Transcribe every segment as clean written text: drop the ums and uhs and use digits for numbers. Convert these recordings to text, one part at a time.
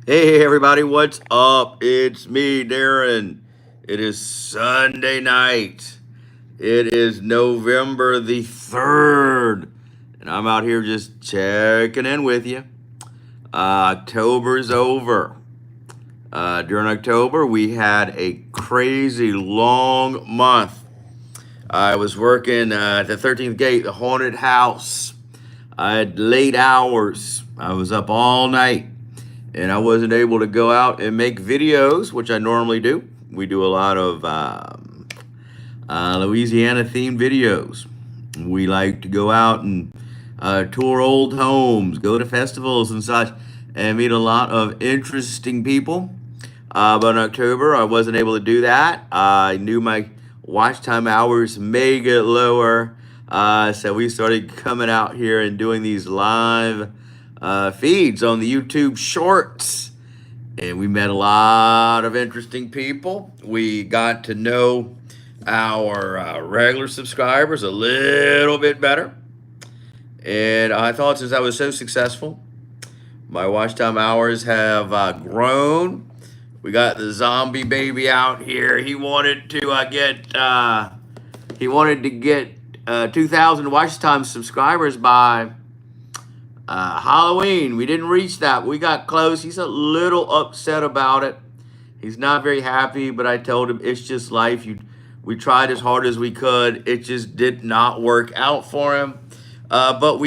Hey everybody, what's up? It's me, Darren. It is Sunday night. It is November the 3rd, and I'm out here just checking in with you. October's over. During October, we had a crazy long month. I was working at the 13th Gate, the haunted house. I had late hours. I was up all night and I wasn't able to go out and make videos, which I normally do. We do a lot of Louisiana themed videos. We like to go out and tour old homes, go to festivals and such, and meet a lot of interesting people. But in October, I wasn't able to do that. I knew my watch time hours may get lower. So we started coming out here and doing these live feeds on the YouTube Shorts. And we met a lot of interesting people. We got to know our regular subscribers a little bit better. And I thought since I was so successful, my watch time hours have grown. We got the zombie baby out here. He wanted to get 2,000 watch time subscribers by Halloween. We didn't reach that. We got close. He's a little upset about it. He's not very happy, but I told him it's just life. We tried as hard as we could. It just did not work out for him. But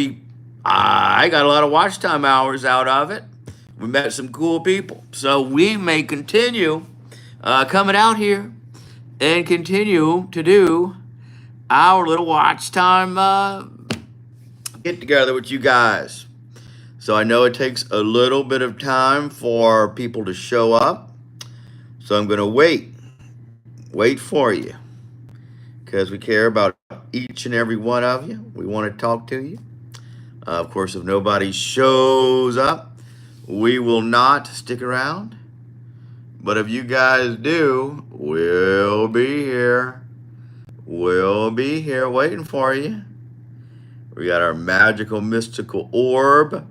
I got a lot of watch time hours out of it. We met some cool people. So we may continue coming out here and continue to do our little watch time get together with you guys. So I know it takes a little bit of time for people to show up. So I'm going to wait for you because we care about each and every one of you. We want to talk to you. Of course, if nobody shows up, we will not stick around. But if you guys do, we'll be here. We'll be here waiting for you. We got our magical, mystical orb.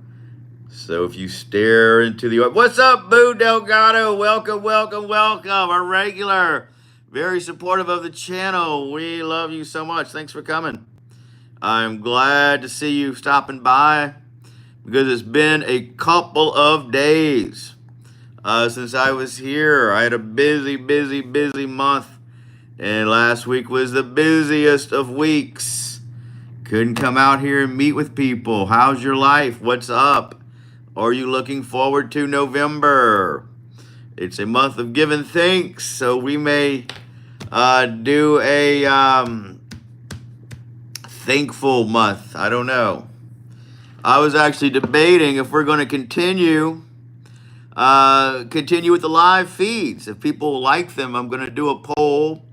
So if you stare into the orb, what's up, Boo Delgado? Welcome, welcome, welcome. Our regular, very supportive of the channel. We love you so much. Thanks for coming. I'm glad to see you stopping by because it's been a couple of days since I was here. I had a busy month, and last week was the busiest of weeks. Couldn't come out here and meet with people. How's your life? What's up? Are you looking forward to November? It's a month of giving thanks, so we may do a thankful month. I don't know. I was actually debating if we're going to continue with the live feeds. If people like them, I'm going to do a poll.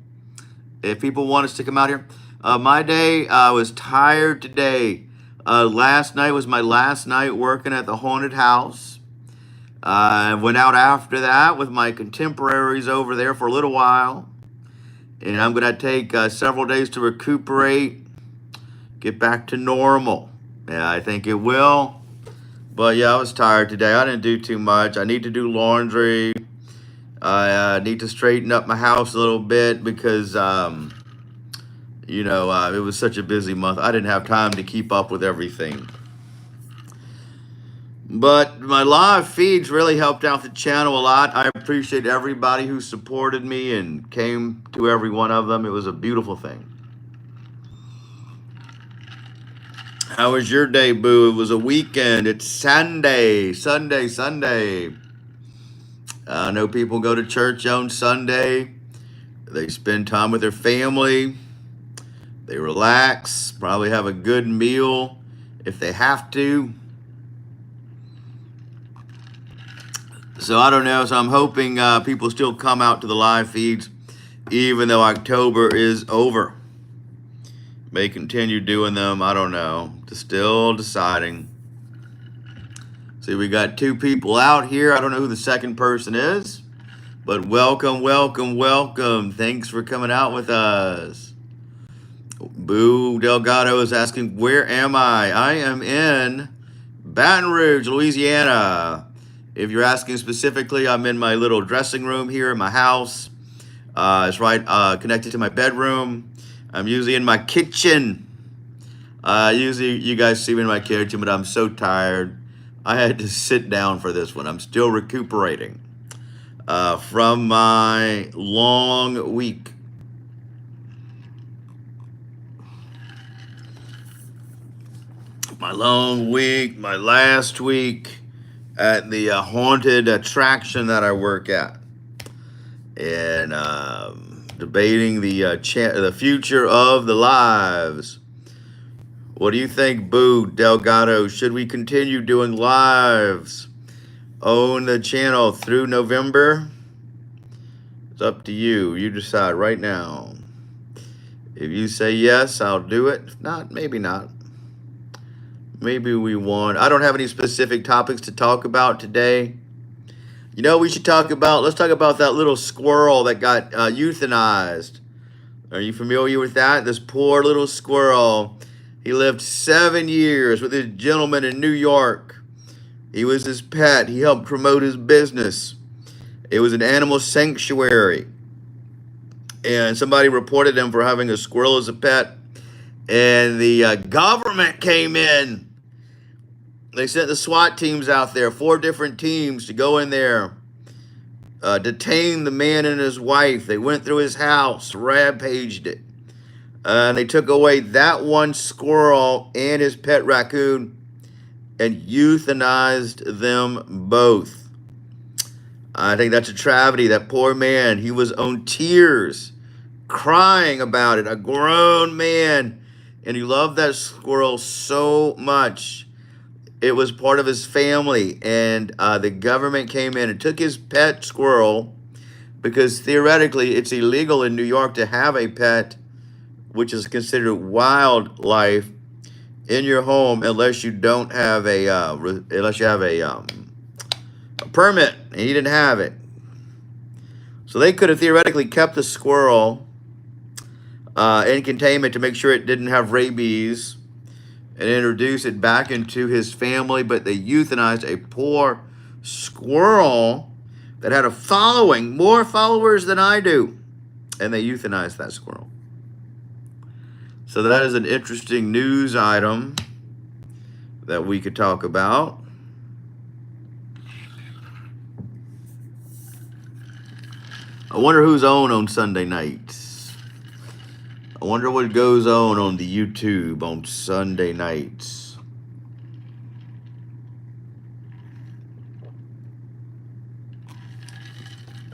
If people want us to come out here. My day, I was tired today. Last night was my last night working at the haunted house. I went out after that with my contemporaries over there for a little while. And I'm going to take several days to recuperate, get back to normal. Yeah, I think it will. But yeah, I was tired today. I didn't do too much. I need to do laundry. I need to straighten up my house a little bit because, it was such a busy month. I didn't have time to keep up with everything. But my live feeds really helped out the channel a lot. I appreciate everybody who supported me and came to every one of them. It was a beautiful thing. How was your day, Boo? It was a weekend. It's Sunday. I know people go to church on Sunday. They spend time with their family. They relax, probably have a good meal if they have to. So I don't know. So I'm hoping people still come out to the live feeds, even though October is over. May continue doing them. I don't know. Still deciding. See, we got two people out here. I don't know who the second person is, but welcome. Thanks for coming out with us. Boo Delgado is asking, where am I? I am in Baton Rouge, Louisiana. If you're asking specifically, I'm in my little dressing room here in my house. It's right connected to my bedroom. I'm usually in my kitchen. Usually you guys see me in my kitchen, but I'm so tired. I had to sit down for this one. I'm still recuperating from my long week. My long week, my last week at the haunted attraction that I work at, and debating the future of the lives. What do you think, Boo Delgado? Should we continue doing lives on the channel through November? It's up to you. You decide right now. If you say yes, I'll do it. If not, maybe not. Maybe we won't. I don't have any specific topics to talk about today. You know, let's talk about that little squirrel that got euthanized. Are you familiar with that? This poor little squirrel. He lived 7 years with this gentleman in New York. He was his pet. He helped promote his business. It was an animal sanctuary. And somebody reported him for having a squirrel as a pet. And the government came in. They sent the SWAT teams out there, 4 different teams, to go in there, detain the man and his wife. They went through his house, rampaged it. And they took away that one squirrel and his pet raccoon and euthanized them both. I think that's a tragedy. That poor man, he was on tears, crying about it. A grown man. And he loved that squirrel so much. It was part of his family. And the government came in and took his pet squirrel, because theoretically it's illegal in New York to have a pet, which is considered wildlife, in your home unless you don't have a permit, and he didn't have it. So they could have theoretically kept the squirrel in containment to make sure it didn't have rabies and introduce it back into his family, but they euthanized a poor squirrel that had a following, more followers than I do, and they euthanized that squirrel. So that is an interesting news item that we could talk about. I wonder who's on Sunday nights. I wonder what goes on the YouTube on Sunday nights.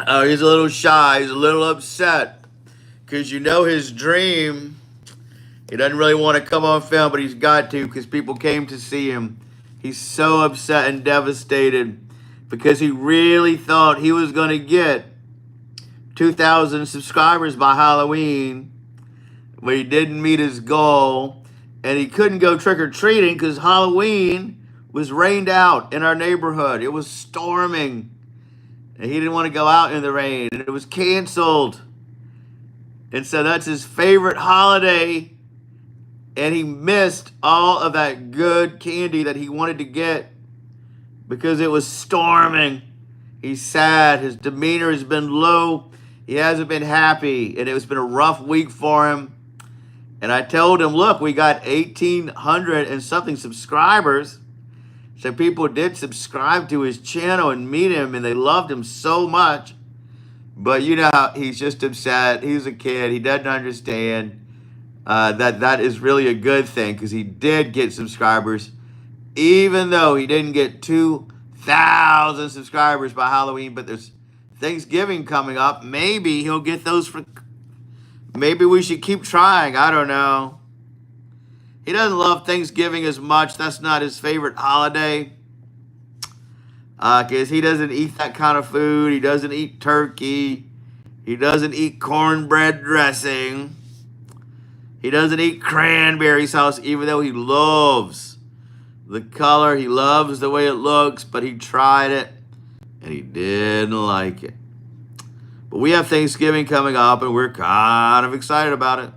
Oh, he's a little shy. He's a little upset because you know his dream. He doesn't really want to come on film, but he's got to because people came to see him. He's so upset and devastated because he really thought he was going to get 2,000 subscribers by Halloween, but he didn't meet his goal, and he couldn't go trick-or-treating because Halloween was rained out in our neighborhood. It was storming, and he didn't want to go out in the rain, and it was canceled. And so that's his favorite holiday, and he missed all of that good candy that he wanted to get because it was storming. He's sad. His demeanor has been low. He hasn't been happy, and it's been a rough week for him. And I told him, look, we got 1,800 and something subscribers. So people did subscribe to his channel and meet him, and they loved him so much. But you know how he's just upset. He's a kid. He doesn't understand that is really a good thing, because he did get subscribers, even though he didn't get 2,000 subscribers by Halloween. But there's Thanksgiving coming up. Maybe he'll get those for... Maybe we should keep trying. I don't know. He doesn't love Thanksgiving as much. That's not his favorite holiday. Because he doesn't eat that kind of food. He doesn't eat turkey. He doesn't eat cornbread dressing. He doesn't eat cranberry sauce, even though he loves the color. He loves the way it looks, but he tried it, and he didn't like it. But we have Thanksgiving coming up, and we're kind of excited about it.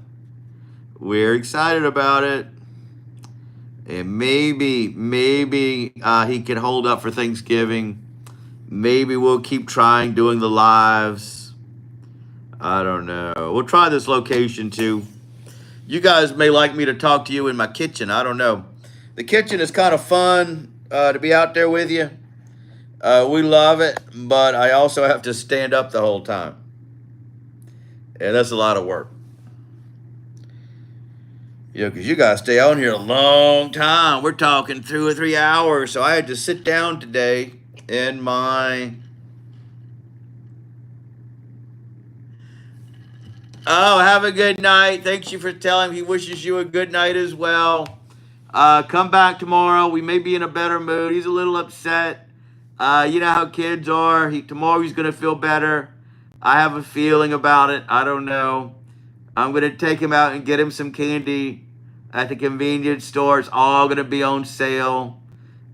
We're excited about it. And maybe he can hold up for Thanksgiving. Maybe we'll keep trying doing the lives. I don't know. We'll try this location too. You guys may like me to talk to you in my kitchen. I don't know. The kitchen is kind of fun to be out there with you. We love it, but I also have to stand up the whole time. And that's a lot of work. Because you guys stay on here a long time. We're talking 2 or 3 hours. So I had to sit down today in my... Oh, have a good night. Thanks you for telling him. He wishes you a good night as well. Come back tomorrow. We may be in a better mood. He's a little upset. You know how kids are. Tomorrow he's going to feel better. I have a feeling about it. I don't know. I'm going to take him out and get him some candy at the convenience store. It's all going to be on sale.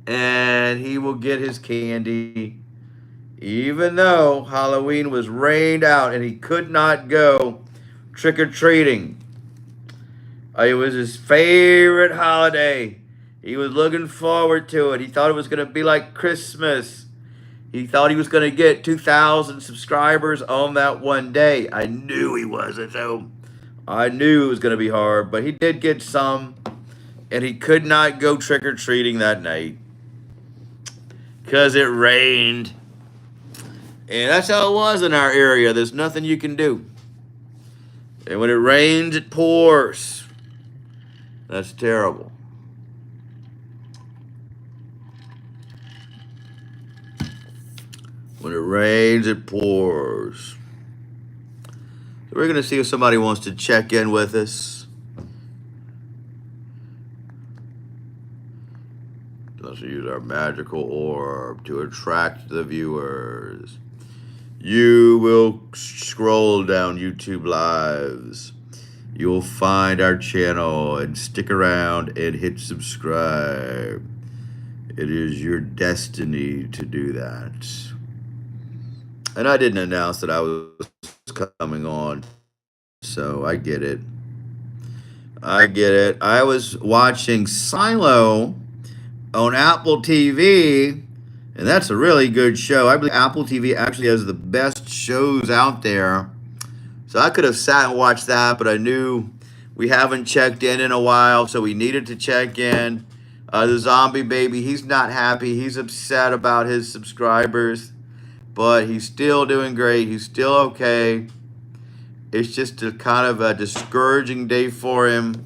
And he will get his candy. Even though Halloween was rained out and he could not go trick-or-treating. It was his favorite holiday. He was looking forward to it. He thought it was going to be like Christmas. He thought he was going to get 2,000 subscribers on that one day. I knew he wasn't, though. I knew it was going to be hard, but he did get some, and he could not go trick-or-treating that night because it rained. And that's how it was in our area. There's nothing you can do. And when it rains, it pours. That's terrible. When it rains, it pours. So we're going to see if somebody wants to check in with us. Let's use our magical orb to attract the viewers. You will scroll down YouTube Lives. You'll find our channel and stick around and hit subscribe. It is your destiny to do that. And I didn't announce that I was coming on, so I get it. I get it. I was watching Silo on Apple TV, and that's a really good show. I believe Apple TV actually has the best shows out there. So I could have sat and watched that, but I knew we haven't checked in a while, so we needed to check in. The zombie baby, he's not happy. He's upset about his subscribers, but he's still doing great. He's still okay. It's just a kind of a discouraging day for him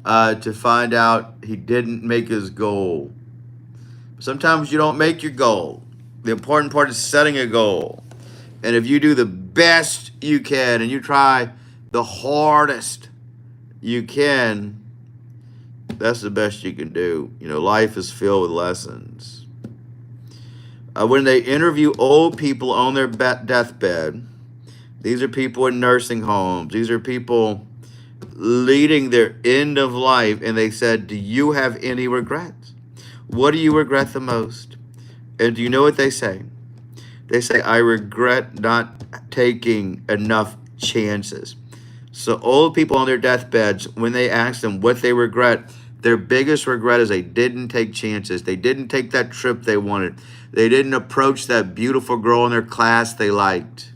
to find out he didn't make his goal. Sometimes you don't make your goal. The important part is setting a goal. And if you do the best you can and you try the hardest you can, that's the best you can do. You know, life is filled with lessons. When they interview old people on their deathbed, these are people in nursing homes. These are people leading their end of life. And they said, do you have any regrets? What do you regret the most? And do you know what they say? They say, I regret not taking enough chances. So old people on their deathbeds, when they ask them what they regret, their biggest regret is they didn't take chances. They didn't take that trip they wanted. They didn't approach that beautiful girl in their class they liked.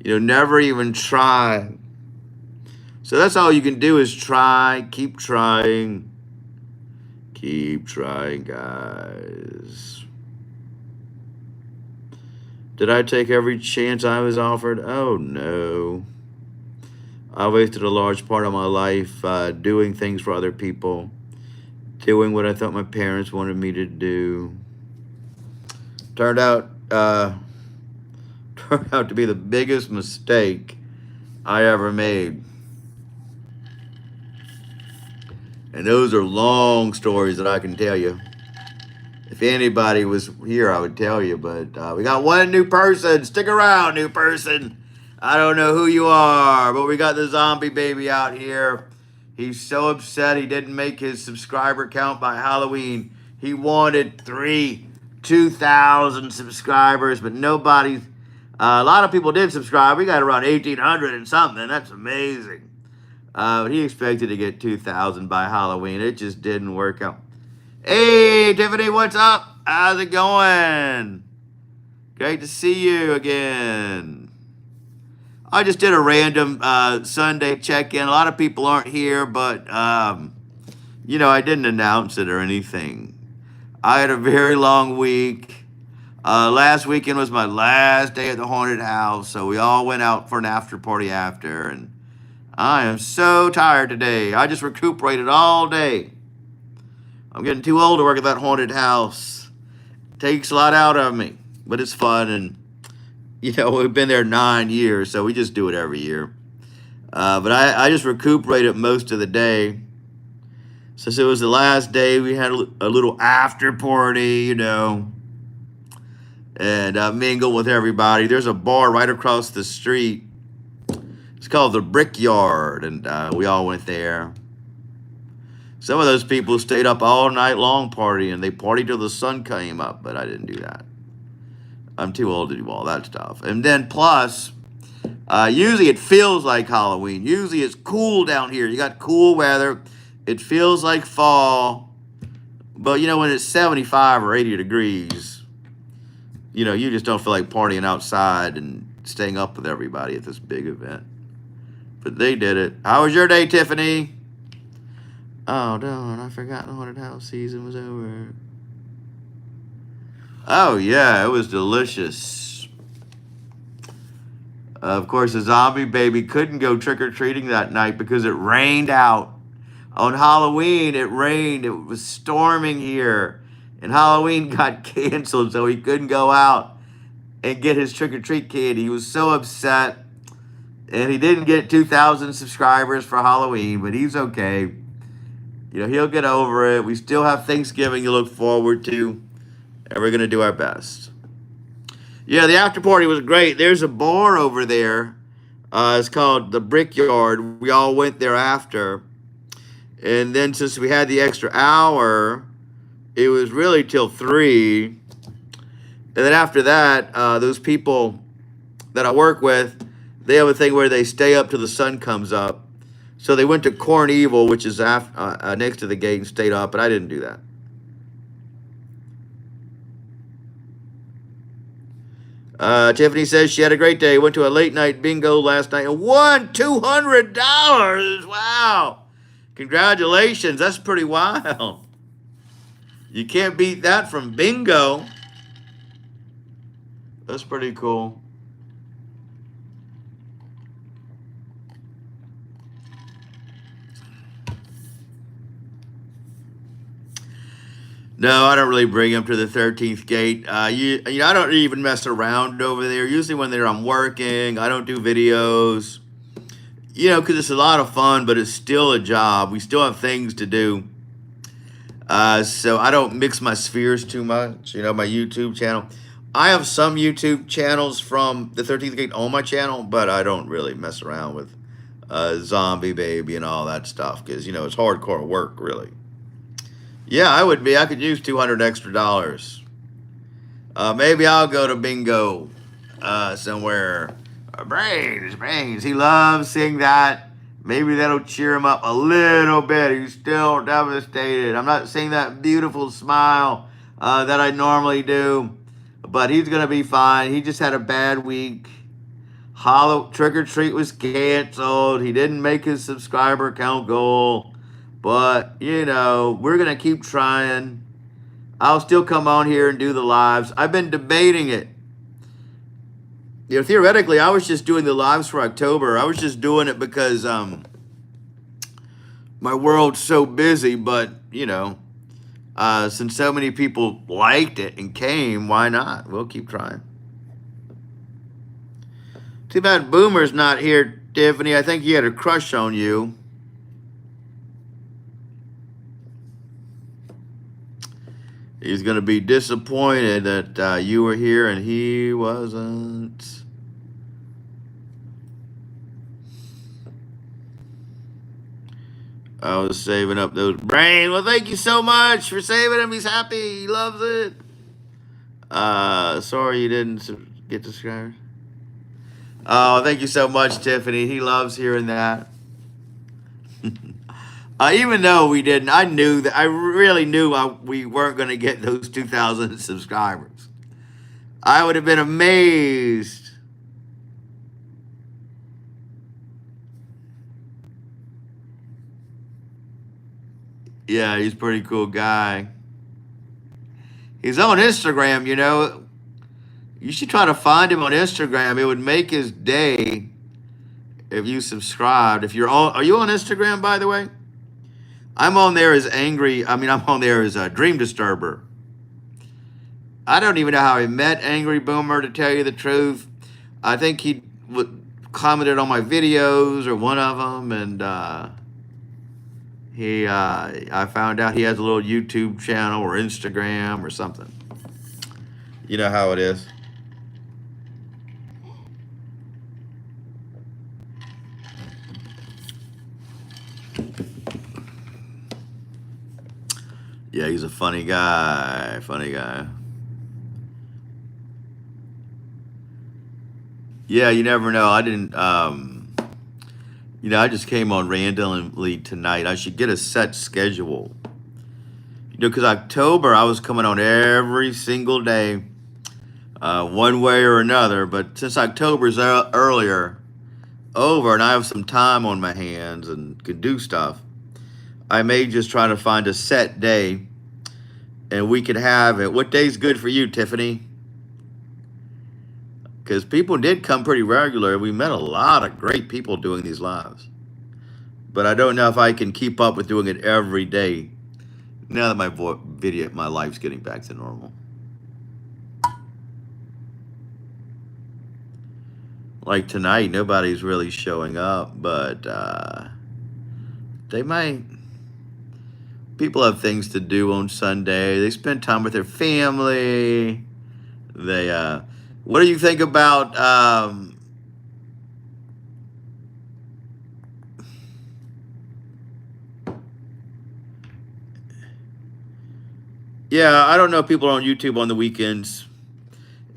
You know, never even try. So that's all you can do is try, keep trying. Keep trying, guys. Did I take every chance I was offered? Oh, no. I wasted a large part of my life doing things for other people, doing what I thought my parents wanted me to do. Turned out to be the biggest mistake I ever made. And those are long stories that I can tell you. If anybody was here, I would tell you. But we got one new person. Stick around, new person. I don't know who you are, but we got the zombie baby out here. He's so upset he didn't make his subscriber count by Halloween. He wanted 2,000 subscribers, but nobody, a lot of people did subscribe. We got around 1,800 and something. That's amazing. But he expected to get 2,000 by Halloween. It just didn't work out. Hey, Tiffany, what's up? How's it going? Great to see you again. I just did a random Sunday check-in. A lot of people aren't here, but I didn't announce it or anything. I had a very long week. Last weekend was my last day at the haunted house, so we all went out for an after party after, and I am so tired today. I just recuperated all day. I'm getting too old to work at that haunted house. It takes a lot out of me, but it's fun, and we've been there 9 years, so we just do it every year. But I just recuperated most of the day. Since it was the last day, we had a little after party, and mingle with everybody. There's a bar right across the street. It's called the Brickyard, and we all went there. Some of those people stayed up all night long partying. They partied till the sun came up, but I didn't do that. I'm too old to do all that stuff. And then plus, usually it feels like Halloween. Usually it's cool down here. You got cool weather. It feels like fall. But, when it's 75 or 80 degrees, you just don't feel like partying outside and staying up with everybody at this big event. But they did it. How was your day, Tiffany? Oh, darn, I forgot the haunted house season was over. Oh, yeah, it was delicious. Of course, the zombie baby couldn't go trick-or-treating that night because it rained out. On Halloween, it rained. It was storming here. And Halloween got canceled, so he couldn't go out and get his trick-or-treat candy. He was so upset. And he didn't get 2,000 subscribers for Halloween, but he's okay. He'll get over it. We still have Thanksgiving to look forward to. And we're going to do our best. Yeah, the after party was great. There's a bar over there. It's called the Brickyard. We all went there after. And then since we had the extra hour, it was really till 3. And then after that, those people that I work with, they have a thing where they stay up till the sun comes up. So they went to Corn Evil, which is next to the gate, and stayed up, but I didn't do that. Tiffany says she had a great day. Went to a late night bingo last night and won $200. Wow. Congratulations. That's pretty wild. You can't beat that from bingo. That's pretty cool. No, I don't really bring them to the 13th gate. I don't even mess around over there. Usually when I'm working, I don't do videos. Because it's a lot of fun, but it's still a job. We still have things to do. So I don't mix my spheres too much. My YouTube channel. I have some YouTube channels from the 13th gate on my channel, but I don't really mess around with Zombie Baby and all that stuff because, it's hardcore work, really. Yeah, I would be. I could use $200 extra. Maybe I'll go to bingo somewhere. Brains. He loves seeing that. Maybe that'll cheer him up a little bit. He's still devastated. I'm not seeing that beautiful smile that I normally do. But he's going to be fine. He just had a bad week. Trick or Treat was canceled. He didn't make his subscriber count goal. But, we're going to keep trying. I'll still come on here and do the lives. I've been debating it. Theoretically, I was just doing the lives for October. I was just doing it because my world's so busy. But, since so many people liked it and came, why not? We'll keep trying. Too bad Boomer's not here, Tiffany. I think he had a crush on you. He's going to be disappointed that you were here and he wasn't. I was saving up those brains. Well, thank you so much for saving him. He's happy. He loves it. Sorry you didn't get subscribed. Oh, thank you so much, Tiffany. He loves hearing that. Even though we didn't, I knew that I really knew we weren't going to get those 2,000 subscribers. I would have been amazed. Yeah, he's a pretty cool guy. He's on Instagram, you know. You should try to find him on Instagram. It would make his day if you subscribed. If you're on, are you on Instagram, by the way? I'm on there as angry. I mean, I'm on there as a dream disturber. I don't even know how I met Angry Boomer, to tell you the truth. I think he commented on my videos or one of them, and I found out he has a little YouTube channel or Instagram or something. You know how it is. Yeah, he's a funny guy. Funny guy. Yeah, you never know. I didn't. I just came on randomly tonight. I should get a set schedule. Because October I was coming on every single day, one way or another. But since October's earlier over, and I have some time on my hands and can do stuff, I may just try to find a set day, and we could have it. What day's good for you, Tiffany? Because people did come pretty regular. We met a lot of great people doing these lives. But I don't know if I can keep up with doing it every day now that my life's getting back to normal. Like tonight, nobody's really showing up, but they might. People have things to do on Sunday. They spend time with their family. What do you think about yeah, I don't know if people are on YouTube on the weekends.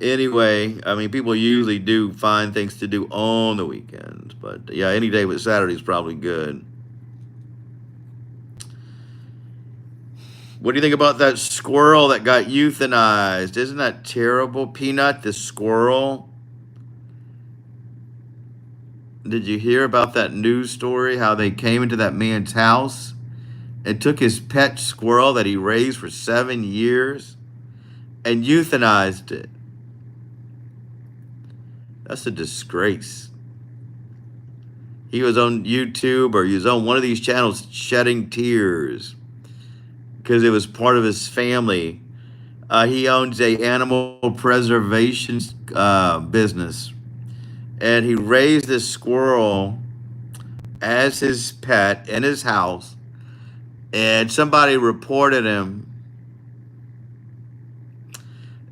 Anyway, I mean, people usually do find things to do on the weekends. But yeah, any day but Saturday is probably good. What do you think about that squirrel that got euthanized? Isn't that terrible? Peanut, the squirrel. Did you hear about that news story? How they came into that man's house and took his pet squirrel that he raised for 7 years and euthanized it. That's a disgrace. He was on YouTube, or he was on one of these channels shedding tears because it was part of his family. He owns a animal preservation business, and he raised this squirrel as his pet in his house, and somebody reported him.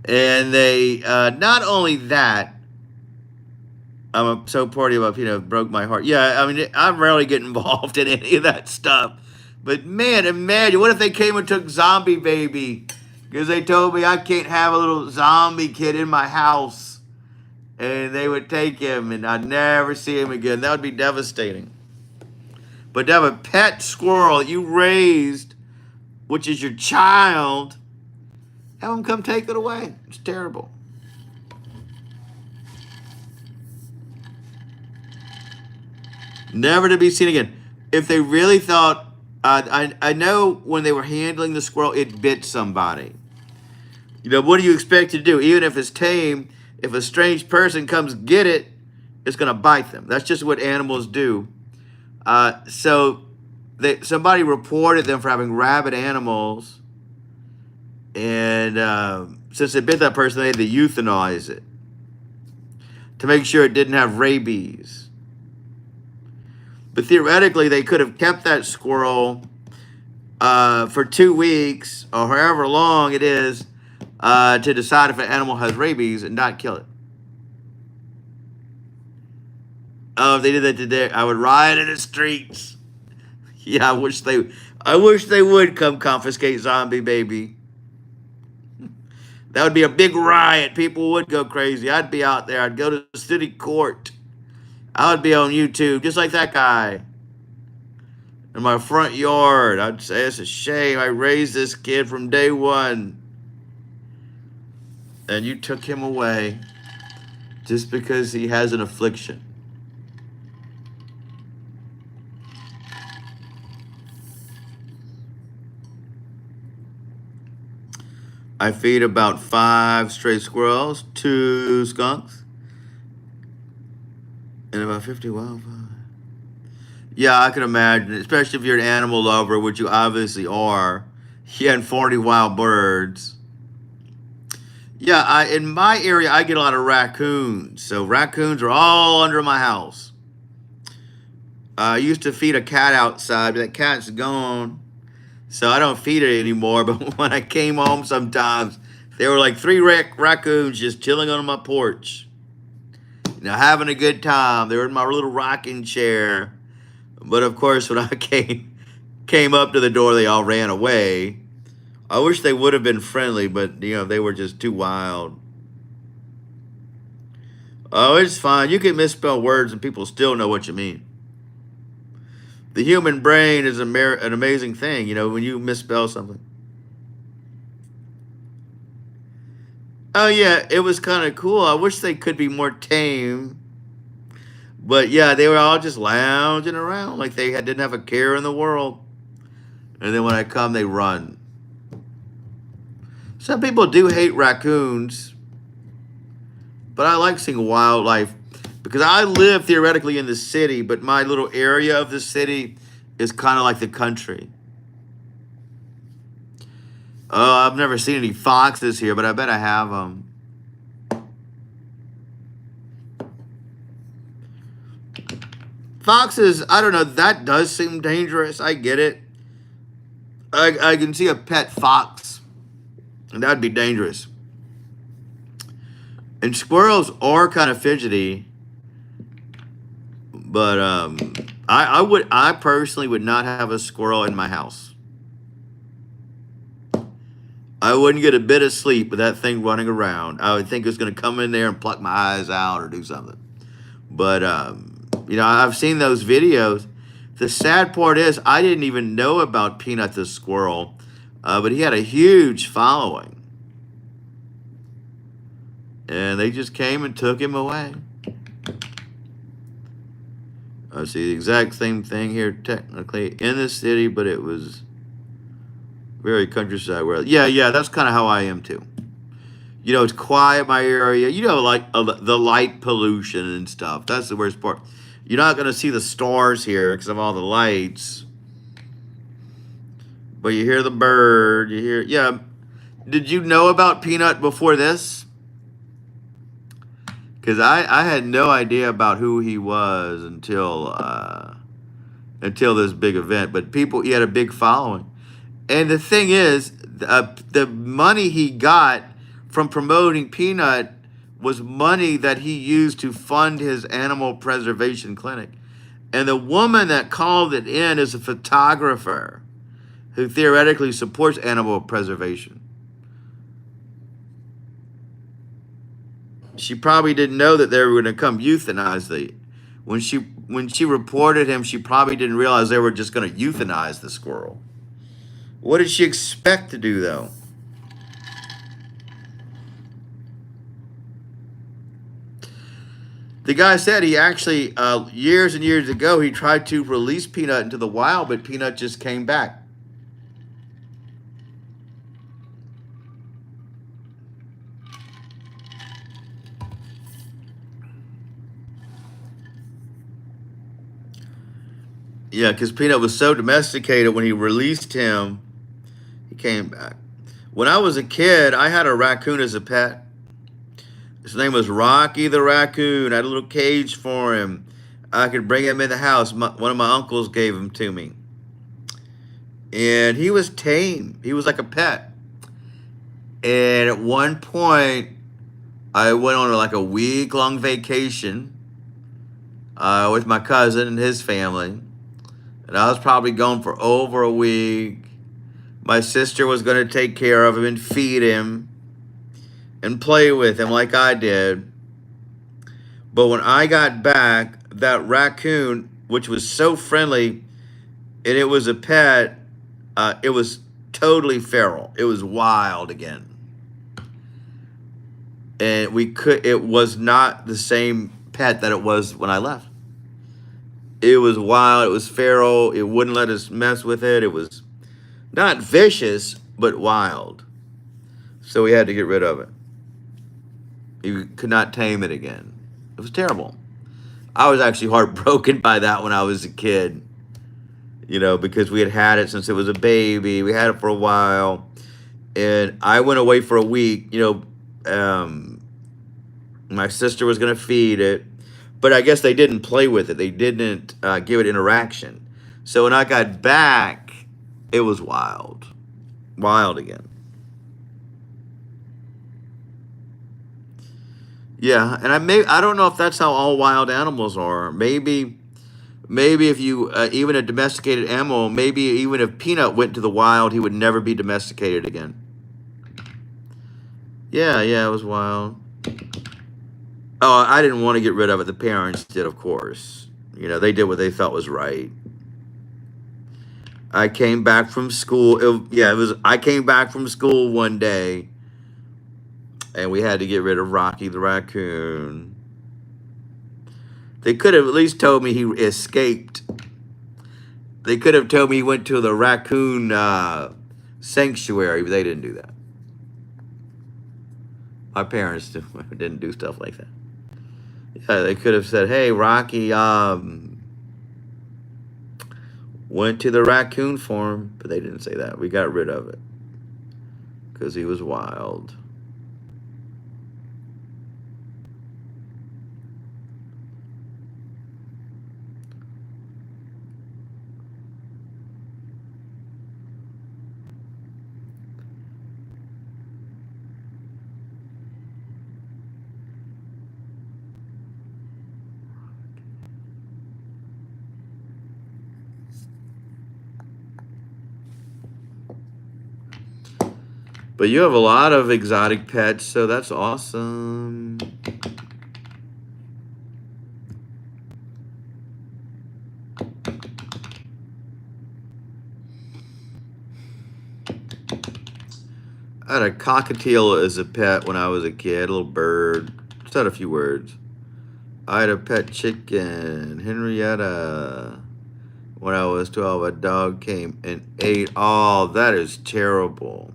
And they, not only that, I'm so party about, broke my heart. Yeah, I mean, I rarely get involved in any of that stuff. But man, imagine, what if they came and took Zombie Baby? Because they told me I can't have a little zombie kid in my house. And they would take him and I'd never see him again. That would be devastating. But to have a pet squirrel that you raised, which is your child, have them come take it away. It's terrible. Never to be seen again. If they really thought, I know when they were handling the squirrel, it bit somebody. What do you expect to do? Even if it's tame, if a strange person comes get it, it's going to bite them. That's just what animals do. So somebody reported them for having rabid animals. And since they bit that person, they had to euthanize it to make sure it didn't have rabies. But theoretically, they could have kept that squirrel for 2 weeks or however long it is to decide if an animal has rabies and not kill it. Oh, if they did that today, I would riot in the streets. Yeah, I wish they would come confiscate Zombie Baby. That would be a big riot. People would go crazy. I'd be out there. I'd go to the city court. I would be on YouTube, just like that guy. in my front yard. I'd say it's a shame. I raised this kid from day one, and you took him away just because he has an affliction. I feed about 5 stray squirrels, 2 skunks, and about 50 wildfire. Yeah, I can imagine, especially if you're an animal lover, which you obviously are. Yeah, and 40 wild birds. Yeah, in my area, I get a lot of raccoons. So raccoons are all under my house. I used to feed a cat outside, but that cat's gone. So I don't feed it anymore. But when I came home sometimes, there were like 3 raccoons just chilling on my porch. Having a good time. They were in my little rocking chair. But of course, when I came up to the door, they all ran away. I wish they would have been friendly, but they were just too wild. Oh, it's fine. You can misspell words and people still know what you mean. The human brain is an amazing thing, when you misspell something. Oh, yeah, it was kind of cool. I wish they could be more tame. But, yeah, they were all just lounging around like they didn't have a care in the world. And then when I come, they run. Some people do hate raccoons. But I like seeing wildlife because I live theoretically in the city, but my little area of the city is kind of like the country. Oh, I've never seen any foxes here, but I bet I have them. Foxes, I don't know, that does seem dangerous. I get it. I can see a pet fox, and that'd be dangerous. And squirrels are kind of fidgety, but I personally would not have a squirrel in my house. I wouldn't get a bit of sleep with that thing running around. I would think it was going to come in there and pluck my eyes out or do something. But I've seen those videos. The sad part is I didn't even know about Peanut the squirrel, but he had a huge following. And they just came and took him away. I see the exact same thing here, technically in the city, but it was very countryside. Yeah, that's kind of how I am too. It's quiet, my area. Like the light pollution and stuff. That's the worst part. You're not going to see the stars here because of all the lights. But you hear the bird. Yeah. Did you know about Peanut before this? Because I had no idea about who he was until this big event. But he had a big following. And the thing is, the money he got from promoting Peanut was money that he used to fund his animal preservation clinic. And the woman that called it in is a photographer who theoretically supports animal preservation. She probably didn't know that they were going to come euthanize when she reported him, she probably didn't realize they were just going to euthanize the squirrel. What did she expect to do, though? The guy said he actually, years and years ago, he tried to release Peanut into the wild, but Peanut just came back. Yeah, because Peanut was so domesticated when he released him, he came back. When I was a kid, I had a raccoon as a pet. His name was Rocky the raccoon. I had a little cage for him. I could bring him in the house. One of my uncles gave him to me. And he was tame. He was like a pet. And at one point, I went on like a week-long vacation with my cousin and his family. And I was probably gone for over a week. My sister was going to take care of him and feed him and play with him like I did. But when I got back, that raccoon, which was so friendly, and it was a pet. It was totally feral. It was wild again, and we could. It was not the same pet that it was when I left. It was wild. It was feral. It wouldn't let us mess with it. It was not vicious, but wild. So we had to get rid of it. You could not tame it again. It was terrible. I was actually heartbroken by that when I was a kid, because we had had it since it was a baby. We had it for a while. And I went away for a week. My sister was going to feed it. But I guess they didn't play with it. They didn't give it interaction. So when I got back, it was wild. Wild again. Yeah, and I don't know if that's how all wild animals are. Maybe if you even a domesticated animal, maybe even if Peanut went to the wild, he would never be domesticated again. Yeah, yeah, it was wild. Oh, I didn't want to get rid of it. The parents did, of course. They did what they felt was right. I came back from school. It was. I came back from school one day, and we had to get rid of Rocky the raccoon. They could have at least told me he escaped. They could have told me he went to the raccoon sanctuary, but they didn't do that. My parents didn't do stuff like that. Yeah, they could have said, "Hey, Rocky went to the raccoon farm," but they didn't say that. We got rid of it because he was wild. But you have a lot of exotic pets, so that's awesome. I had a cockatiel as a pet when I was a kid, a little bird. Said a few words. I had a pet chicken, Henrietta. When I was 12, a dog came and ate all. That is terrible.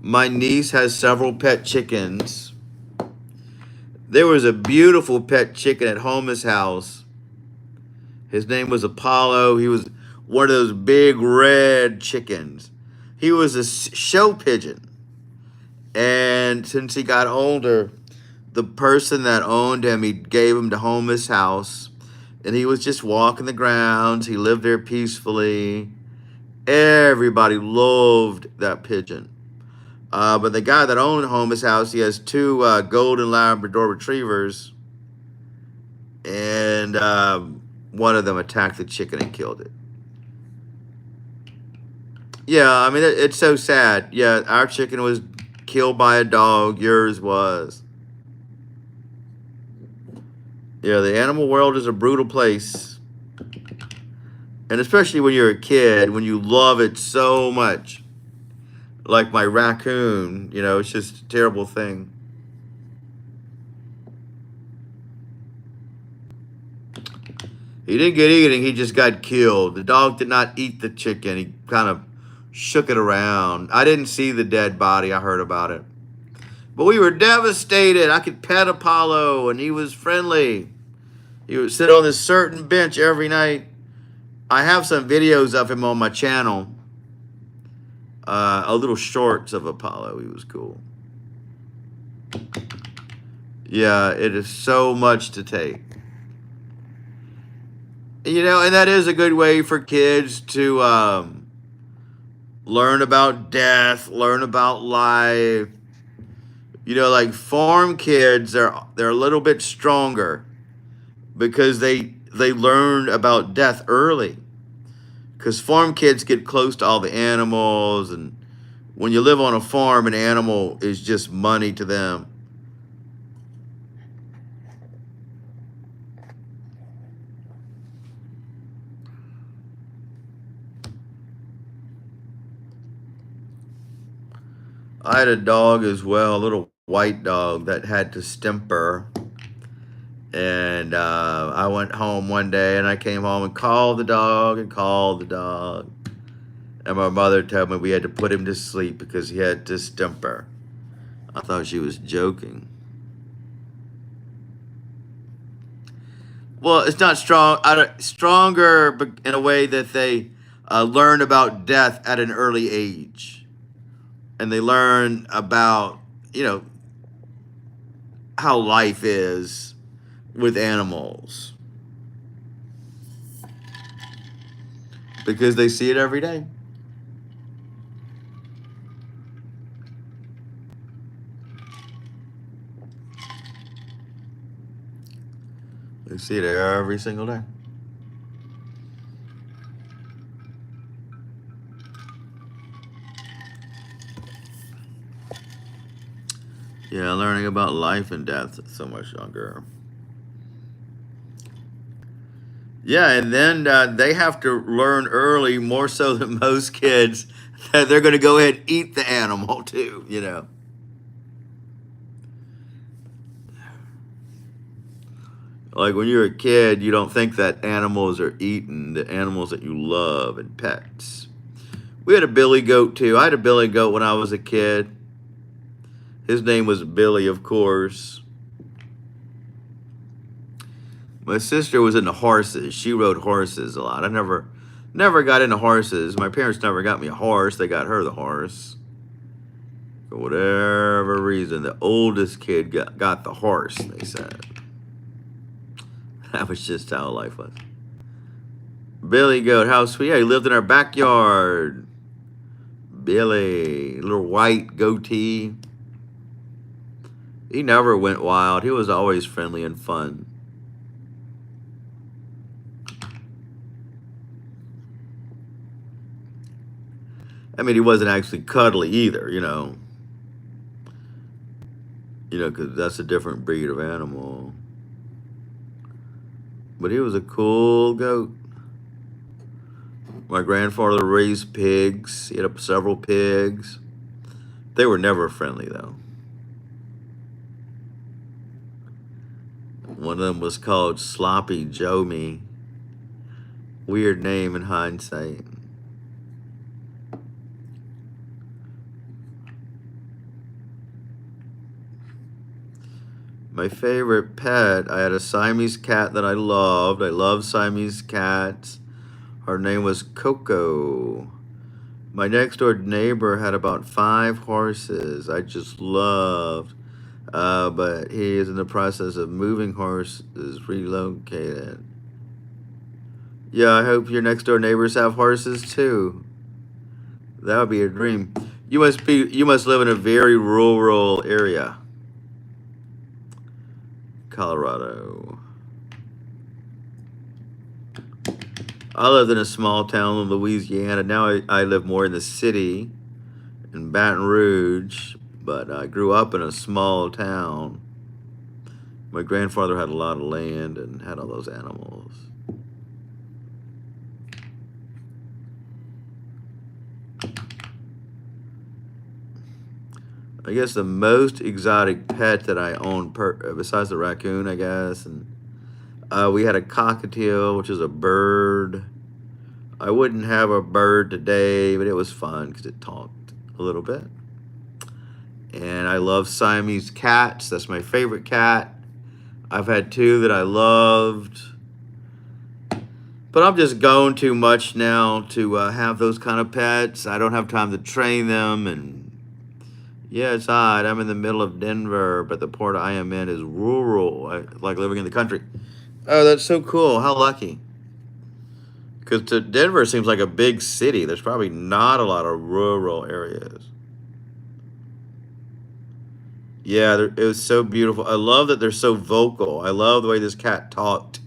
My niece has several pet chickens. There was a beautiful pet chicken at Homa's house. His name was Apollo. He was one of those big red chickens. He was a show pigeon. And since he got older, the person that owned him, he gave him to Homa's house. And he was just walking the grounds. He lived there peacefully. Everybody loved that pigeon. But the guy that owned Homa's house, he has two golden Labrador retrievers. And one of them attacked the chicken and killed it. Yeah, I mean, it's so sad. Yeah, our chicken was killed by a dog. Yours was. Yeah, the animal world is a brutal place. And especially when you're a kid, when you love it so much. Like my raccoon, it's just a terrible thing. He didn't get eaten, he just got killed. The dog did not eat the chicken. He kind of shook it around. I didn't see the dead body. I heard about it. But we were devastated. I could pet Apollo, and he was friendly. He would sit on this certain bench every night. I have some videos of him on my channel. A little shorts of Apollo. He was cool. Yeah, it is so much to take. And that is a good way for kids to learn about death, learn about life. Like farm kids, they're a little bit stronger because they learn about death early. Because farm kids get close to all the animals, and when you live on a farm, an animal is just money to them. I had a dog as well, a little white dog that had distemper. And I went home one day and I came home and called the dog and called the dog. And my mother told me we had to put him to sleep because he had distemper. I thought she was joking. Well, it's not strong. Stronger in a way that they learn about death at an early age, and they learn about how life is with animals because they see it every day. They see it every single day. Yeah, learning about life and death so much younger. Yeah, and then they have to learn early, more so than most kids, that they're going to go ahead and eat the animal too. Like when you're a kid, you don't think that animals are eaten, the animals that you love and pets. We had a billy goat too. I had a billy goat when I was a kid. His name was Billy, of course. My sister was into horses. She rode horses a lot. I never got into horses. My parents never got me a horse. They got her the horse. For whatever reason, the oldest kid got the horse, they said. That was just how life was. Billy Goat, how sweet. Yeah, he lived in our backyard. Billy, little white goatee. He never went wild. He was always friendly and fun. I mean, he wasn't actually cuddly either. Because that's a different breed of animal. But he was a cool goat. My grandfather raised pigs. He had several pigs. They were never friendly, though. One of them was called Sloppy Joe Me. Weird name in hindsight. My favorite pet, I had a Siamese cat that I loved. I love Siamese cats. Her name was Coco. My next door neighbor had about 5 horses. I just loved. But he is in the process of moving horses, relocated. Yeah, I hope your next door neighbors have horses too. That would be a dream. You must live in a very rural area. Colorado. I lived in a small town in Louisiana. Now I live more in the city in Baton Rouge, but I grew up in a small town. My grandfather had a lot of land and had all those animals. I guess the most exotic pet that I owned, besides the raccoon, I guess, and we had a cockatiel, which is a bird. I wouldn't have a bird today, but it was fun because it talked a little bit. And I love Siamese cats. That's my favorite cat. I've had 2 that I loved. But I'm just going too much now to have those kind of pets. I don't have time to train them. And yeah, it's odd. I'm in the middle of Denver, but the port I am in is rural. I like living in the country. Oh, that's so cool. How lucky. Because Denver seems like a big city. There's probably not a lot of rural areas. Yeah, it was so beautiful. I love that they're so vocal. I love the way this cat talked.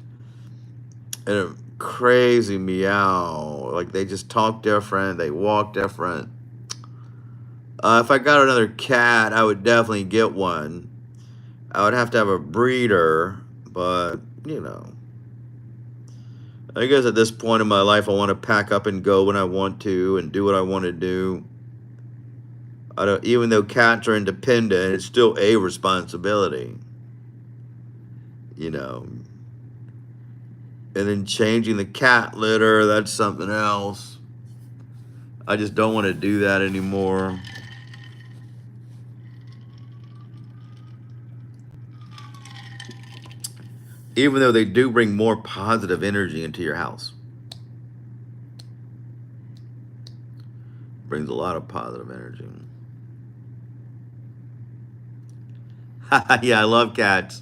And a crazy meow. Like they just talk different. They walk different. If I got another cat, I would definitely get one. I would have to have a breeder, but I guess at this point in my life, I want to pack up and go when I want to and do what I want to do. I don't, even though cats are independent, it's still a responsibility, you know. And then changing the cat litter, that's something else. I just don't want to do that anymore. Even though they do bring more positive energy into your house. Brings a lot of positive energy. Yeah, I love cats.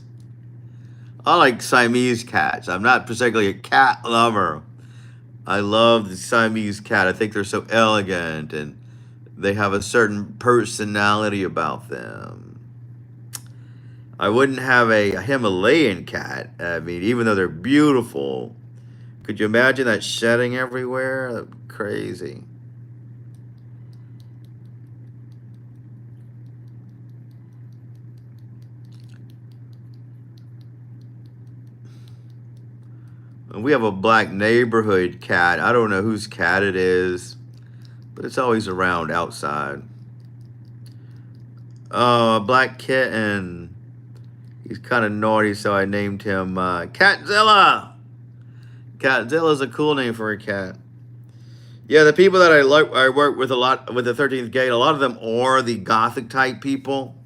I like Siamese cats. I'm not particularly a cat lover. I love the Siamese cat. I think they're so elegant and they have a certain personality about them. I wouldn't have a Himalayan cat. I mean, even though they're beautiful, could you imagine that shedding everywhere? That'd be crazy. And we have a black neighborhood cat. I don't know whose cat it is, but it's always around outside. Oh, a black kitten. He's kind of naughty, so I named him Catzilla. Catzilla's a cool name for a cat. Yeah, the people that I work with a lot with the 13th Gate, a lot of them are the gothic type people.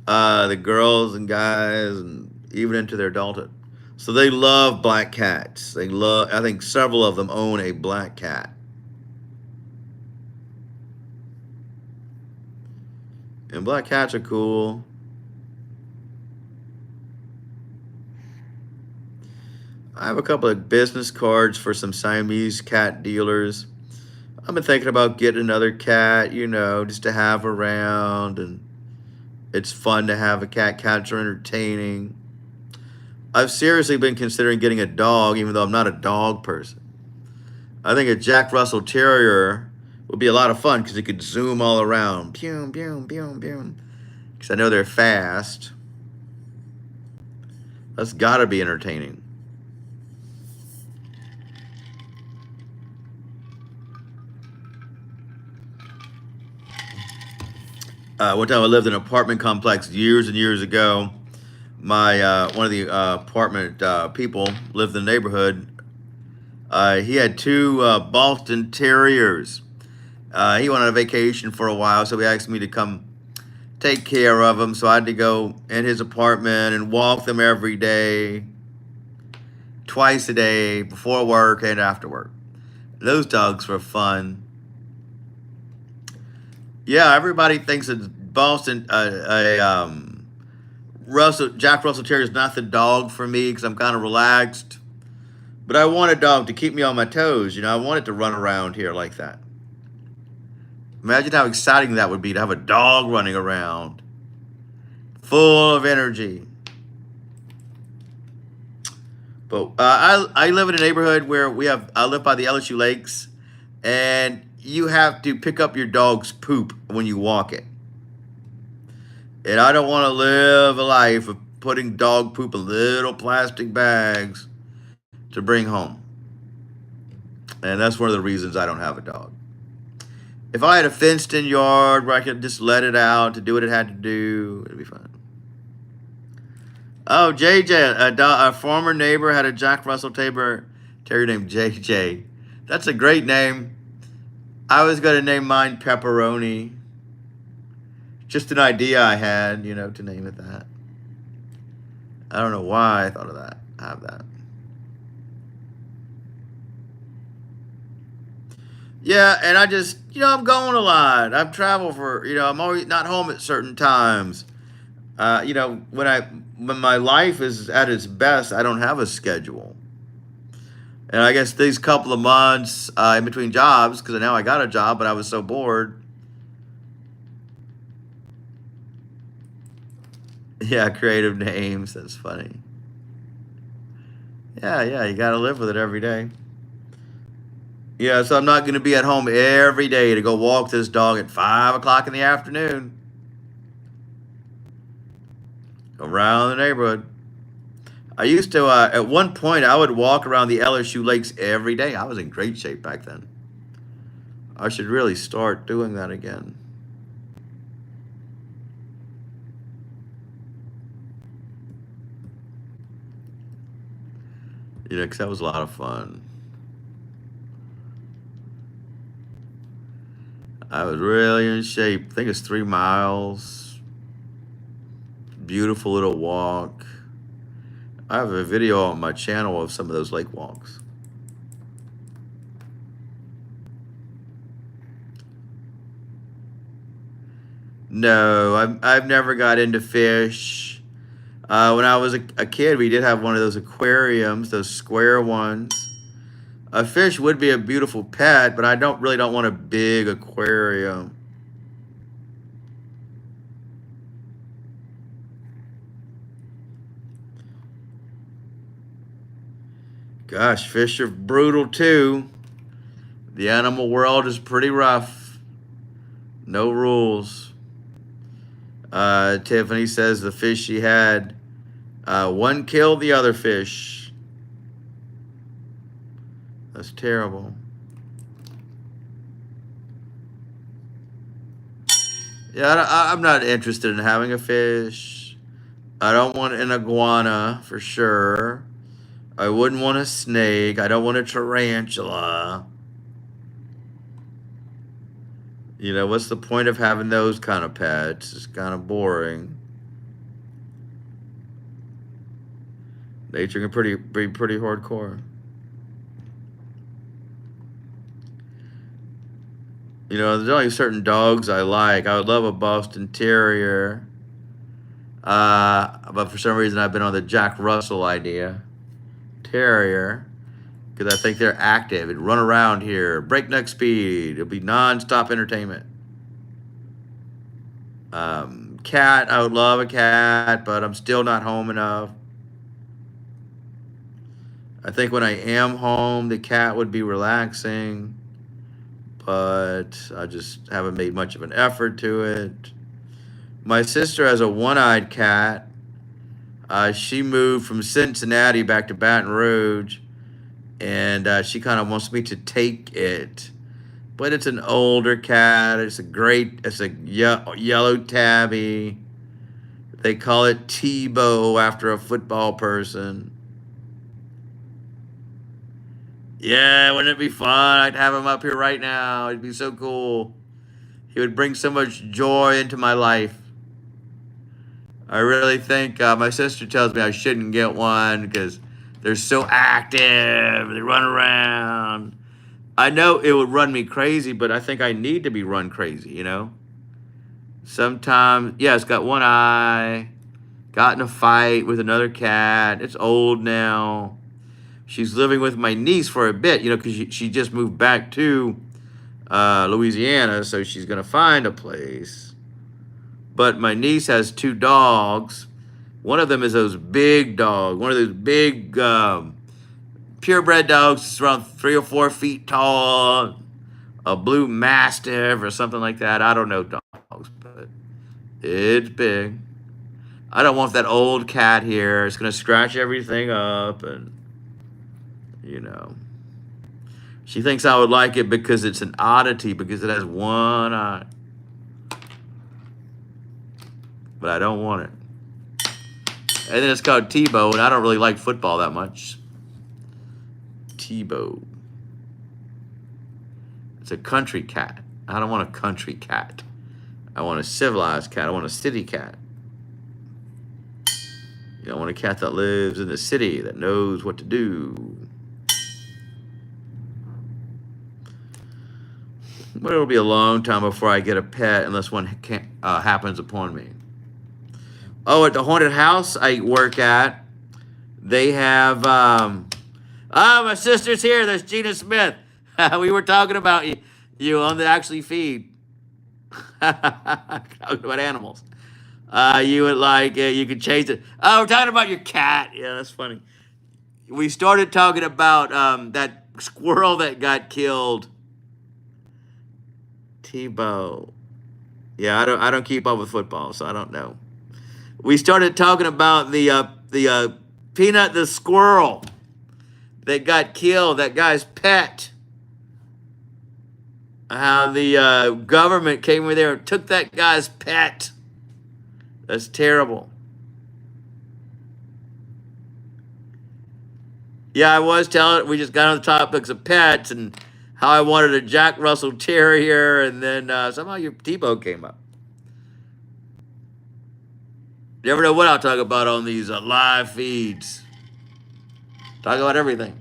The girls and guys, and even into their adulthood. So they love black cats. They love. I think several of them own a black cat. And black cats are cool. I have a couple of business cards for some Siamese cat dealers. I've been thinking about getting another cat, just to have around, and it's fun to have a cat. Cats are entertaining. I've seriously been considering getting a dog, even though I'm not a dog person. I think a Jack Russell Terrier would be a lot of fun because it could zoom all around. Pew, pew, pew, pew. Because I know they're fast. That's got to be entertaining. One time I lived in an apartment complex years and years ago. My one of the apartment people lived in the neighborhood. He had two Boston Terriers. He went on a vacation for a while, so he asked me to come take care of him. So I had to go in his apartment and walk them every day, twice a day, before work and after work. Those dogs were fun. Yeah, everybody thinks that Boston, Jack Russell Terrier is not the dog for me because I'm kind of relaxed. But I want a dog to keep me on my toes. I want it to run around here like that. Imagine how exciting that would be to have a dog running around, full of energy. But I live in a neighborhood where I live by the LSU lakes, and you have to pick up your dog's poop when you walk it. And I don't want to live a life of putting dog poop in little plastic bags to bring home. And that's one of the reasons I don't have a dog. If I had a fenced-in yard where I could just let it out to do what it had to do, it'd be fun. Oh, JJ, a former neighbor had a Jack Russell Terrier named JJ. That's a great name. I was going to name mine Pepperoni. Just an idea I had, to name it that. I don't know why I thought of that. I have that. Yeah, and I just, I'm going a lot. I've traveled for, I'm always not home at certain times. When my life is at its best, I don't have a schedule. And I guess these couple of months in between jobs, because now I got a job, but I was so bored. Yeah, creative names. That's funny. Yeah, you got to live with it every day. Yeah, so I'm not going to be at home every day to go walk this dog at 5 o'clock in the afternoon around the neighborhood. I used to, at one point, I would walk around the LSU lakes every day. I was in great shape back then. I should really start doing that again. You know, because that was a lot of fun. I was really in shape. I think it's 3 miles. Beautiful little walk. I have a video on my channel of some of those lake walks. No, I've never got into fish. When I was a kid, we did have one of those aquariums, those square ones. A fish would be a beautiful pet, but I don't want a big aquarium. Gosh, fish are brutal too. The animal world is pretty rough. No rules. Tiffany says the fish she had, one killed the other fish. That's terrible. Yeah, I'm not interested in having a fish. I don't want an iguana for sure. I wouldn't want a snake. I don't want a tarantula. You know, what's the point of having those kind of pets? It's kind of boring. Nature can be pretty hardcore. You know, there's only certain dogs I like. I would love a Boston Terrier. But for some reason, I've been on the Jack Russell idea. Terrier. Because I think they're active. It'd run around here, breakneck speed. It'll be non-stop entertainment. Cat, I would love a cat, but I'm still not home enough. I think when I am home, the cat would be relaxing, but I just haven't made much of an effort to it. My sister has a one-eyed cat. She moved from Cincinnati back to Baton Rouge, and she kind of wants me to take it. But it's an older cat. It's a yellow tabby. They call it Tebow after a football person. Yeah, wouldn't it be fun? I'd have him up here right now. It'd be so cool. He would bring so much joy into my life. I really think my sister tells me I shouldn't get one because they're so active. They run around. I know it would run me crazy, but I think I need to be run crazy, you know? Sometimes, yeah, it's got one eye, got in a fight with another cat. It's old now. She's living with my niece for a bit, you know, because she just moved back to Louisiana, so she's going to find a place. But my niece has 2 dogs. One of them is those big dogs, one of those big purebred dogs. It's around 3 or 4 feet tall, a blue mastiff or something like that. I don't know dogs, but it's big. I don't want that old cat here. It's going to scratch everything up, and, you know. She thinks I would like it because it's an oddity, because it has one eye. But I don't want it. And then it's called Tebow, and I don't really like football that much. Tebow. It's a country cat. I don't want a country cat. I want a civilized cat. I want a city cat. You know, I want a cat that lives in the city, that knows what to do. But it'll be a long time before I get a pet, unless one happens upon me. Oh, at the haunted house I work at, they have, my sister's here. There's Gina Smith. We were talking about you on the actually feed. Talking about animals. You would like, you could chase it. Oh, we're talking about your cat. Yeah, that's funny. We started talking about that squirrel that got killed. Tebow. Yeah, I don't keep up with football, so I don't know. We started talking about the Peanut the squirrel that got killed, that guy's pet. How the government came over there and took that guy's pet. That's terrible. Yeah, I was telling. We just got on the topics of pets and how I wanted a Jack Russell Terrier, and then somehow your T-Bone came up. You never know what I'll talk about on these live feeds. Talk about everything.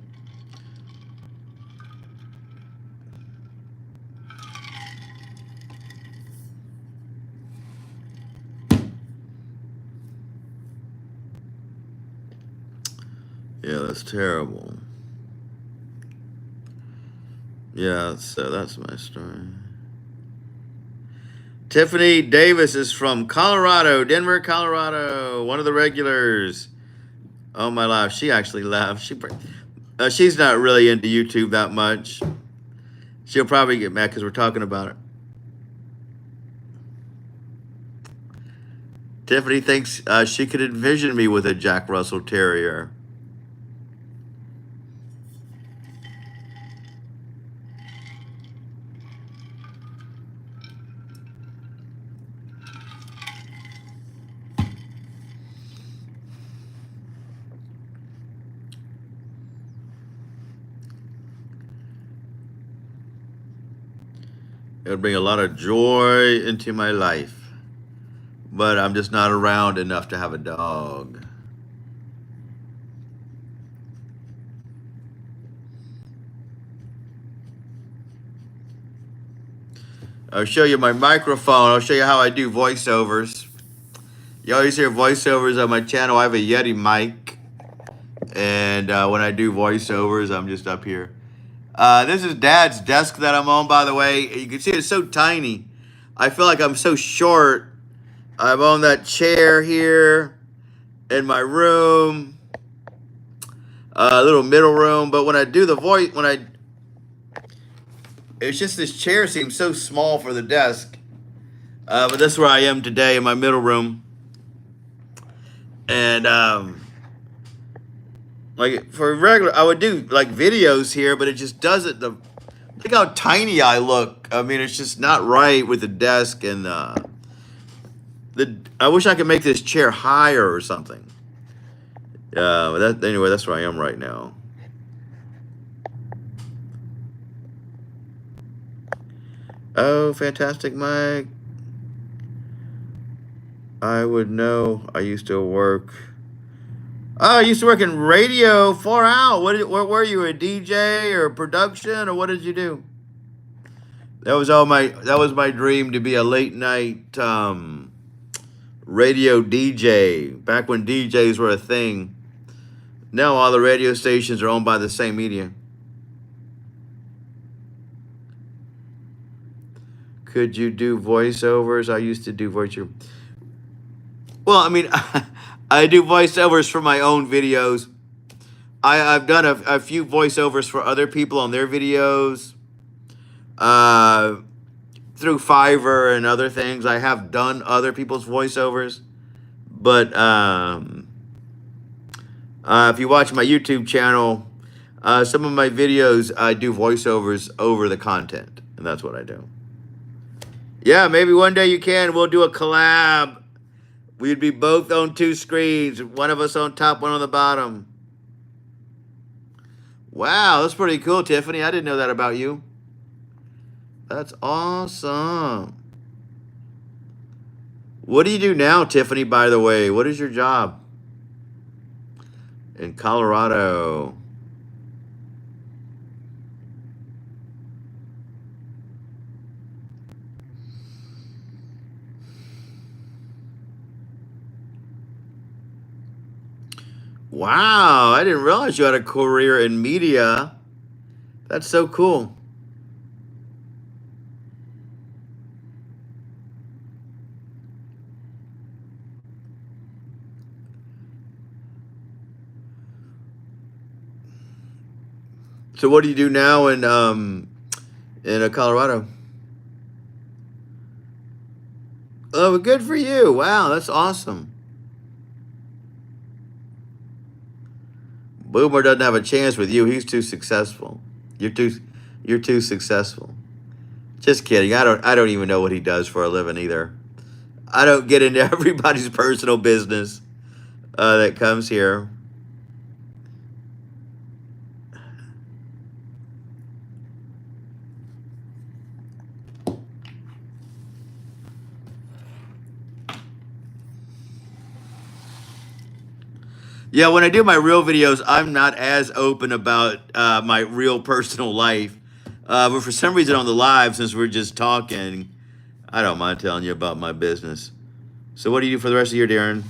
Yeah, that's terrible. Yeah, so that's my story. Tiffany Davis is from Colorado, Denver, Colorado. One of the regulars. Oh my life, she actually laughed. She's not really into YouTube that much. She'll probably get mad because we're talking about it. Tiffany thinks she could envision me with a Jack Russell Terrier. It would bring a lot of joy into my life. But I'm just not around enough to have a dog. I'll show you my microphone. I'll show you how I do voiceovers. You always hear voiceovers on my channel. I have a Yeti mic. And when I do voiceovers, I'm just up here. This is Dad's desk that I'm on, by the way. You can see it's so tiny. I feel like I'm so short. I'm on that chair here in my room. A little middle room. But when I do the voice, it's just this chair seems so small for the desk. But that's where I am today in my middle room. And like for regular, I would do like videos here, but it just doesn't. Look how tiny I look. I mean, it's just not right with the desk and I wish I could make this chair higher or something. Anyway, that's where I am right now. Oh, fantastic, Mike. I would know. I used to work. Oh, I used to work in radio far out. Where were you, a DJ or production, or what did you do? That was my dream, to be a late night radio DJ back when DJs were a thing. Now all the radio stations are owned by the same media. Could you do voiceovers? I used to do voiceovers. Well, I mean, I do voiceovers for my own videos. I've done a few voiceovers for other people on their videos. Through Fiverr and other things. I have done other people's voiceovers. But if you watch my YouTube channel, some of my videos, I do voiceovers over the content. And that's what I do. Yeah, maybe one day you can. We'll do a collab. We'd be both on two screens. One of us on top, one on the bottom. Wow, that's pretty cool, Tiffany. I didn't know that about you. That's awesome. What do you do now, Tiffany, by the way? What is your job? In Colorado. Wow, I didn't realize you had a career in media. That's so cool. So what do you do now in Colorado? Oh, good for you. Wow, that's awesome. Boomer doesn't have a chance with you. He's too successful. You're too successful. Just kidding. I don't even know what he does for a living either. I don't get into everybody's personal business that comes here. Yeah, when I do my real videos, I'm not as open about my real personal life. But for some reason on the live, since we're just talking, I don't mind telling you about my business. So what do you do for the rest of the year, Darren?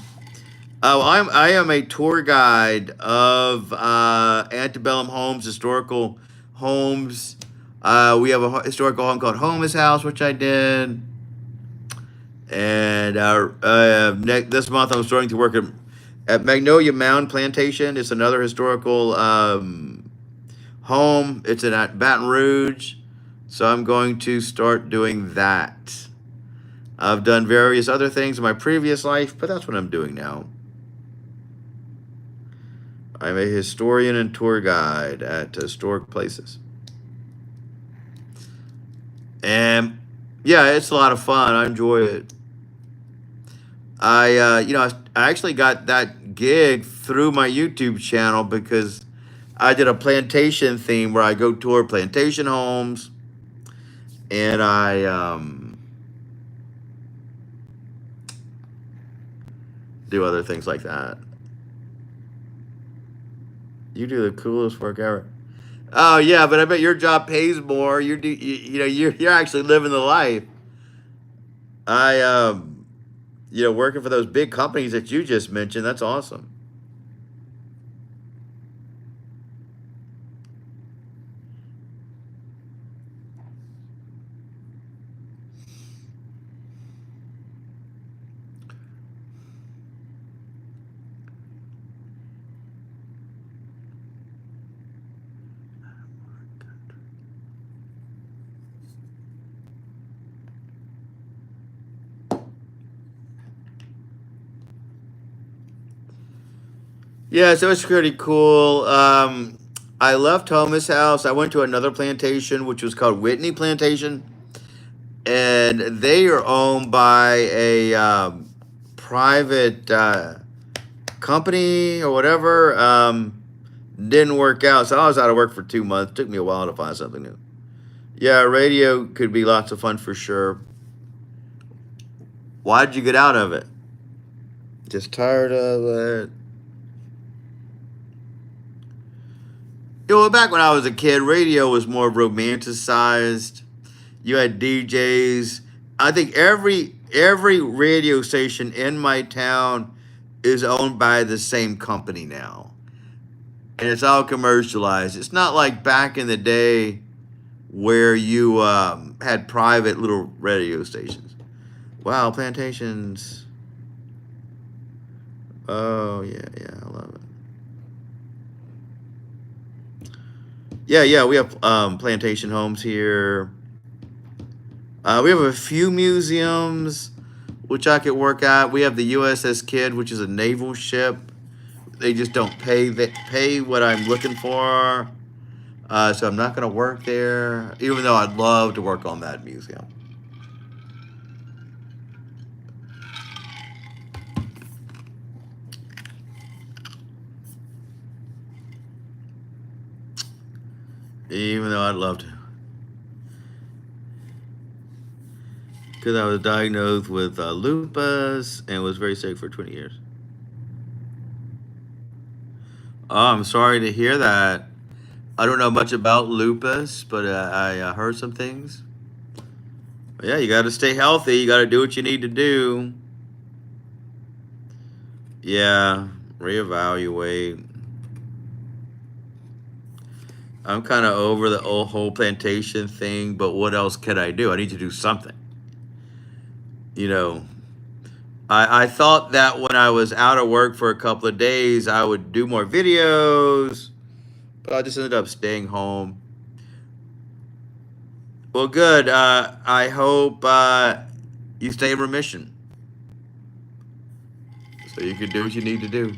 Oh, I am a tour guide of antebellum homes, historical homes. We have a historical home called Homus House, which I did, and this month I'm starting to work at Magnolia Mound Plantation. It's another historical home. It's in at Baton Rouge, so I'm going to start doing that. I've done various other things in my previous life, but that's what I'm doing now. I'm a historian and tour guide at historic places. And yeah, it's a lot of fun. I enjoy it. I actually got that gig through my YouTube channel because I did a plantation theme where I go tour plantation homes and I do other things like that. You do the coolest work ever. Oh yeah, but I bet your job pays more. You're actually living the life. I working for those big companies that you just mentioned. That's awesome. Yeah, so it's pretty cool. I left Homus House. I went to another plantation, which was called Whitney Plantation, and they are owned by a private company or whatever. Didn't work out, so I was out of work for 2 months. Took me a while to find something new. Yeah, radio could be lots of fun for sure. Why'd you get out of it? Just tired of it. Back when I was a kid, radio was more romanticized. You had DJs. I think every radio station in my town is owned by the same company now, and it's all commercialized. It's not like back in the day where you had private little radio stations. Wow, plantations. Oh yeah, I love it. Yeah, we have plantation homes here. We have a few museums, which I could work at. We have the USS Kidd, which is a naval ship. They just don't pay what I'm looking for, so I'm not going to work there. Even though I'd love to work on that museum. Even though I'd love to. Because I was diagnosed with lupus and was very sick for 20 years. Oh, I'm sorry to hear that. I don't know much about lupus, but I heard some things. But yeah, you got to stay healthy. You got to do what you need to do. Yeah, reevaluate. I'm kind of over the whole plantation thing, but what else can I do? I need to do something. I thought that when I was out of work for a couple of days, I would do more videos, but I just ended up staying home. Well, good. I hope you stay in remission so you can do what you need to do.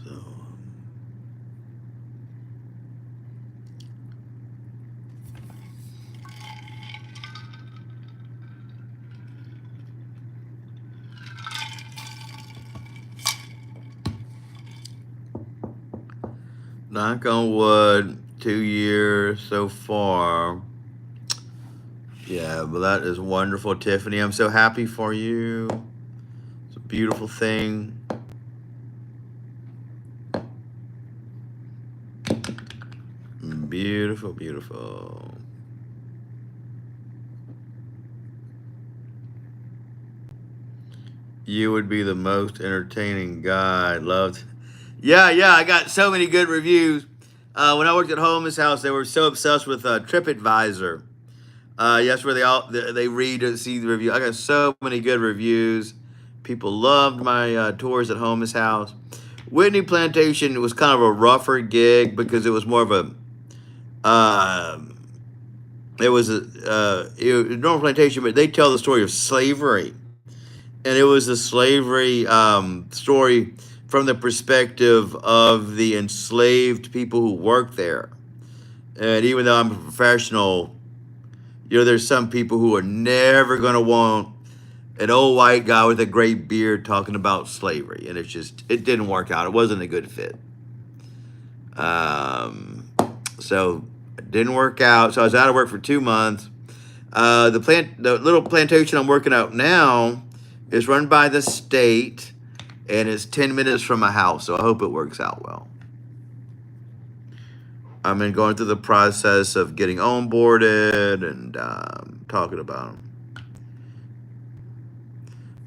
So, knock on wood, 2 years so far. Yeah, but that is wonderful, Tiffany. I'm so happy for you. It's a beautiful thing. Beautiful, beautiful. You would be the most entertaining guy. Loved. Yeah, yeah. I got so many good reviews. When I worked at Holmes House, they were so obsessed with TripAdvisor. Yes, where they read and see the review. I got so many good reviews. People loved my tours at Holmes House. Whitney Plantation was kind of a rougher gig because it was more of a uh, it was a normal plantation, but they tell the story of slavery, and it was a slavery story from the perspective of the enslaved people who worked there. And even though I'm a professional, there's some people who are never going to want an old white guy with a great beard talking about slavery, and it didn't work out. It wasn't a good fit. So it didn't work out. So I was out of work for 2 months. The little plantation I'm working out now is run by the state, and it's 10 minutes from my house. So I hope it works out well. I've been going through the process of getting onboarded and talking about them.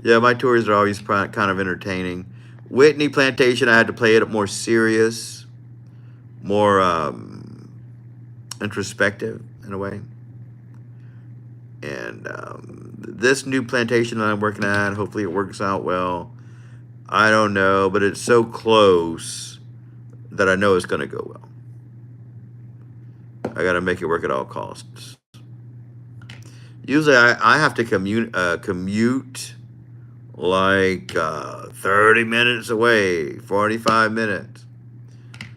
Yeah, my tours are always kind of entertaining. Whitney Plantation, I had to play it more serious, more introspective in a way. And this new plantation that I'm working at, hopefully it works out well. I don't know, but it's so close that I know it's going to go well. I got to make it work at all costs. Usually I have to commute like 30 minutes away, 45 minutes.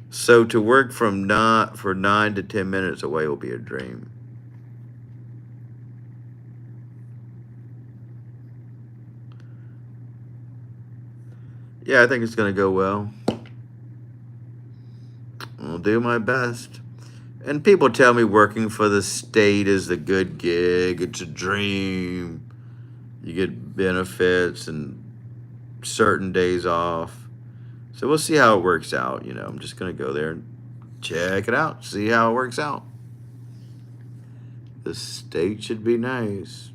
So to work for 9 to 10 minutes away will be a dream. Yeah, I think it's going to go well. I'll do my best. And people tell me working for the state is the good gig. It's a dream. You get benefits and certain days off. So we'll see how it works out. I'm just going to go there and check it out, see how it works out. The state should be nice.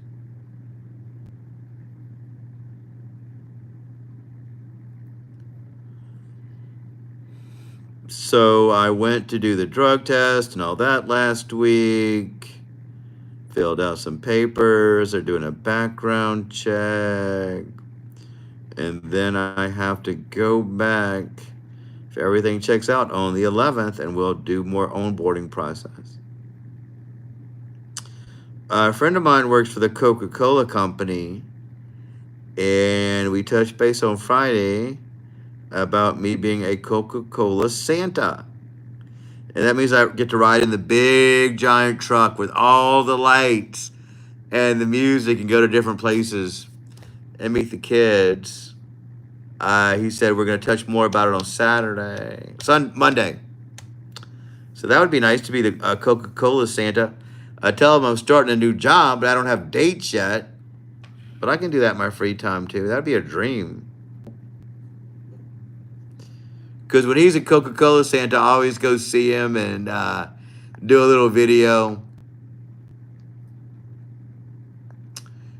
So I went to do the drug test and all that last week. Filled out some papers. They're doing a background check. And then I have to go back, if everything checks out, on the 11th, and we'll do more onboarding process. A friend of mine works for the Coca-Cola company, and we touched base on Friday about me being a Coca-Cola Santa. And that means I get to ride in the big giant truck with all the lights and the music and go to different places and meet the kids. He said we're going to touch more about it on Monday. So that would be nice to be the Coca-Cola Santa. I tell him I'm starting a new job, but I don't have dates yet. But I can do that in my free time too. That'd be a dream. Because when he's a Coca-Cola Santa, I always go see him and do a little video.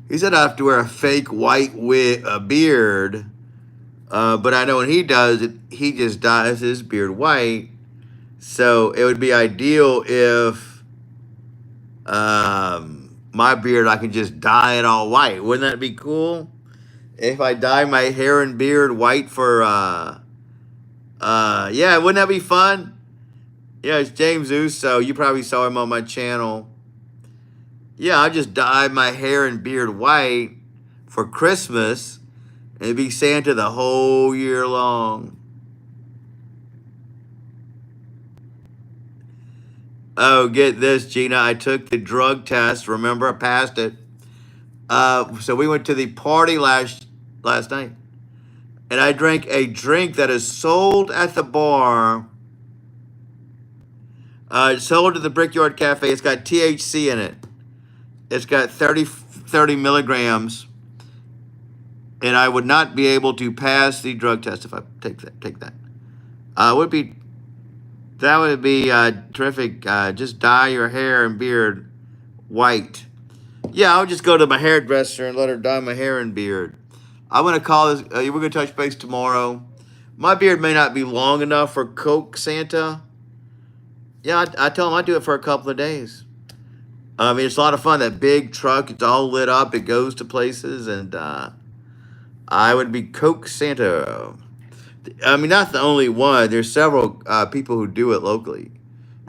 He said I have to wear a fake white beard. But I know when he does it, he just dyes his beard white. So it would be ideal if my beard, I could just dye it all white. Wouldn't that be cool? If I dye my hair and beard white for, yeah, wouldn't that be fun? Yeah, it's James Uso. You probably saw him on my channel. Yeah, I just dyed my hair and beard white for Christmas and be Santa the whole year long. Oh, get this, Gina. I took the drug test. Remember, I passed it. So we went to the party last night, and I drank a drink that is sold at the bar Sold to the Brickyard Cafe. It's got THC in it. It's got 30 milligrams, and I would not be able to pass the drug test if I take that. Would be that would be terrific. Just dye your hair and beard white. Yeah, I'll just go to my hairdresser and let her dye my hair and beard. I'm gonna call this. We're gonna touch base tomorrow. My beard may not be long enough for Coke Santa. Yeah, I tell him I do it for a couple of days. I mean, it's a lot of fun. That big truck, it's all lit up. It goes to places, and I would be Coke Santa. I mean, not the only one. There's several people who do it locally.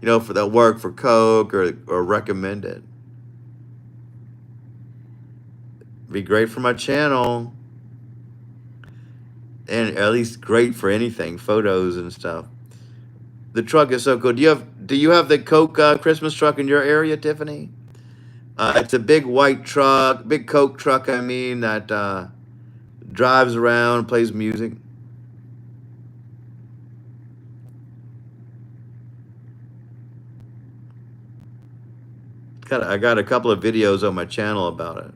You know, for that work for Coke or recommend it. Be great for my channel, and at least great for anything, photos and stuff. The truck is so cool. Do you have the Coke Christmas truck in your area, Tiffany? It's a big white truck, big Coke truck. I mean, that drives around, plays music. I got a couple of videos on my channel about it.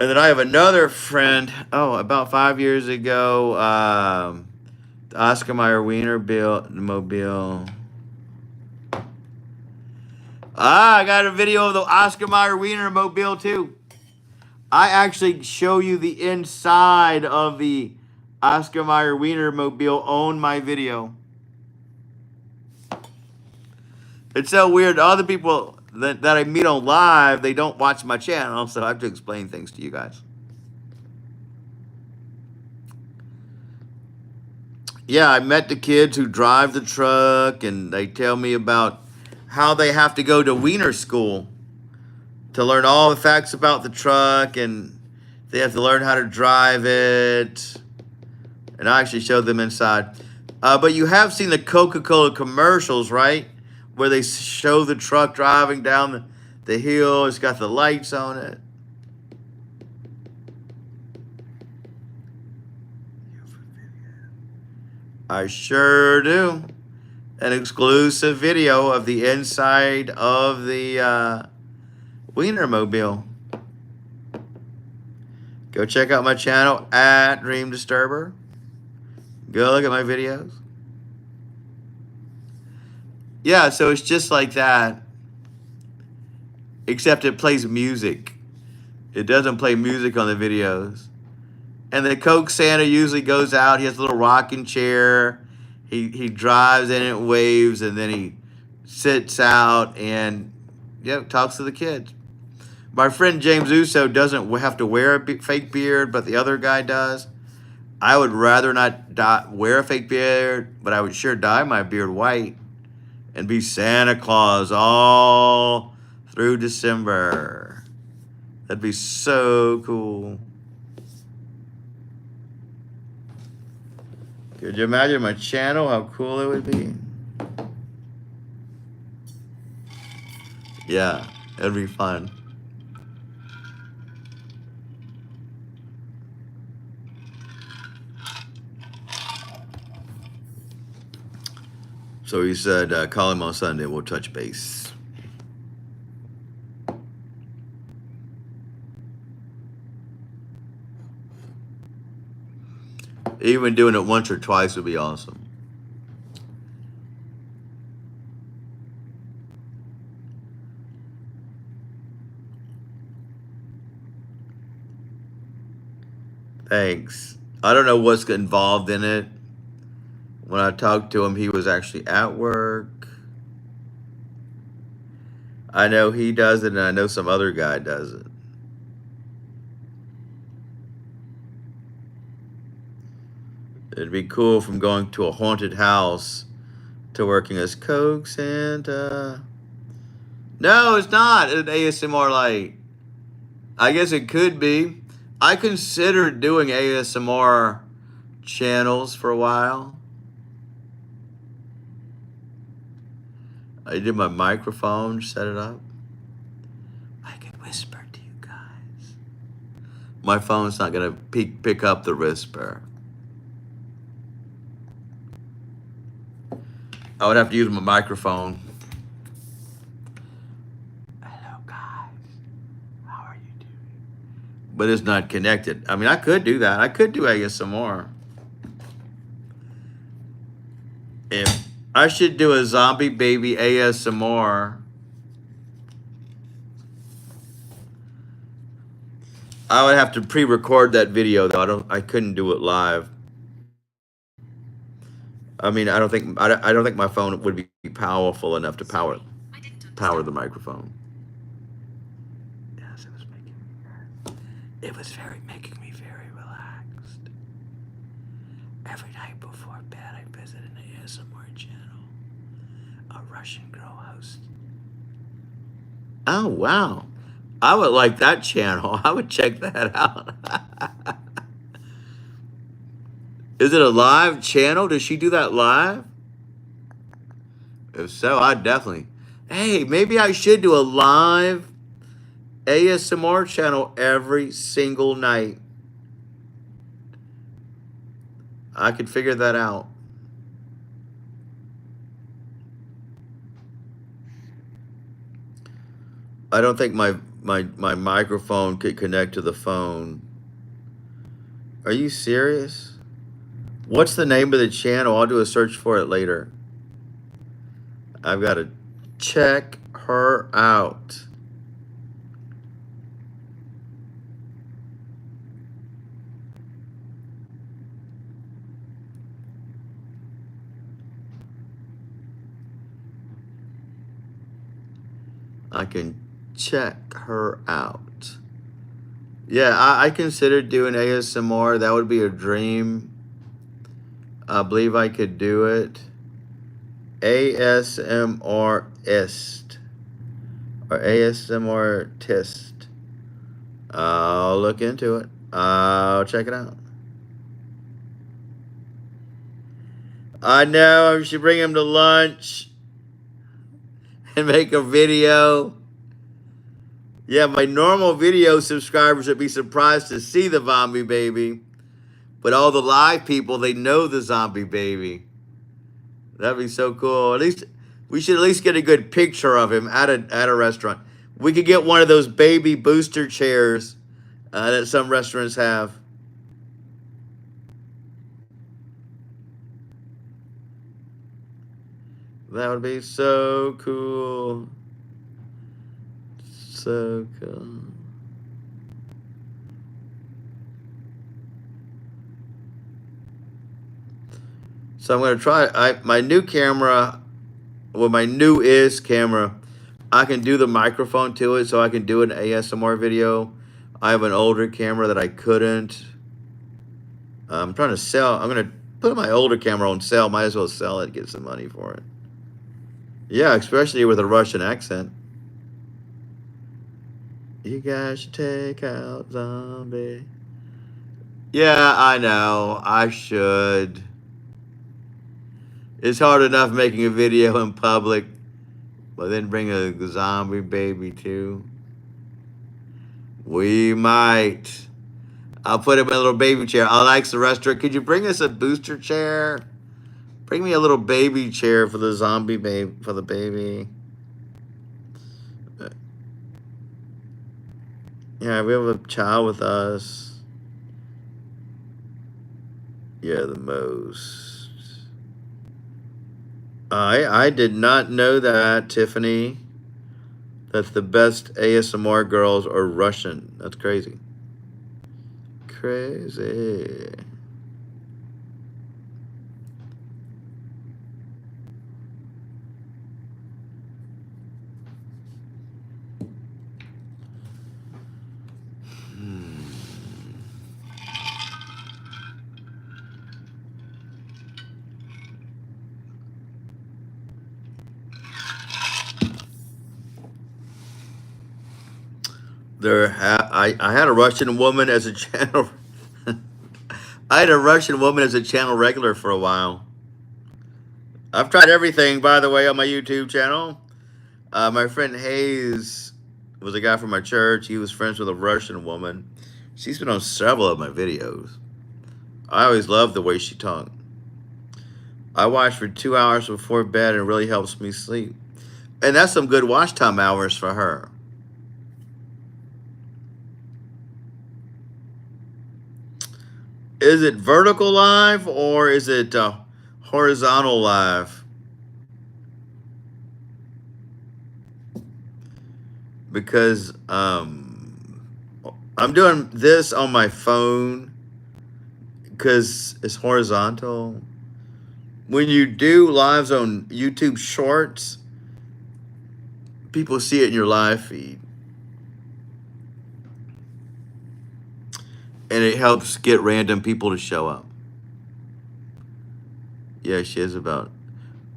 And then I have another friend. Oh, about 5 years ago, the Oscar Mayer Wiener mobile. I got a video of the Oscar Mayer Wiener mobile too. I actually show you the inside of the Oscar Mayer Wiener mobile on my video. It's so weird. Other people that I meet on live, they don't watch my channel, so I have to explain things to you guys. Yeah, I met the kids who drive the truck, and they tell me about how they have to go to Wiener school to learn all the facts about the truck, and they have to learn how to drive it. And I actually showed them inside. But you have seen the Coca-Cola commercials, right? Where they show the truck driving down the hill. It's got the lights on it. I sure do. An exclusive video of the inside of the Wienermobile. Go check out my channel at Dream Disturber. Go look at my videos. Yeah, so it's just like that, except it plays music. It doesn't play music on the videos. And the Coke Santa usually goes out. He has a little rocking chair. He drives in it, waves, and then he sits out and talks to the kids. My friend James Uso doesn't have to wear a fake beard, but the other guy does. I would rather not wear a fake beard, but I would sure dye my beard white and be Santa Claus all through December. That'd be so cool. Could you imagine my channel, how cool it would be? Yeah, it'd be fun. So he said, call him on Sunday, we'll touch base. Even doing it once or twice would be awesome. Thanks. I don't know what's involved in it. When I talked to him, he was actually at work. I know he does it, and I know some other guy does it. It'd be cool from going to a haunted house to working as Coke Santa. No, it's not an ASMR light. I guess it could be. I considered doing ASMR channels for a while. I did my microphone, set it up. I can whisper to you guys. My phone's not gonna pick up the whisper. I would have to use my microphone. Hello, guys. How are you doing? But it's not connected. I mean, I could do that. I could do ASMR. If I should do a zombie baby ASMR. I would have to pre-record that video though. I couldn't do it live. I mean, I don't think my phone would be powerful enough to power the microphone. Yes, it was making me very relaxed. Every night before bed, I visit an ASMR channel. A Russian girl host. Oh wow, I would like that channel. I would check that out. Is it a live channel? Does she do that live? If so, I definitely. Hey, maybe I should do a live ASMR channel every single night. I could figure that out. I don't think my microphone could connect to the phone. Are you serious? What's the name of the channel? I'll do a search for it later. I've got to check her out. I can check her out. Yeah, I considered doing ASMR. That would be a dream. I believe I could do it. ASMRist or ASMRtist. I'll look into it. I'll check it out. I know I should bring him to lunch and make a video. Yeah, my normal video subscribers would be surprised to see the zombie baby. But all the live people, they know the zombie baby. That'd be so cool. At least we should at least get a good picture of him at a restaurant. We could get one of those baby booster chairs that some restaurants have. That would be so cool. So cool. So I'm going to try my new camera, well, my newest camera, I can do the microphone to it, so I can do an ASMR video. I have an older camera that I couldn't. I'm trying to sell. I'm going to put my older camera on sale. Might as well sell it, get some money for it. Yeah, especially with a Russian accent. You guys should take out zombie. Yeah, I know. I should. It's hard enough making a video in public, but then bring a zombie baby too. We might. I'll put him in a little baby chair. Alex, the restaurant, could you bring us a booster chair? Bring me a little baby chair for the zombie baby, for the baby. Yeah, we have a child with us. Yeah, the most. I did not know that, Tiffany. That the best ASMR girls are Russian. That's crazy. Crazy. I had a Russian woman as a channel. I had a Russian woman as a channel regular for a while. I've tried everything, by the way, on my YouTube channel. My friend Hayes was a guy from my church. He was friends with a Russian woman. She's been on several of my videos. I always loved the way she talked. I watch for 2 hours before bed and it really helps me sleep. And that's some good watch time hours for her. Is it vertical live or is it horizontal live? Because I'm doing this on my phone because it's horizontal. When you do lives on YouTube Shorts, people see it in your live feed. And it helps get random people to show up. Yeah, she is about.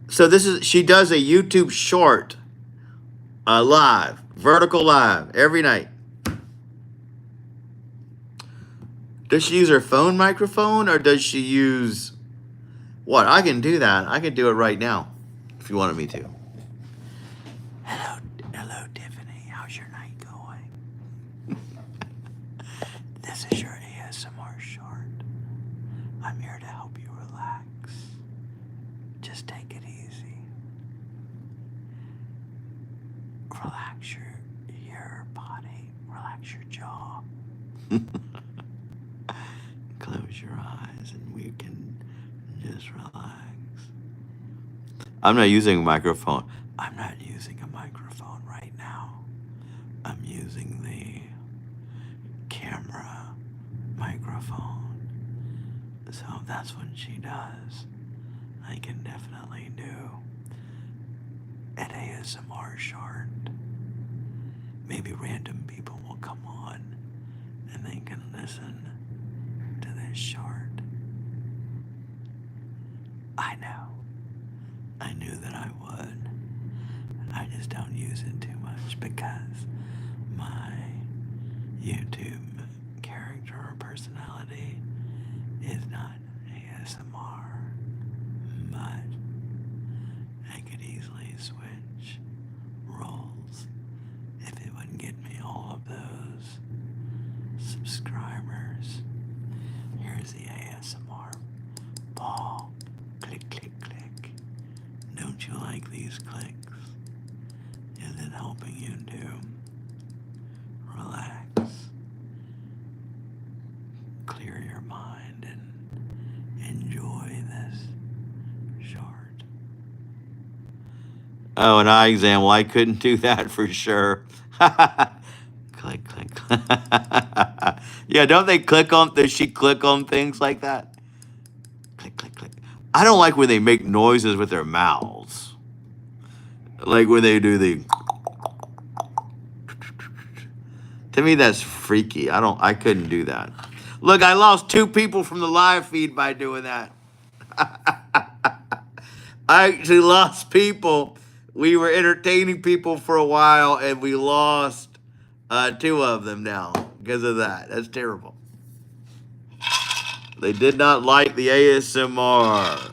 So she does a YouTube Short live, vertical live, every night. Does she use her phone microphone or does she use what? I can do that. I can do it right now if you wanted me to. Hello, Tiffany. How's your night going? This is your ASMR Short. I'm here to help you relax. Just take it easy. Relax your body. Relax your jaw. Close your eyes and we can just relax. I'm not using a microphone. I'm not using a microphone right now. I'm using the camera microphone. So if that's what she does, I can definitely do an ASMR Short. Maybe random people will come on and they can listen to this short. I know. I knew that I would. I just don't use it too much because my YouTube character or personality is not ASMR. But I could easily switch roles if it would get me all of those subscribers. Here's the ASMR ball. Click, click, click. Don't you like these clicks? Is it helping you to relax, clear your mind, and enjoy this short? Oh, an eye exam. Well, I couldn't do that for sure. Click, click, click. Yeah, don't they click on, does she click on things like that? Click, click, click. I don't like when they make noises with their mouths. Like when they do the, to me that's freaky. I couldn't do that. Look, I lost 2 people from the live feed by doing that. I actually lost people. We were entertaining people for a while and we lost 2 of them now because of that. That's terrible. They did not like the ASMR.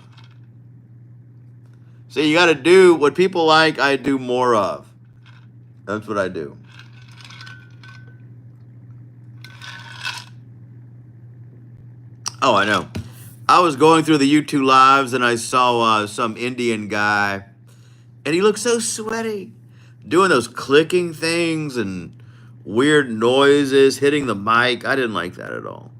See, you got to do what people like, I do more of. That's what I do. Oh, I know. I was going through the YouTube lives and I saw some Indian guy and he looked so sweaty doing those clicking things and weird noises, hitting the mic. I didn't like that at all.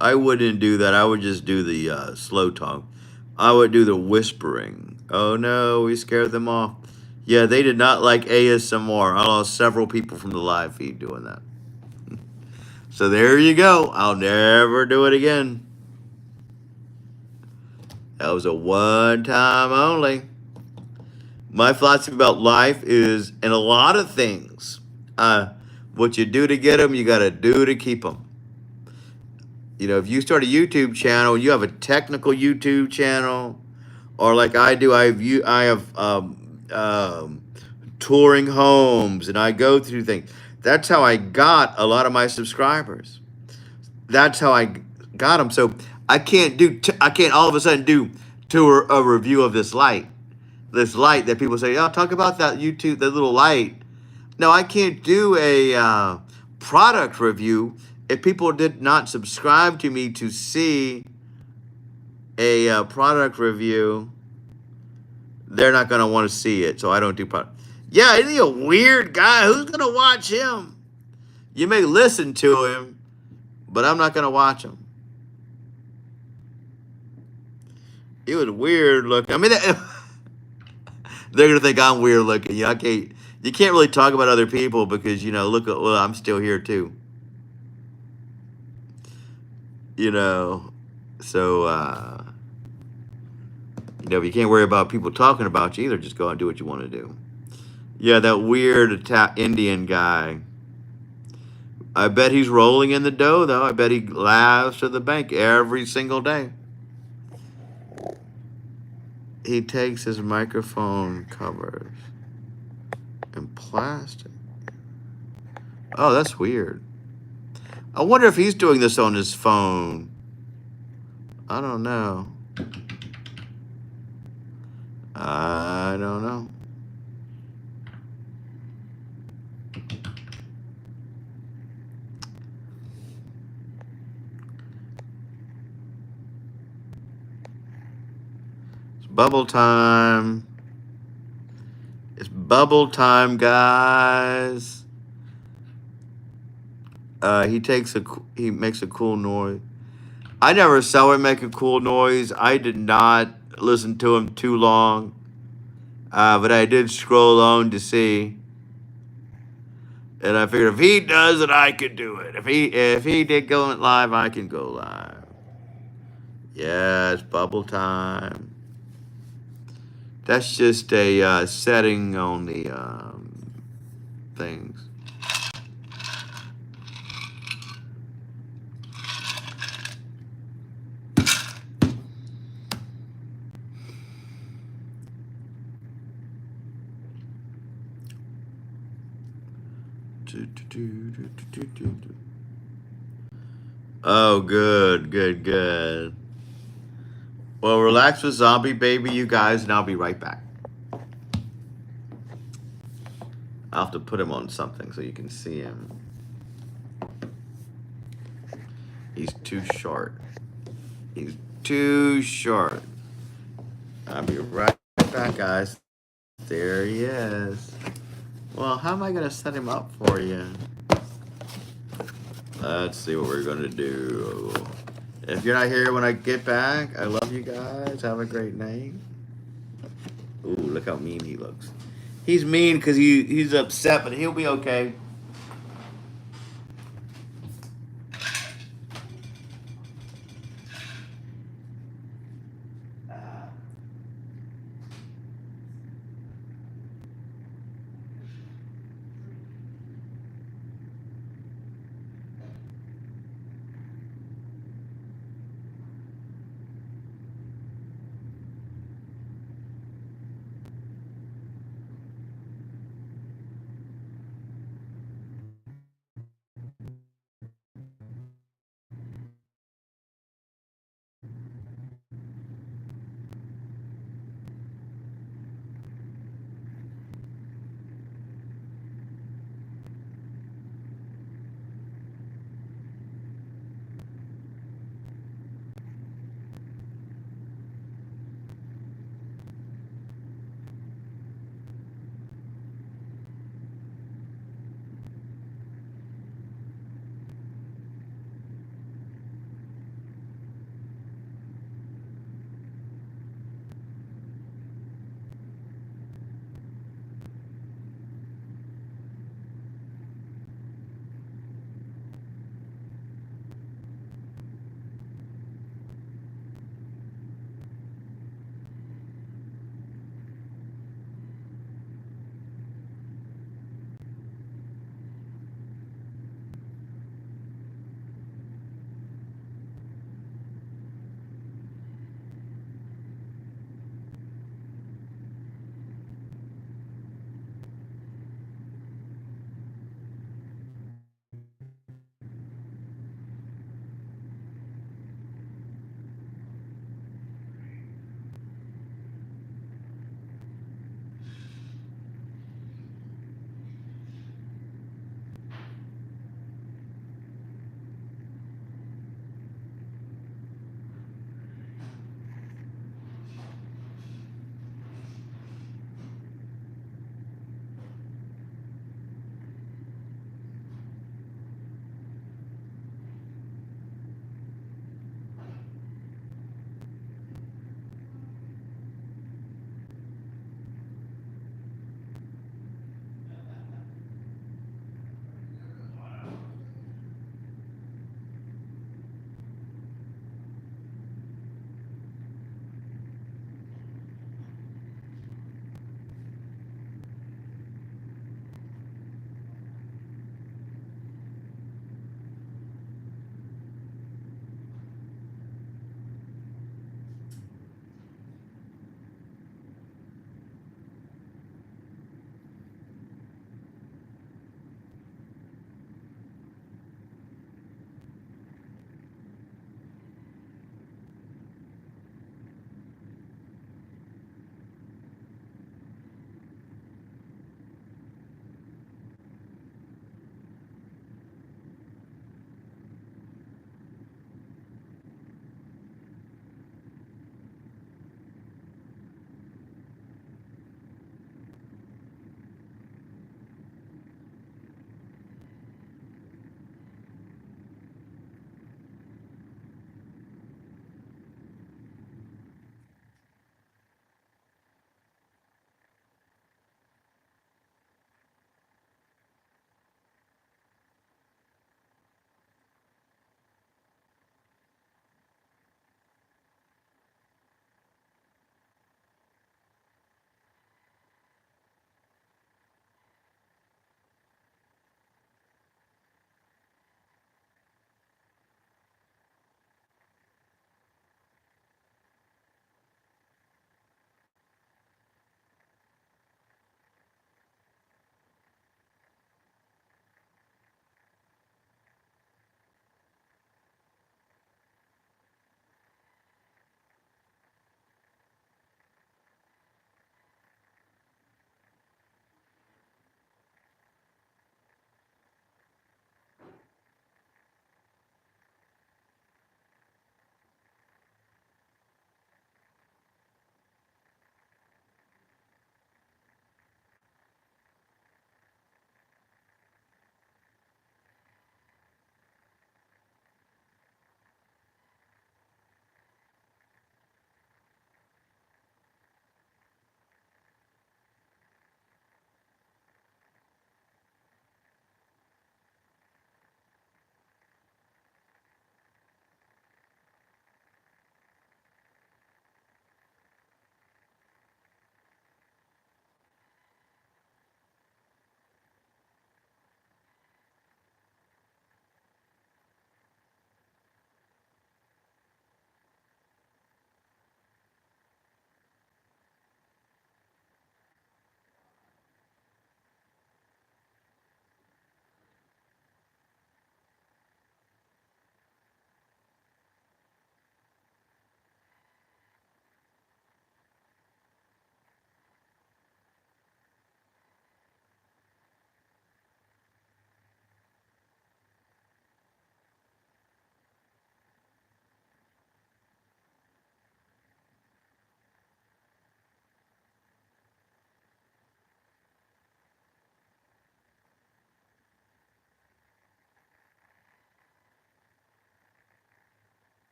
I wouldn't do that. I would just do the slow talk. I would do the whispering. Oh no, we scared them off. Yeah, they did not like ASMR. I lost several people from the live feed doing that. So there you go. I'll never do it again. That was a one time only. My philosophy about life is, and a lot of things, what you do to get them, you got to do to keep them. You know, if you start a YouTube channel, you have a technical YouTube channel, or like I do, I have touring homes, and I go through things. That's how I got a lot of my subscribers. That's how I got them. So I can't all of a sudden do to a review of this light. This light that people say, oh, talk about that YouTube, that little light. No, I can't do a product review if people did not subscribe to me to see a product review. They're not going to want to see it, so I don't do product. Yeah, isn't he a weird guy? Who's going to watch him? You may listen to him, but I'm not going to watch him. He was weird looking. I mean, they're going to think I'm weird looking. You can't really talk about other people because, look at, well, I'm still here too. So, if you can't worry about people talking about you either, just go out and do what you want to do. Yeah, that weird Indian guy. I bet he's rolling in the dough, though. I bet he laughs to the bank every single day. He takes his microphone covers and plastic. Oh, that's weird. I wonder if he's doing this on his phone. I don't know. I don't know. It's bubble time. It's bubble time, guys. He makes a cool noise. I never saw him make a cool noise. I did not listen to him too long, but I did scroll on to see, and I figured if he does it, I could do it. If he did go live, I can go live. Yeah, it's bubble time. That's just a setting on the things. Oh, good. Well, relax with Zombie Baby, you guys, and I'll be right back. I'll have to put him on something so you can see him. He's too short. He's too short. I'll be right back, guys. There he is. Well, how am I going to set him up for you? Let's see what we're going to do. If you're not here when I get back, I love you guys. Have a great night. Ooh, look how mean he looks. He's mean because he's upset, but he'll be okay.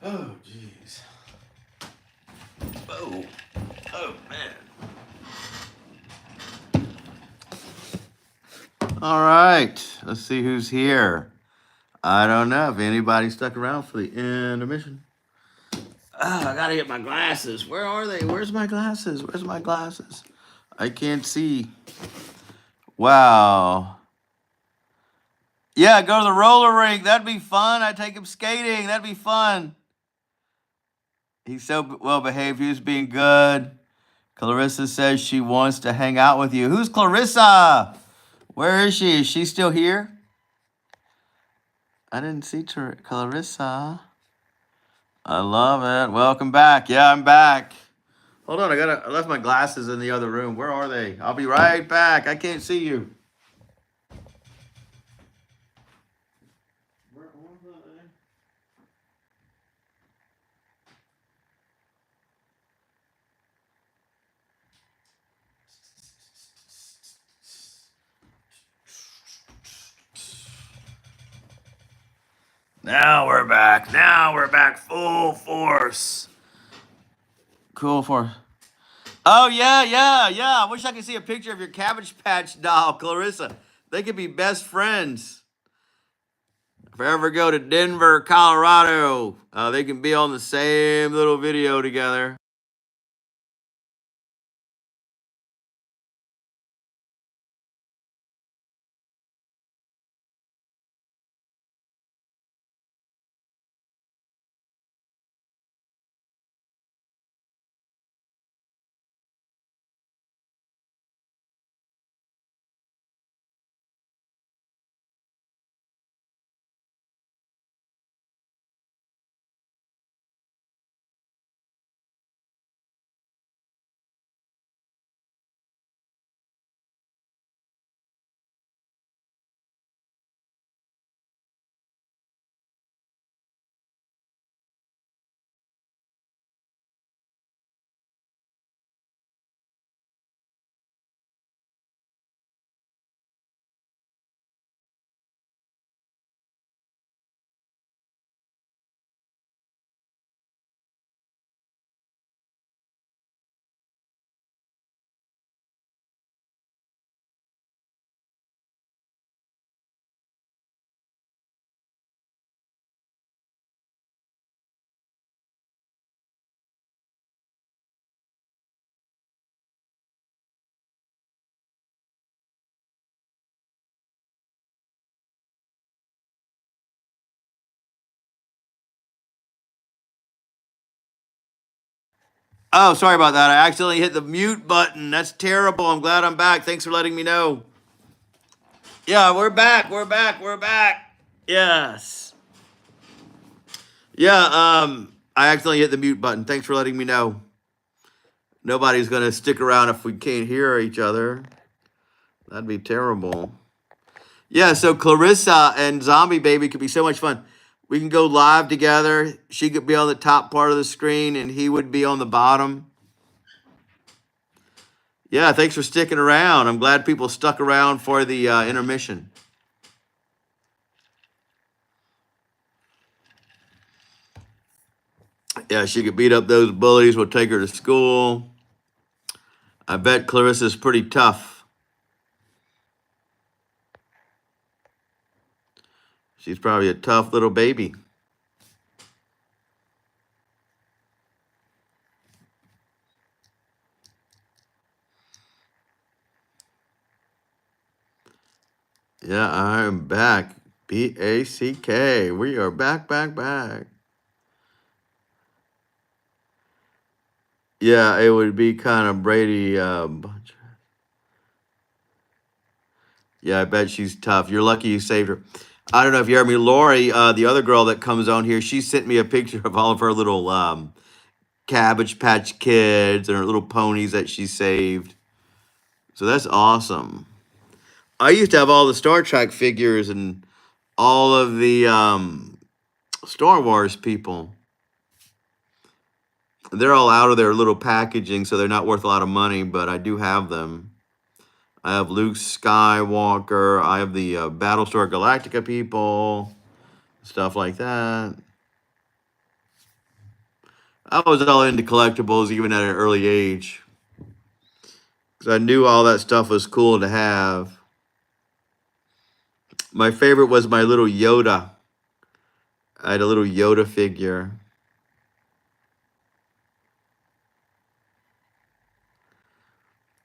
Oh, jeez. Oh, oh, man. All right. Let's see who's here. I don't know if anybody stuck around for the intermission. I gotta get my glasses. Where are they? Where's my glasses? Where's my glasses? I can't see. Wow. Yeah, go to the roller rink. That'd be fun. I'd take him skating. That'd be fun. He's so well behaved. He was being good. Clarissa says she wants to hang out with you. Who's Clarissa? Where is she? Is she still here? I didn't see Clarissa. I love it. Welcome back. Yeah, I'm back. Hold on, I left my glasses in the other room. Where are they? I'll be right back. I can't see you. Where are they? Now we're back. Now we're back full force. Cool for. Oh yeah, yeah, yeah. I wish I could see a picture of your Cabbage Patch doll, Clarissa. They could be best friends. If I ever go to Denver, Colorado, they can be on the same little video together. Oh, sorry about that. I accidentally hit the mute button. That's terrible. I'm glad I'm back. Thanks for letting me know. Yeah, we're back. We're back. We're back. Yes. Yeah, I accidentally hit the mute button. Thanks for letting me know. Nobody's going to stick around if we can't hear each other. That'd be terrible. Yeah, so Clarissa and Zombie Baby could be so much fun. We can go live together. She could be on the top part of the screen and he would be on the bottom. Yeah, thanks for sticking around. I'm glad people stuck around for the intermission. Yeah, she could beat up those bullies. We'll take her to school. I bet Clarissa's pretty tough. She's probably a tough little baby. Yeah, I'm back. BACK. We are back, back, back. Yeah, it would be kind of Brady. Yeah, I bet she's tough. You're lucky you saved her. I don't know if you heard me, Lori, the other girl that comes on here. She sent me a picture of all of her little Cabbage Patch Kids and her little ponies that she saved. So that's awesome. I used to have all the Star Trek figures and all of the Star Wars people. They're all out of their little packaging, so they're not worth a lot of money, but I do have them. I have Luke Skywalker. I have the Battlestar Galactica people, stuff like that. I was all into collectibles even at an early age because I knew all that stuff was cool to have. My favorite was my little Yoda. I had a little Yoda figure.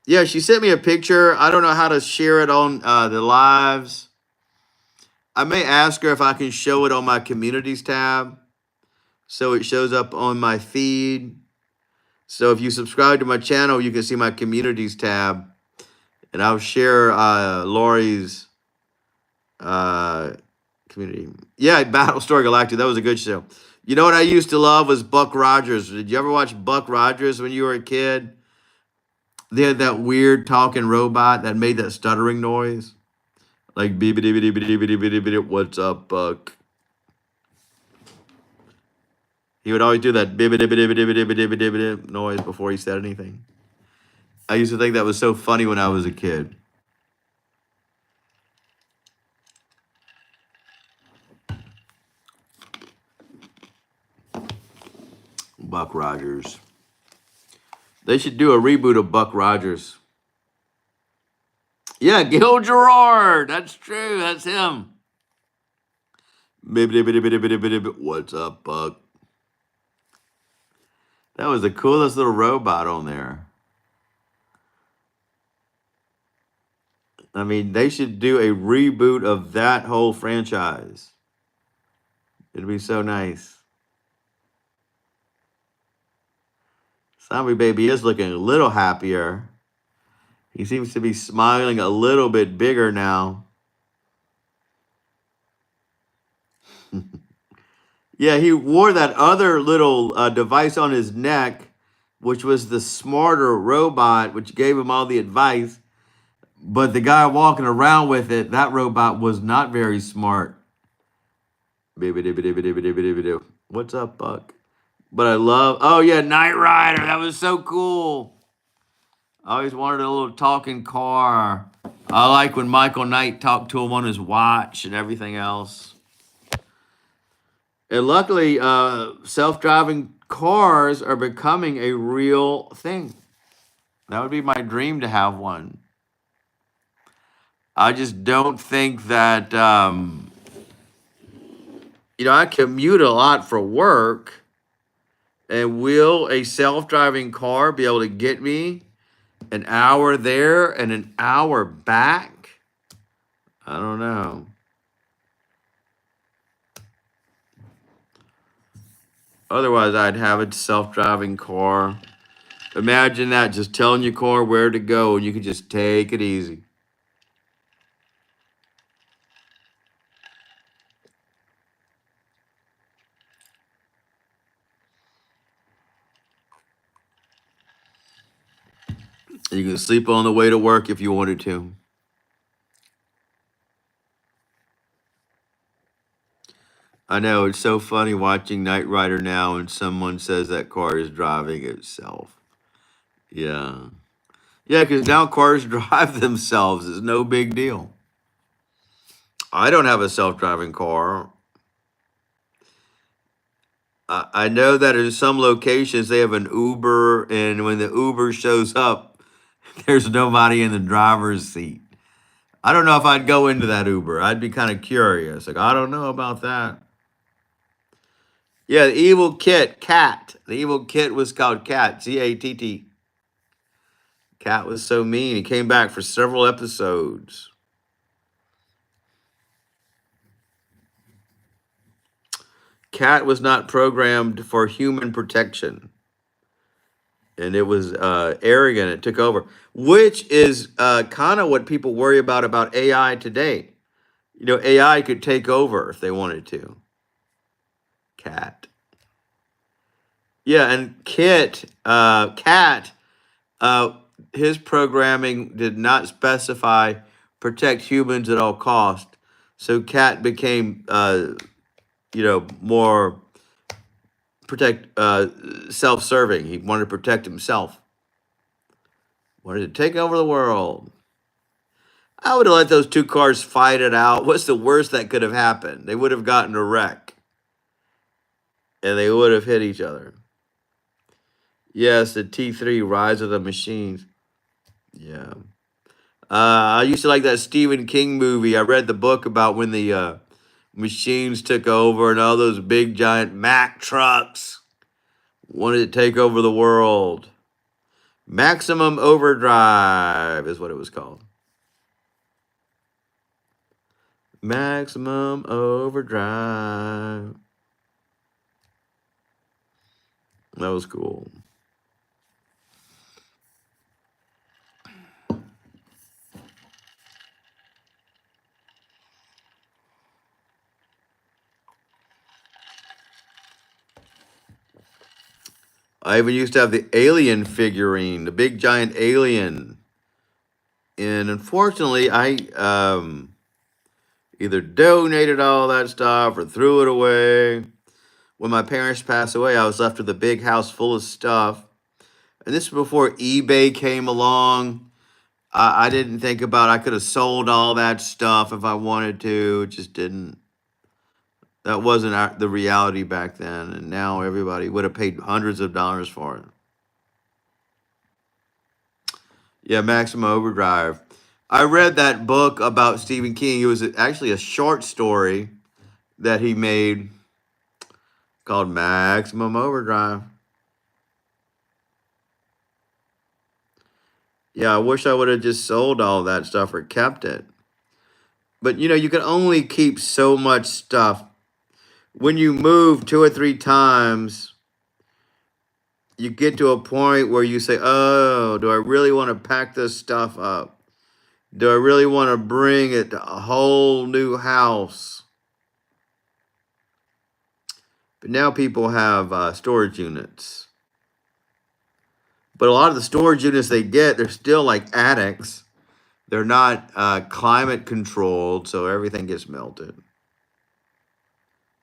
Yeah, she sent me a picture. I don't know how to share it on the lives. I may ask her if I can show it on my communities tab so it shows up on my feed. So if you subscribe to my channel, you can see my communities tab, and I'll share Lori's community. Yeah, Battlestar Galactica. That was a good show. You know what I used to love was Buck Rogers. Did you ever watch Buck Rogers when you were a kid? They had that weird talking robot that made that stuttering noise. Like beep beep beep beep beep beep beep. What's up, Buck? He would always do that beep beep beep beep beep beep noise before he said anything. I used to think that was so funny when I was a kid. Buck Rogers. They should do a reboot of Buck Rogers. Yeah, Gil Gerard. That's true. That's him. What's up, Buck? That was the coolest little robot on there. I mean, they should do a reboot of that whole franchise. It'd be so nice. Zombie Baby is looking a little happier. He seems to be smiling a little bit bigger now. Yeah, he wore that other little device on his neck, which was the smarter robot, which gave him all the advice. But the guy walking around with it, that robot was not very smart. What's up, Buck? But I love, oh yeah, Knight Rider. That was so cool. I always wanted a little talking car. I like when Michael Knight talked to him on his watch and everything else. And luckily, self-driving cars are becoming a real thing. That would be my dream to have one. I just don't think that, I commute a lot for work. And will a self-driving car be able to get me an hour there and an hour back? I don't know. Otherwise, I'd have a self-driving car. Imagine that, just telling your car where to go, and you can just take it easy. You can sleep on the way to work if you wanted to. I know, it's so funny watching Knight Rider now and someone says that car is driving itself. Yeah. Yeah, because now cars drive themselves. It's no big deal. I don't have a self-driving car. I know that in some locations they have an Uber, and when the Uber shows up, there's nobody in the driver's seat. I don't know if I'd go into that Uber. I'd be kind of curious. Like, I don't know about that. Yeah, the evil Kit, Cat. The evil Kit was called Cat, C-A-T-T. Cat was so mean. He came back for several episodes. Cat was not programmed for human protection. And it was arrogant. It took over, which is kind of what people worry about AI today. AI could take over if they wanted to. Cat. Yeah, and Cat, his programming did not specify protect humans at all cost. So Cat became, more self-serving. He wanted to protect himself. Wanted to take over the world. I would have let those two cars fight it out. What's the worst that could have happened? They would have gotten a wreck. And they would have hit each other. Yes, the T3 Rise of the Machines. Yeah. I used to like that Stephen King movie. I read the book about when the machines took over and all those big giant Mack trucks wanted to take over the world. Maximum Overdrive is what it was called. Maximum Overdrive. That was cool. I even used to have the alien figurine, the big giant alien. And unfortunately, I either donated all that stuff or threw it away. When my parents passed away, I was left with a big house full of stuff. And this was before eBay came along. I didn't think about I could have sold all that stuff if I wanted to. It just didn't. That wasn't the reality back then. And now everybody would have paid hundreds of dollars for it. Yeah, Maximum Overdrive. I read that book about Stephen King. It was actually a short story that he made called Maximum Overdrive. Yeah, I wish I would have just sold all that stuff or kept it. But you can only keep so much stuff. When you move 2 or 3 times, you get to a point where you say, "Oh, do I really want to pack this stuff up? Do I really want to bring it to a whole new house?" But now people have storage units. But a lot of the storage units they get, they're still like attics. They're not climate controlled, so everything gets melted.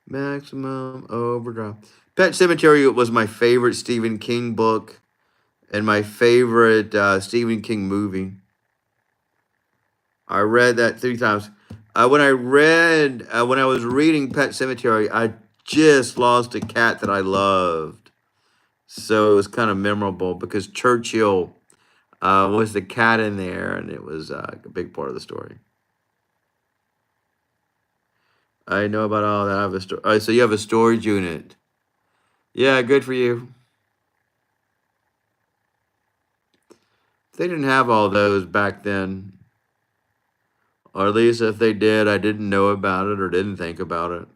Maximum Overdrive. Pet Cemetery was my favorite Stephen King book and my favorite Stephen King movie. I read that 3 times. When I was reading Pet Cemetery, I just lost a cat that I loved. So it was kind of memorable because Churchill was the cat in there, and it was a big part of the story. I know about all that. I have a story. So you have a storage unit. Yeah, good for you. They didn't have all those back then. Or at least if they did, I didn't know about it or didn't think about it.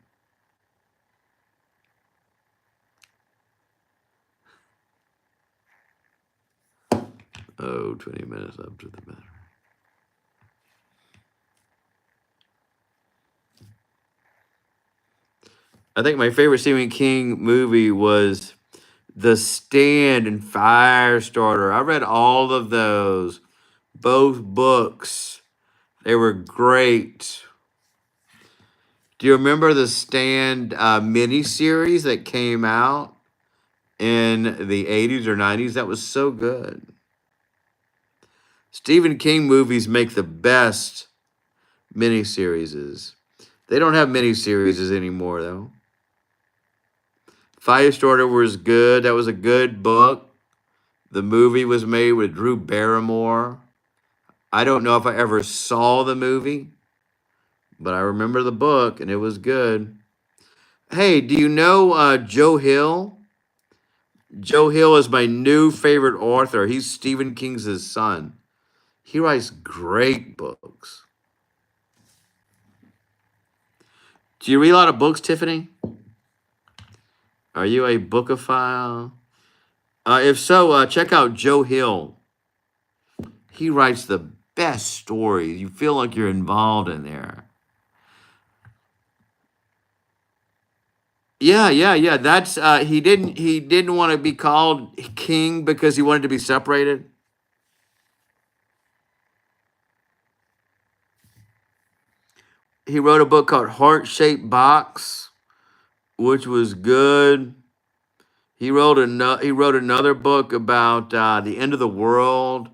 Oh, 20 minutes up to the matter. I think my favorite Stephen King movie was The Stand and Firestarter. I read all of those, both books. They were great. Do you remember the Stand miniseries that came out in the 80s or 90s? That was so good. Stephen King movies make the best miniseries. They don't have miniseries anymore, though. Firestarter was good. That was a good book. The movie was made with Drew Barrymore. I don't know if I ever saw the movie, but I remember the book, and it was good. Hey, do you know Joe Hill? Joe Hill is my new favorite author. He's Stephen King's son. He writes great books. Do you read a lot of books, Tiffany? Are you a bookophile? If so, check out Joe Hill. He writes the best stories. You feel like you're involved in there. Yeah. That's he didn't want to be called king because he wanted to be separated. He wrote a book called Heart Shaped Box, which was good. He wrote another book about the end of the world,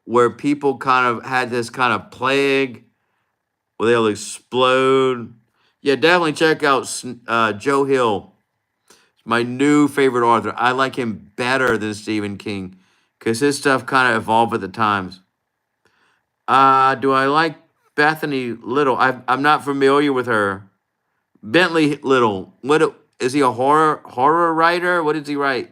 where people kind of had this kind of plague where they'll explode. Yeah, definitely check out Joe Hill. My new favorite author. I like him better than Stephen King because his stuff kind of evolved with the times. Do I like Bethany Little? I'm not familiar with her. Bentley Little. Is he a horror writer? What does he write?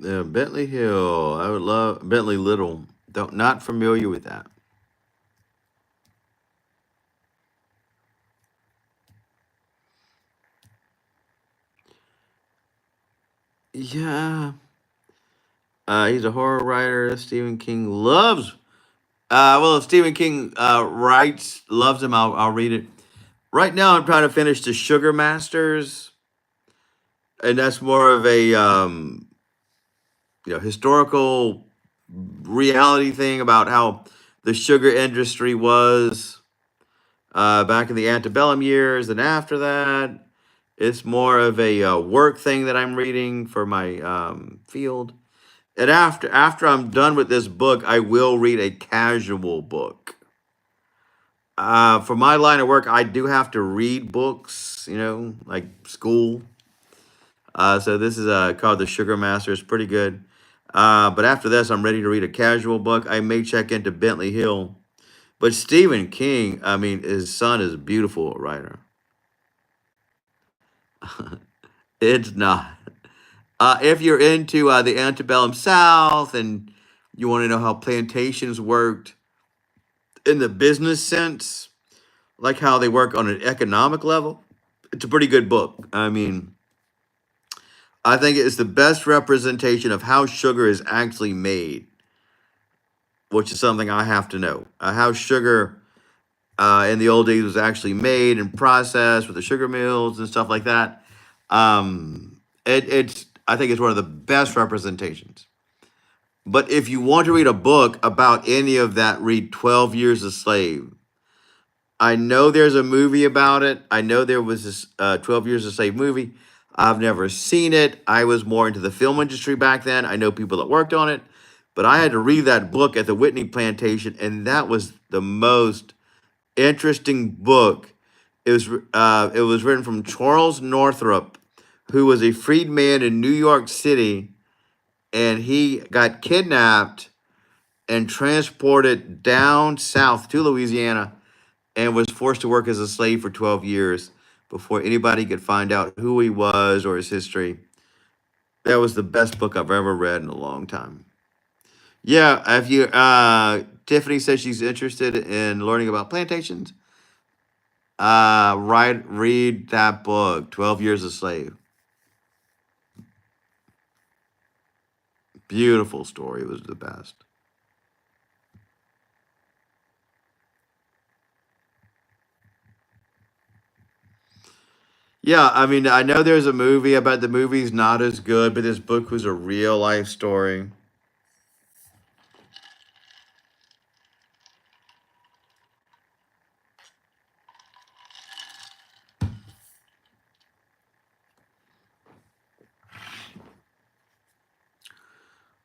Bentley Hill. I would love Bentley Little. Don't not familiar with that. Yeah. He's a horror writer. Stephen King loves. Well, if Stephen King writes, loves him, I'll read it. Right now, I'm trying to finish the Sugar Masters, and that's more of a historical reality thing about how the sugar industry was back in the antebellum years, and after that, it's more of a work thing that I'm reading for my field. And after I'm done with this book, I will read a casual book. For my line of work, I do have to read books, like school. So this is called The Sugar Master. It's pretty good. But after this, I'm ready to read a casual book. I may check into Bentley Hill. But Stephen King, I mean, his son is a beautiful writer. It's not. If you're into the antebellum South and you want to know how plantations worked in the business sense, like how they work on an economic level, it's a pretty good book. I mean, I think it's the best representation of how sugar is actually made, which is something I have to know. How sugar in the old days was actually made and processed with the sugar mills and stuff like that. It's I think it's one of the best representations. But if you want to read a book about any of that, read 12 Years a Slave. I know there's a movie about it. I know there was this 12 Years a Slave movie. I've never seen it. I was more into the film industry back then. I know people that worked on it. But I had to read that book at the Whitney Plantation, and that was the most interesting book. It was written from Charles Northrop, who was a freedman in New York City, and he got kidnapped and transported down south to Louisiana and was forced to work as a slave for 12 years before anybody could find out who he was or his history. That was the best book I've ever read in a long time. Yeah, if you Tiffany says she's interested in learning about plantations, read that book, 12 Years a Slave. Beautiful story. It was the best. Yeah, I mean, I know there's a movie. I bet the movie's not as good, but this book was a real life story.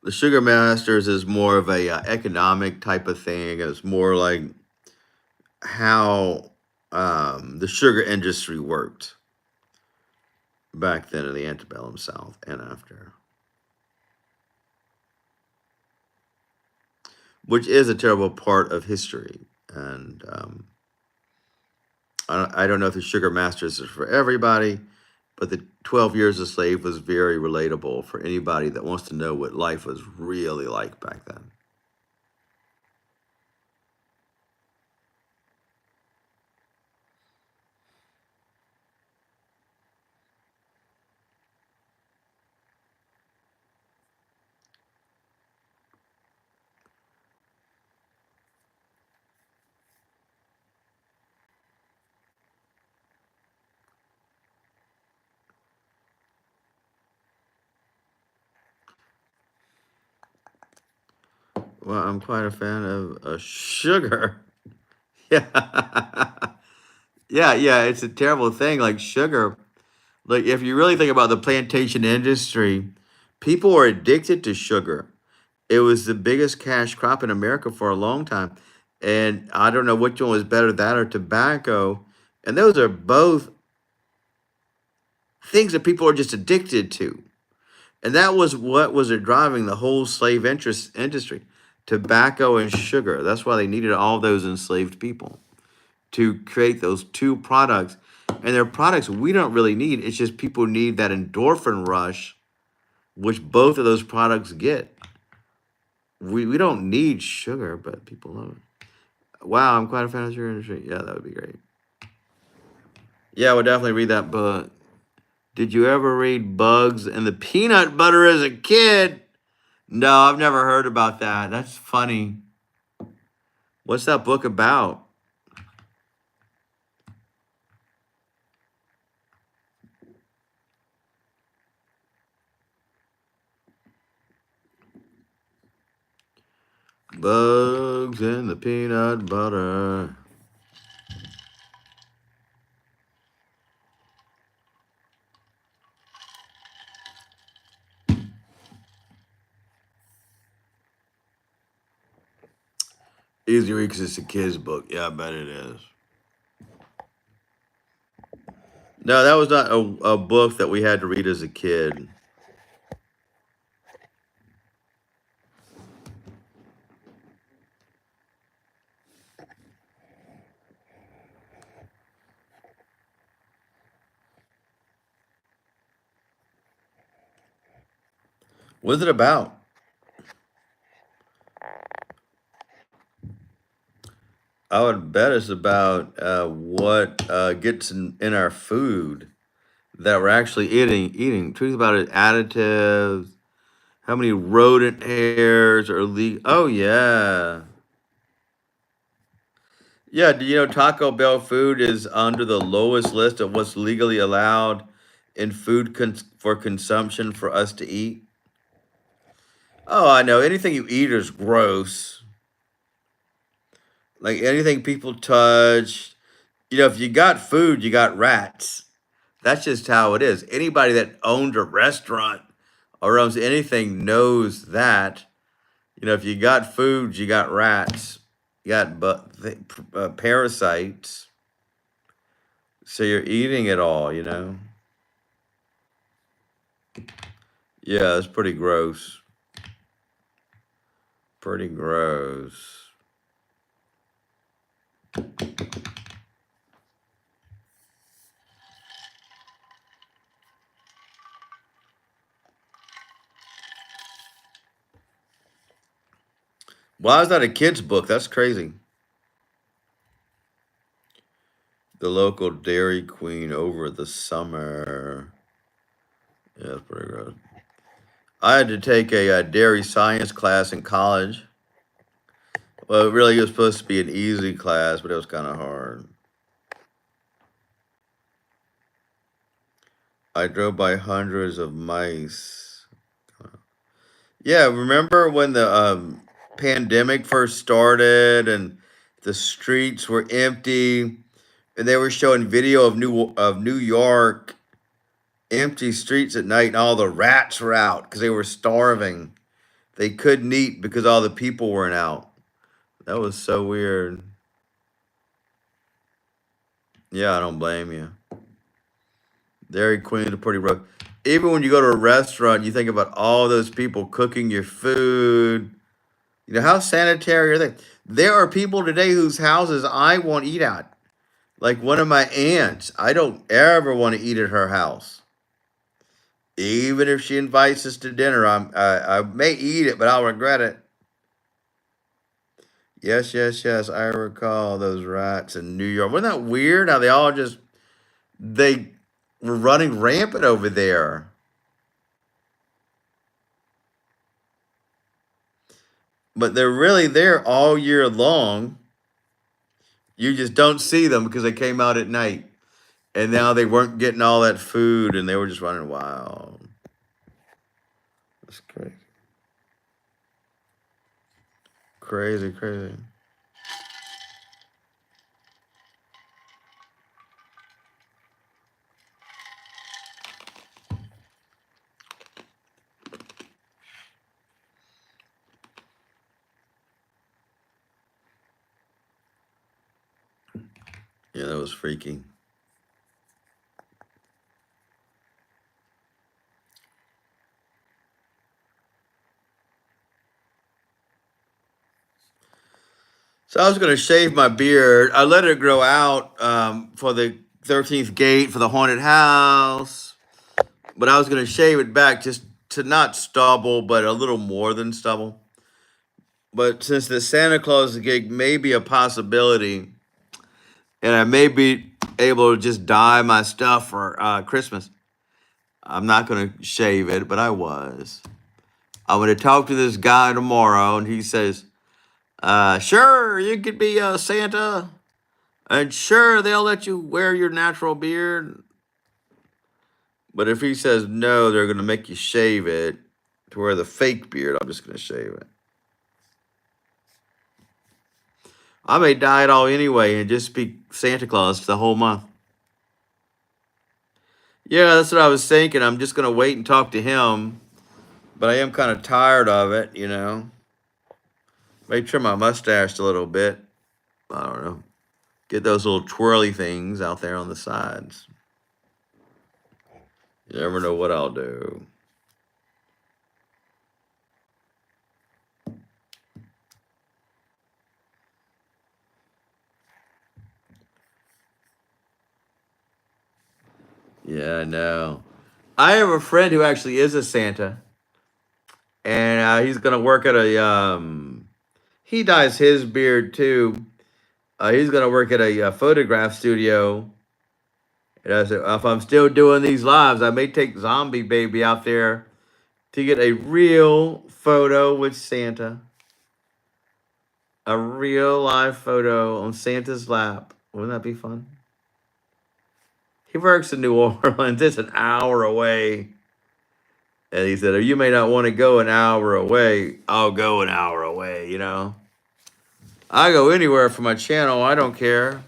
The Sugar Masters is more of a economic type of thing. It's more like how the sugar industry worked back then in the antebellum South and after, which is a terrible part of history. And I don't know if the Sugar Masters is for everybody, but the 12 Years a Slave was very relatable for anybody that wants to know what life was really like back then. Well, I'm quite a fan of sugar. Yeah. Yeah, yeah, it's a terrible thing. Like sugar, like if you really think about the plantation industry, people are addicted to sugar. It was the biggest cash crop in America for a long time. And I don't know which one was better, that or tobacco. And those are both things that people are just addicted to. And that was what was driving the whole slave interest industry, tobacco and sugar. That's why they needed all those enslaved people to create those two products. And they're products we don't really need. It's just people need that endorphin rush, which both of those products get. We don't need sugar, but people love it. Wow, I'm quite a fan of sugar industry. Yeah, that would be great. Yeah, I would definitely read that book. Did you ever read Bugs and the Peanut Butter as a kid? No, I've never heard about that. That's funny. What's that book about? Bugs and the Peanut Butter. Easy to read because it's a kid's book. Yeah, I bet it is. No, that was not a book that we had to read as a kid. What's it about? I would bet it's about what gets in our food that we're actually eating. Truth about it, additives, how many rodent hairs are legal. Oh yeah. Yeah, do you know Taco Bell food is under the lowest list of what's legally allowed in food for consumption for us to eat? Oh, I know. Anything you eat is gross. Like anything people touch. You know, if you got food, you got rats. That's just how it is. Anybody that owned a restaurant or owns anything knows that. You know, if you got food, you got rats. You got parasites. So you're eating it all, you know? Yeah, it's pretty gross. Pretty gross. Why is that a kid's book? That's crazy. The local Dairy Queen over the summer. Yeah, that's pretty gross. I had to take a dairy science class in college. Well, it really was supposed to be an easy class, but it was kind of hard. I drove by hundreds of mice. Yeah, remember when the pandemic first started and the streets were empty, and they were showing video of New York empty streets at night, and all the rats were out because they were starving. They couldn't eat because all the people weren't out. That was so weird. Yeah, I don't blame you. Dairy Queen's are pretty rough. Even when you go to a restaurant, you think about all those people cooking your food. You know, how sanitary are they? There are people today whose houses I won't eat at. Like one of my aunts, I don't ever want to eat at her house. Even if she invites us to dinner, I may eat it, but I'll regret it. Yes, yes, yes. I recall those rats in New York. Wasn't that weird? How they were running rampant over there. But they're really there all year long. You just don't see them because they came out at night. And now they weren't getting all that food and they were just running wild. That's great. Crazy, crazy. Yeah, that was freaky. So I was going to shave my beard. I let it grow out for the 13th gate for the haunted house, but I was going to shave it back just to not stubble, but a little more than stubble. But since the Santa Claus gig may be a possibility, and I may be able to just dye my stuff for Christmas, I'm not going to shave it, but I was. I'm going to talk to this guy tomorrow, and he says, sure, you could be Santa. And sure, they'll let you wear your natural beard. But if he says no, they're going to make you shave it to wear the fake beard. I'm just going to shave it. I may dye it all anyway and just be Santa Claus the whole month. Yeah, that's what I was thinking. I'm just going to wait and talk to him. But I am kind of tired of it, you know. May trim my mustache a little bit. I don't know. Get those little twirly things out there on the sides. You never know what I'll do. Yeah, I know. I have a friend who actually is a Santa, and he's gonna work at a. He dyes his beard too. He's gonna work at a, photograph studio. And I said, if I'm still doing these lives, I may take Zombie Baby out there to get a real photo with Santa. A real live photo on Santa's lap. Wouldn't that be fun? He works in New Orleans. It's an hour away. And he said, you may not want to go an hour away. I'll go an hour away, you know. I go anywhere for my channel. I don't care.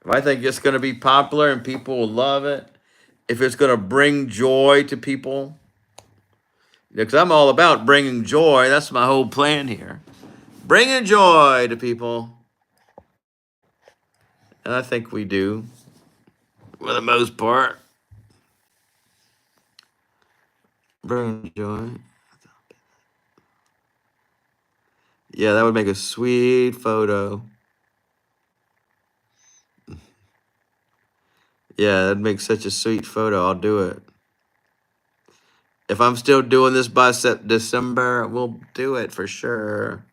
If I think it's going to be popular and people will love it, if it's going to bring joy to people, because I'm all about bringing joy. That's my whole plan here. Bringing joy to people. And I think we do, for the most part. Bringing joy. Yeah, that would make a sweet photo. Yeah, that'd make such a sweet photo. I'll do it. If I'm still doing this by December, we'll do it for sure.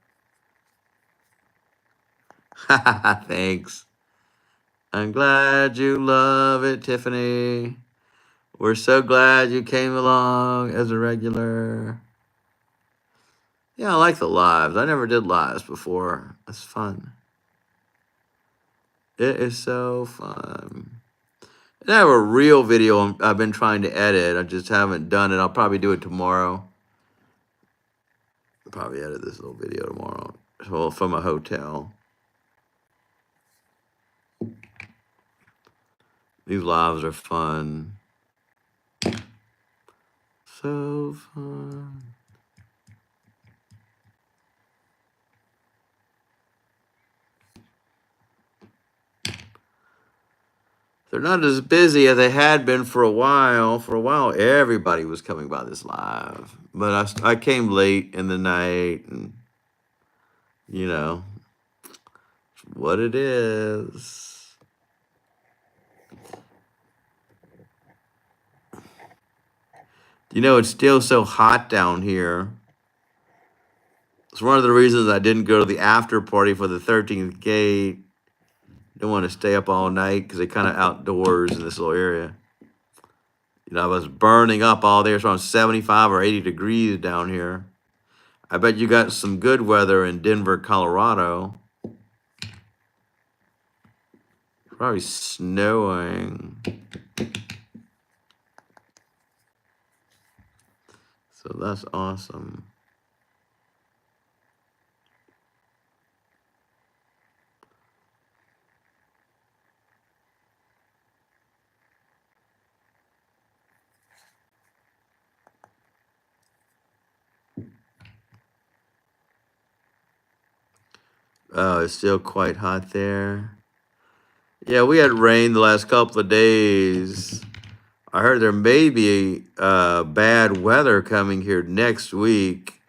Thanks. I'm glad you love it, Tiffany. We're so glad you came along as a regular. Yeah, I like the lives. I never did lives before. It's fun. It is so fun. And I have a real video I've been trying to edit. I just haven't done it. I'll probably do it tomorrow. I'll probably edit this little video tomorrow. So from a hotel. These lives are fun. So fun. They're not as busy as they had been for a while. For a while, everybody was coming by this live. But I came late in the night, and, you know, what it is. You know, it's still so hot down here. It's one of the reasons I didn't go to the after party for the 13th gate. Didn't want to stay up all night because they're kind of outdoors in this little area. You know, I was burning up all day. It's around 75 or 80 degrees down here. I bet you got some good weather in Denver, Colorado. Probably snowing. So that's awesome. Oh, it's still quite hot there. Yeah, we had rain the last couple of days. I heard there may be bad weather coming here next week,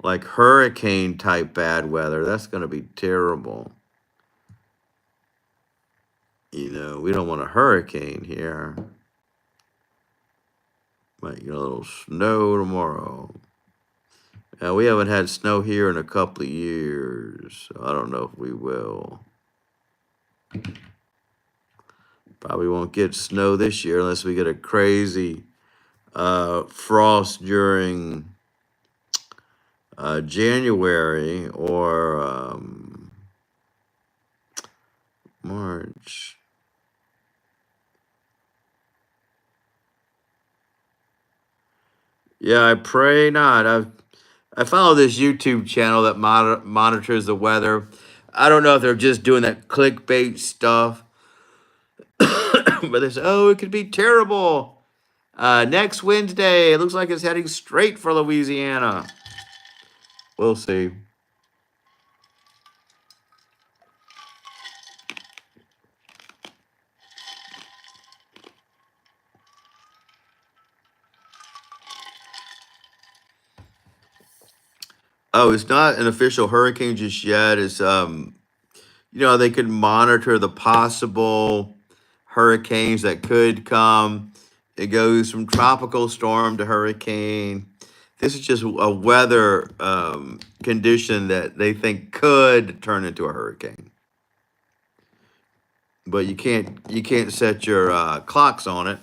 like hurricane type bad weather. That's going to be terrible. You know, we don't want a hurricane here. Might get a little snow tomorrow. Now, we haven't had snow here in a couple of years, so I don't know if we will. Probably won't get snow this year unless we get a crazy frost during January or March. Yeah, I pray not. I follow this YouTube channel that monitors the weather. I don't know if they're just doing that clickbait stuff, but they say, "Oh, it could be terrible." Next Wednesday, it looks like it's heading straight for Louisiana. We'll see. Oh, it's not an official hurricane just yet. It's they could monitor the possible hurricanes that could come. It goes from tropical storm to hurricane. This is just a weather condition that they think could turn into a hurricane. But you can't set your clocks on it.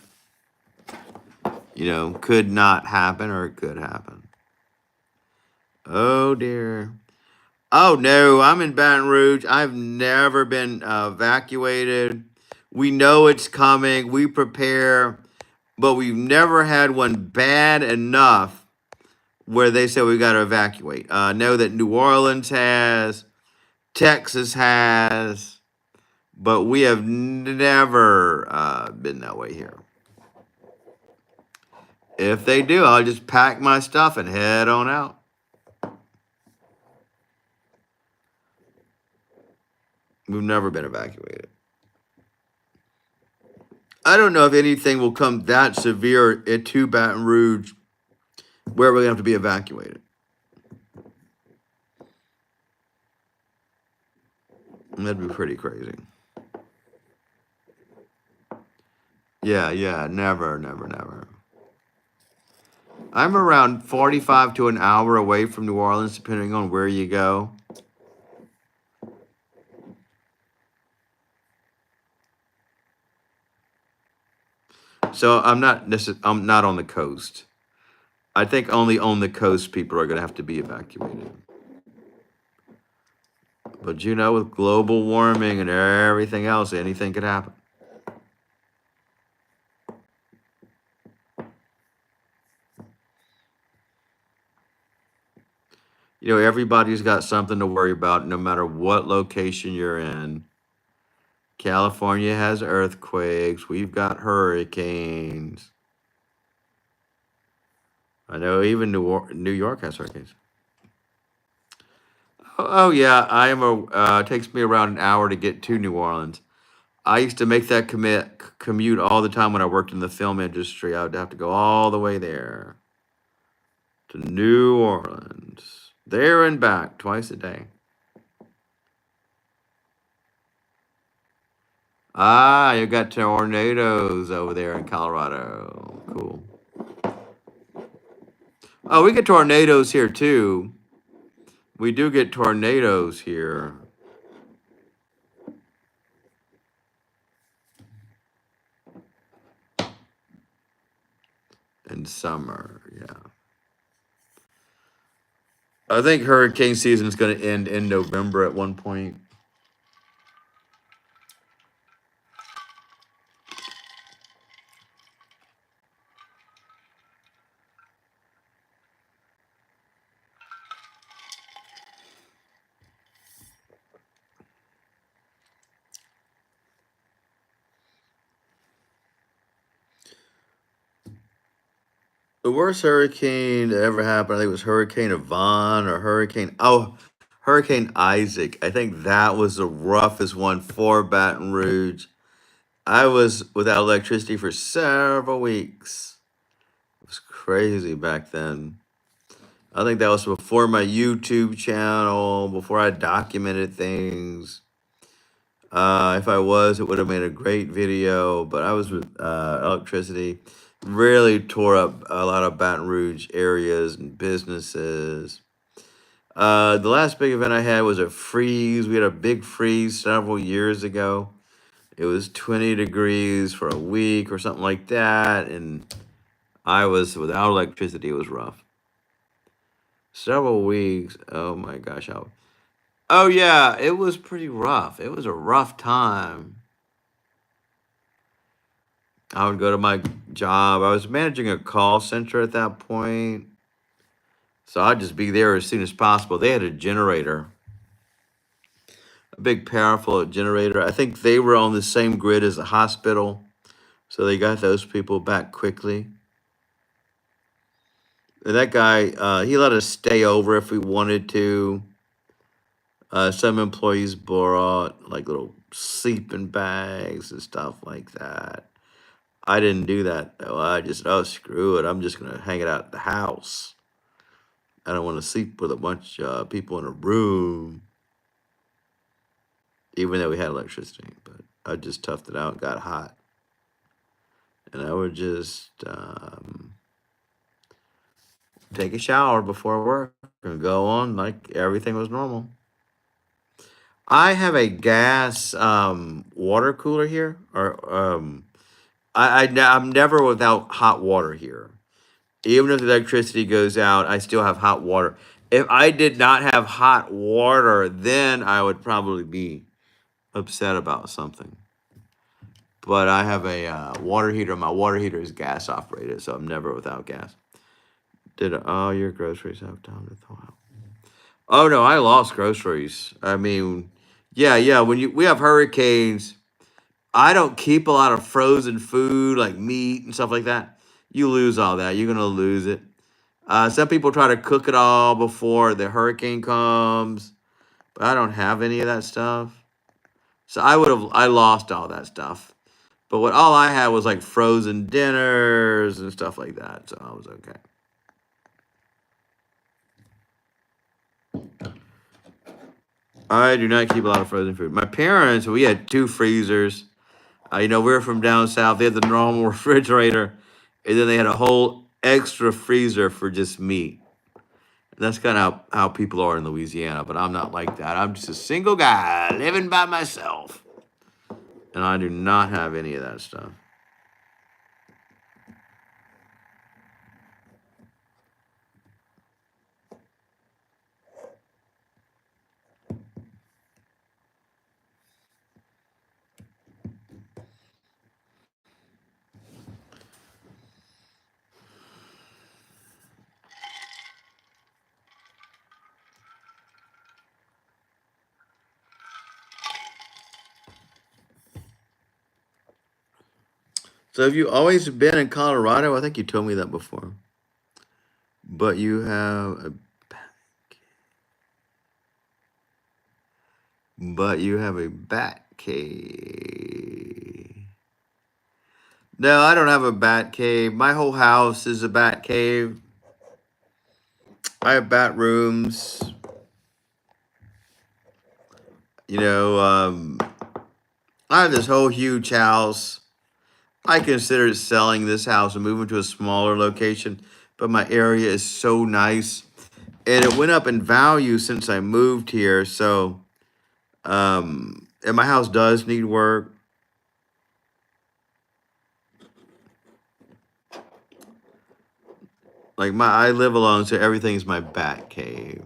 Could not happen or it could happen. Oh dear. Oh no, I'm in Baton Rouge. I've never been evacuated. We know it's coming. We prepare, but we've never had one bad enough where they say we got to evacuate. Know that New Orleans has, Texas has, but we have never been that way here. If they do, I'll just pack my stuff and head on out. We've never been evacuated. I don't know if anything will come that severe to Baton Rouge where we're going to have to be evacuated. That'd be pretty crazy. Yeah, never, never, never. I'm around 45 to an hour away from New Orleans, depending on where you go. So I'm not on the coast. I think only on the coast people are going to have to be evacuated. But with global warming and everything else, anything could happen. Everybody's got something to worry about no matter what location you're in. California has earthquakes. We've got hurricanes. I know even New York has hurricanes. Oh yeah, it takes me around an hour to get to New Orleans. I used to make that commute all the time when I worked in the film industry. I would have to go all the way there to New Orleans, there and back twice a day. Ah, you got tornadoes over there in Colorado. Cool. Oh, we get tornadoes here too. We do get tornadoes here. In summer, yeah. I think hurricane season is going to end in November at one point. The worst hurricane that ever happened, I think, was Hurricane Yvonne or Hurricane Isaac. I think that was the roughest one for Baton Rouge. I was without electricity for several weeks. It was crazy back then. I think that was before my YouTube channel, before I documented things. If I was, it would have made a great video, but I was with electricity. Really tore up a lot of Baton Rouge areas and businesses. The last big event I had was a freeze. We had a big freeze several years ago. It was 20 degrees for a week or something like that, and I was without electricity. It was rough. Several weeks. Oh my gosh. Oh yeah, it was pretty rough. It was a rough time. I would go to my job. I was managing a call center at that point. So I'd just be there as soon as possible. They had a generator, a big powerful generator. I think they were on the same grid as the hospital. So they got those people back quickly. And that guy, he let us stay over if we wanted to. Some employees brought like little sleeping bags and stuff like that. I didn't do that though. I just, oh, screw it. I'm just going to hang it out at the house. I don't want to sleep with a bunch of people in a room, even though we had electricity. But I just toughed it out, got hot. And I would just take a shower before work and go on like everything was normal. I have a gas water cooler here, or I'm never without hot water here. Even if the electricity goes out, I still have hot water. If I did not have hot water, then I would probably be upset about something. But I have a water heater. My water heater is gas operated, so I'm never without gas. Did all your groceries have time to thaw out? Oh no, I lost groceries. I mean, yeah. When we have hurricanes, I don't keep a lot of frozen food like meat and stuff like that. You lose all that. You're gonna lose it. Some people try to cook it all before the hurricane comes, but I don't have any of that stuff. So I lost all that stuff. But what all I had was like frozen dinners and stuff like that. So I was okay. I do not keep a lot of frozen food. My parents, we had 2 freezers. We were from down south. They had the normal refrigerator, and then they had a whole extra freezer for just meat. And that's kind of how people are in Louisiana, but I'm not like that. I'm just a single guy living by myself, and I do not have any of that stuff. So have you always been in Colorado? I think you told me that before. But you have a bat cave. No, I don't have a bat cave. My whole house is a bat cave. I have bat rooms. I have this whole huge house. I considered selling this house and moving to a smaller location, but my area is so nice. And it went up in value since I moved here. So, and my house does need work. Like I live alone, so everything's my bat cave.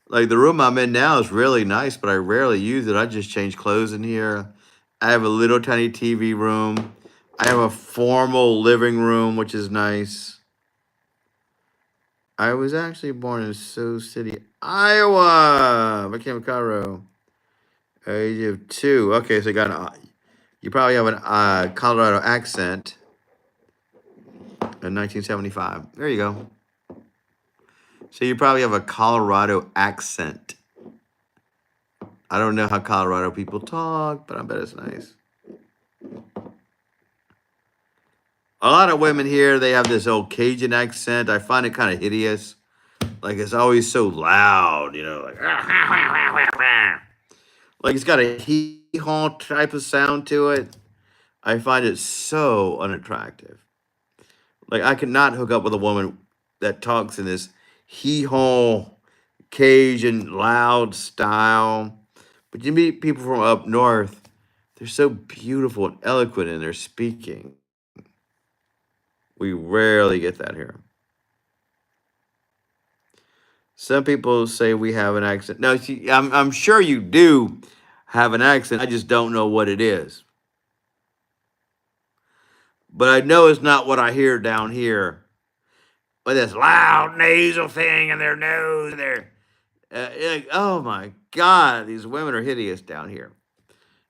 Like the room I'm in now is really nice, but I rarely use it. I just change clothes in here. I have a little tiny TV room. I have a formal living room, which is nice. I was actually born in Sioux City, Iowa. Became Cairo. Age of 2. Okay, so you probably have a Colorado accent. In 1975. There you go. So you probably have a Colorado accent. I don't know how Colorado people talk, but I bet it's nice. A lot of women here, they have this old Cajun accent. I find it kind of hideous. Like it's always so loud, like like it's got a hee haw type of sound to it. I find it so unattractive. Like I could not hook up with a woman that talks in this hee haw Cajun loud style. But you meet people from up north, they're so beautiful and eloquent in their speaking. We rarely get that here. Some people say we have an accent. No, see, I'm sure you do have an accent. I just don't know what it is. But I know it's not what I hear down here with this loud nasal thing in their nose. Like, oh my God, these women are hideous down here.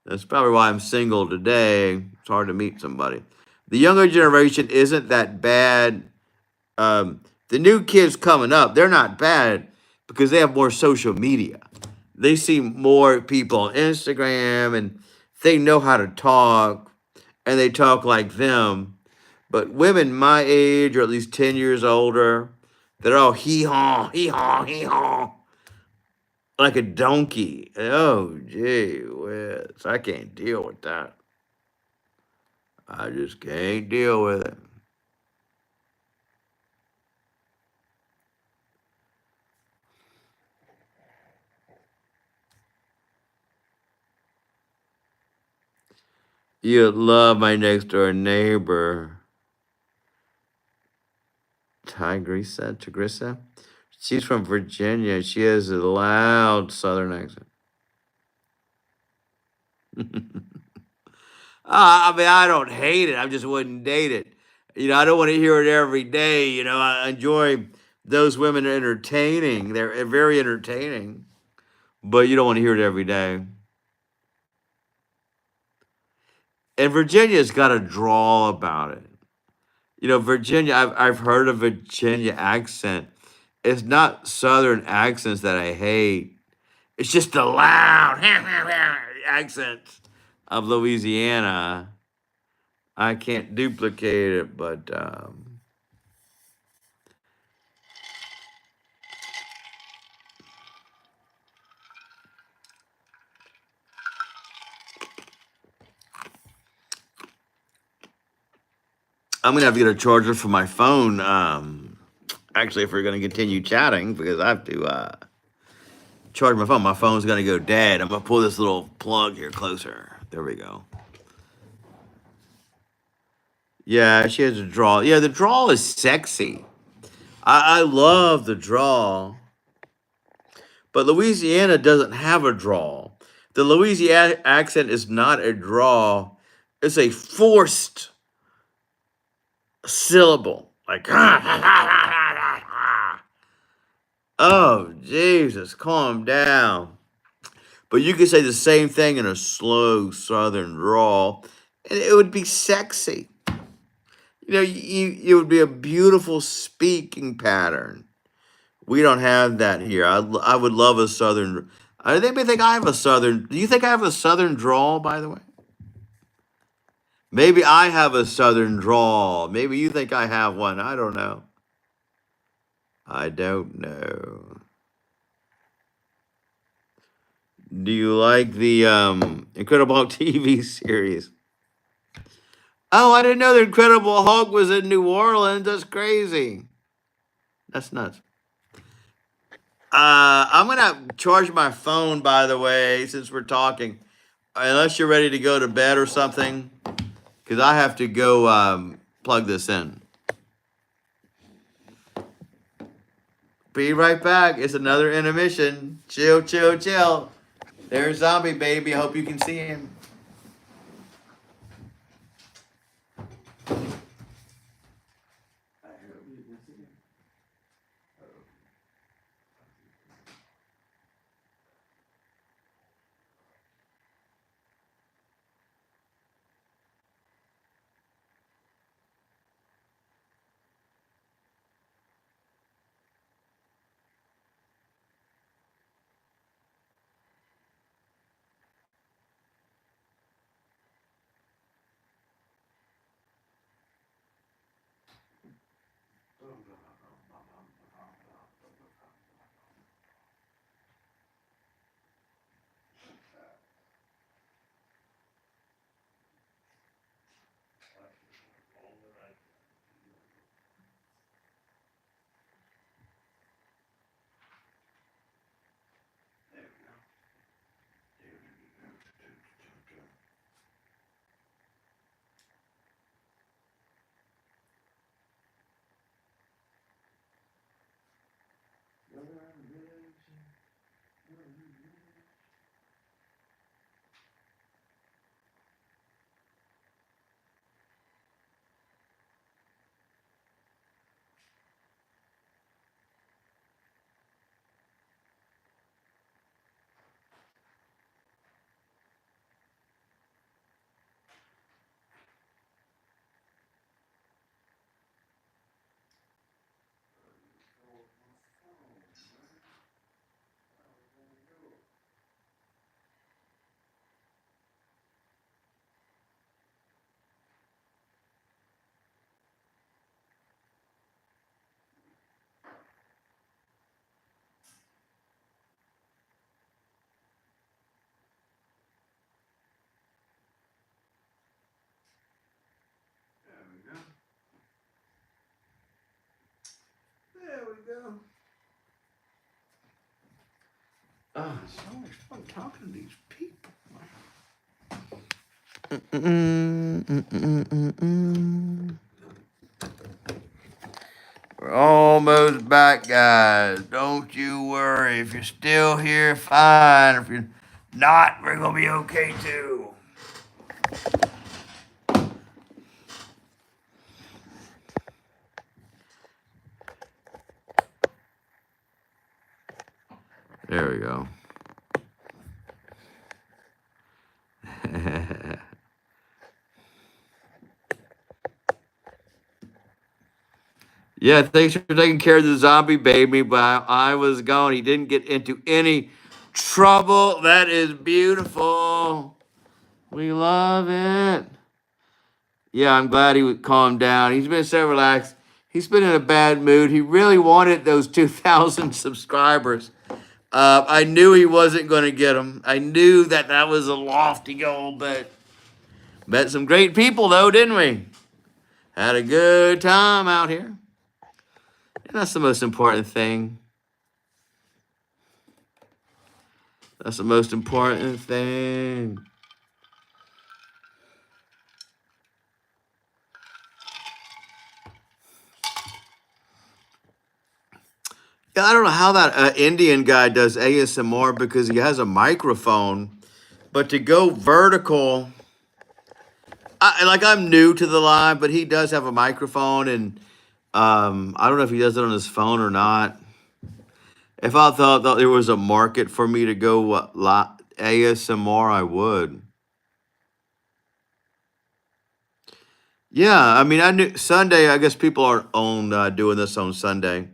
That's probably why I'm single today. It's hard to meet somebody. The younger generation isn't that bad. The new kids coming up, they're not bad because they have more social media. They see more people on Instagram and they know how to talk and they talk like them. But women my age, or at least 10 years older, they're all hee haw, hee haw, hee haw, like a donkey. Oh, gee whiz. I can't deal with that. I just can't deal with it. You'd love my next door neighbor, Tigresa. She's from Virginia. She has a loud Southern accent. I mean, I don't hate it. I just wouldn't date it. I don't want to hear it every day. I enjoy those women entertaining. They're very entertaining, but you don't want to hear it every day. And Virginia's got a drawl about it. Virginia, I've heard a Virginia accent. It's not Southern accents that I hate. It's just the loud accents of Louisiana. I can't duplicate it, but I'm gonna have to get a charger for my phone. Actually, if we're gonna continue chatting, because I have to charge my phone. My phone's gonna go dead. I'm gonna pull this little plug here closer. There we go. Yeah, she has a draw. Yeah, the draw is sexy. I love the draw, but Louisiana doesn't have a draw. The Louisiana accent is not a draw. It's a forced syllable. Like, oh, Jesus, calm down. But you could say the same thing in a slow southern drawl, and it would be sexy. It would be a beautiful speaking pattern. We don't have that here. I would love a southern. I think I have a southern. Do you think I have a southern drawl, by the way? Maybe I have a southern drawl. Maybe you think I have one. I don't know. I don't know. Do you like the Incredible Hulk TV series? Oh, I didn't know the Incredible Hulk was in New Orleans. That's crazy. That's nuts. I'm gonna charge my phone, by the way, since we're talking. Unless you're ready to go to bed or something, because I have to go plug this in. Be right back. It's another intermission. Chill, chill, chill. There's Zombie Baby. I hope you can see him. So much fun talking to these people. We're almost back, guys. Don't you worry. If you're still here, fine. If you're not, we're going to be okay too. There we go. Yeah, thanks for taking care of the zombie baby. But I was gone. He didn't get into any trouble. That is beautiful. We love it. Yeah, I'm glad he would calm down. He's been so relaxed. He's been in a bad mood. He really wanted those 2,000 subscribers. I knew he wasn't going to get them. I knew that was a lofty goal, but met some great people, though, didn't we? Had a good time out here. And that's the most important thing. That's the most important thing. Yeah, I don't know how that Indian guy does ASMR because he has a microphone, but to go vertical, I'm new to the live, but he does have a microphone, and I don't know if he does it on his phone or not. If I thought that there was a market for me to go ASMR, I would. Yeah, I mean, I knew Sunday. I guess people aren't on doing this on Sunday.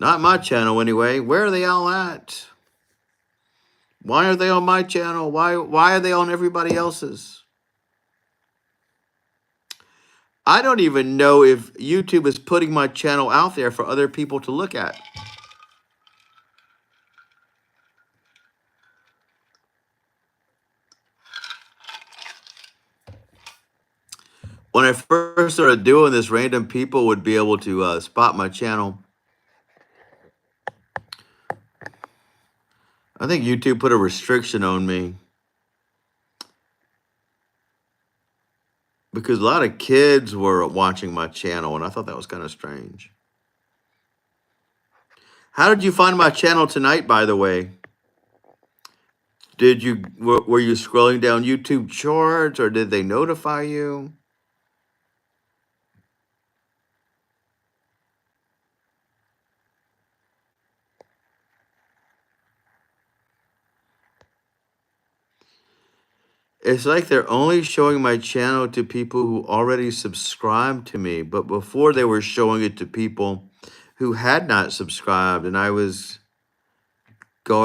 Not my channel anyway. Where are they all at? Why are they on my channel? Why are they on everybody else's? I don't even know if YouTube is putting my channel out there for other people to look at. When I first started doing this, random people would be able to spot my channel. I think YouTube put a restriction on me because a lot of kids were watching my channel, and I thought that was kind of strange. How did you find my channel tonight, by the way? Were you scrolling down YouTube Shorts, or did they notify you? It's like they're only showing my channel to people who already subscribed to me, but before they were showing it to people who had not subscribed, and I was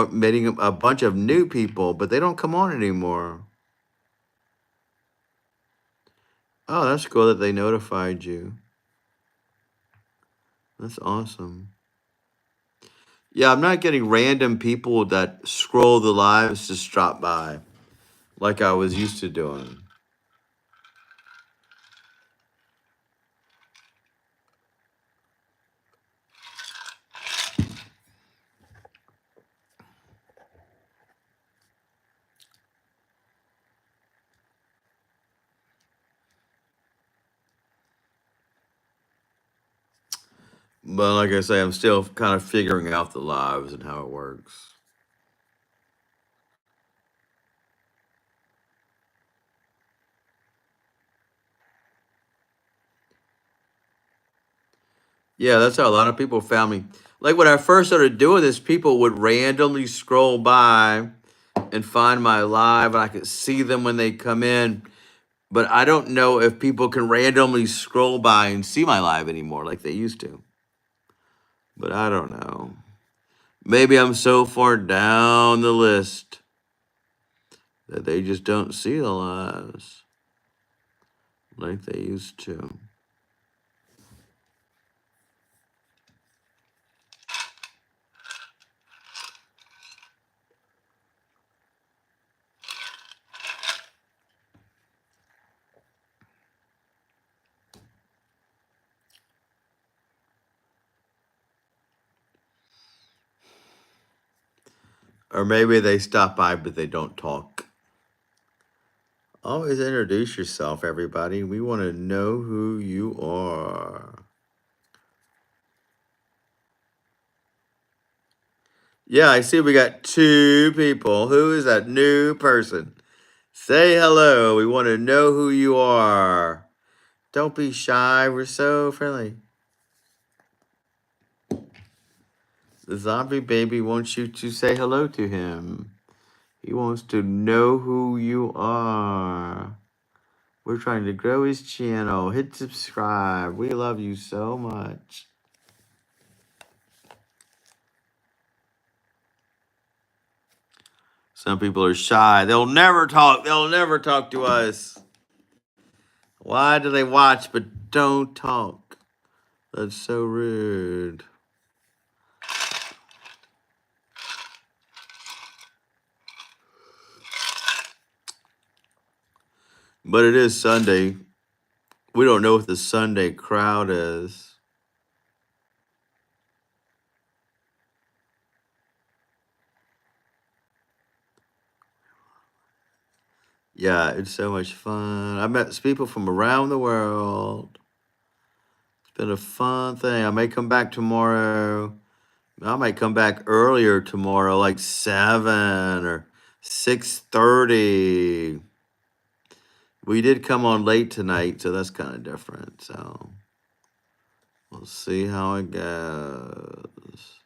meeting a bunch of new people, but they don't come on anymore. Oh, that's cool that they notified you. That's awesome. Yeah, I'm not getting random people that scroll the lives to drop by like I was used to doing. But like I say, I'm still kind of figuring out the lives and how it works. Yeah, that's how a lot of people found me. Like when I first started doing this, people would randomly scroll by and find my live, and I could see them when they come in. But I don't know if people can randomly scroll by and see my live anymore like they used to. But I don't know. Maybe I'm so far down the list that they just don't see the lives like they used to. Or maybe they stop by, but they don't talk. Always introduce yourself, everybody. We want to know who you are. Yeah, I see we got 2 people. Who is that new person? Say hello. We want to know who you are. Don't be shy. We're so friendly. The zombie baby wants you to say hello to him. He wants to know who you are. We're trying to grow his channel. Hit subscribe. We love you so much. Some people are shy. They'll never talk. They'll never talk to us. Why do they watch but don't talk? That's so rude. But it is Sunday. We don't know what the Sunday crowd is. Yeah, it's so much fun. I met people from around the world. It's been a fun thing. I may come back tomorrow. I might come back earlier tomorrow, like 7 or 6:30. We did come on late tonight, so that's kind of different. So we'll see how it goes.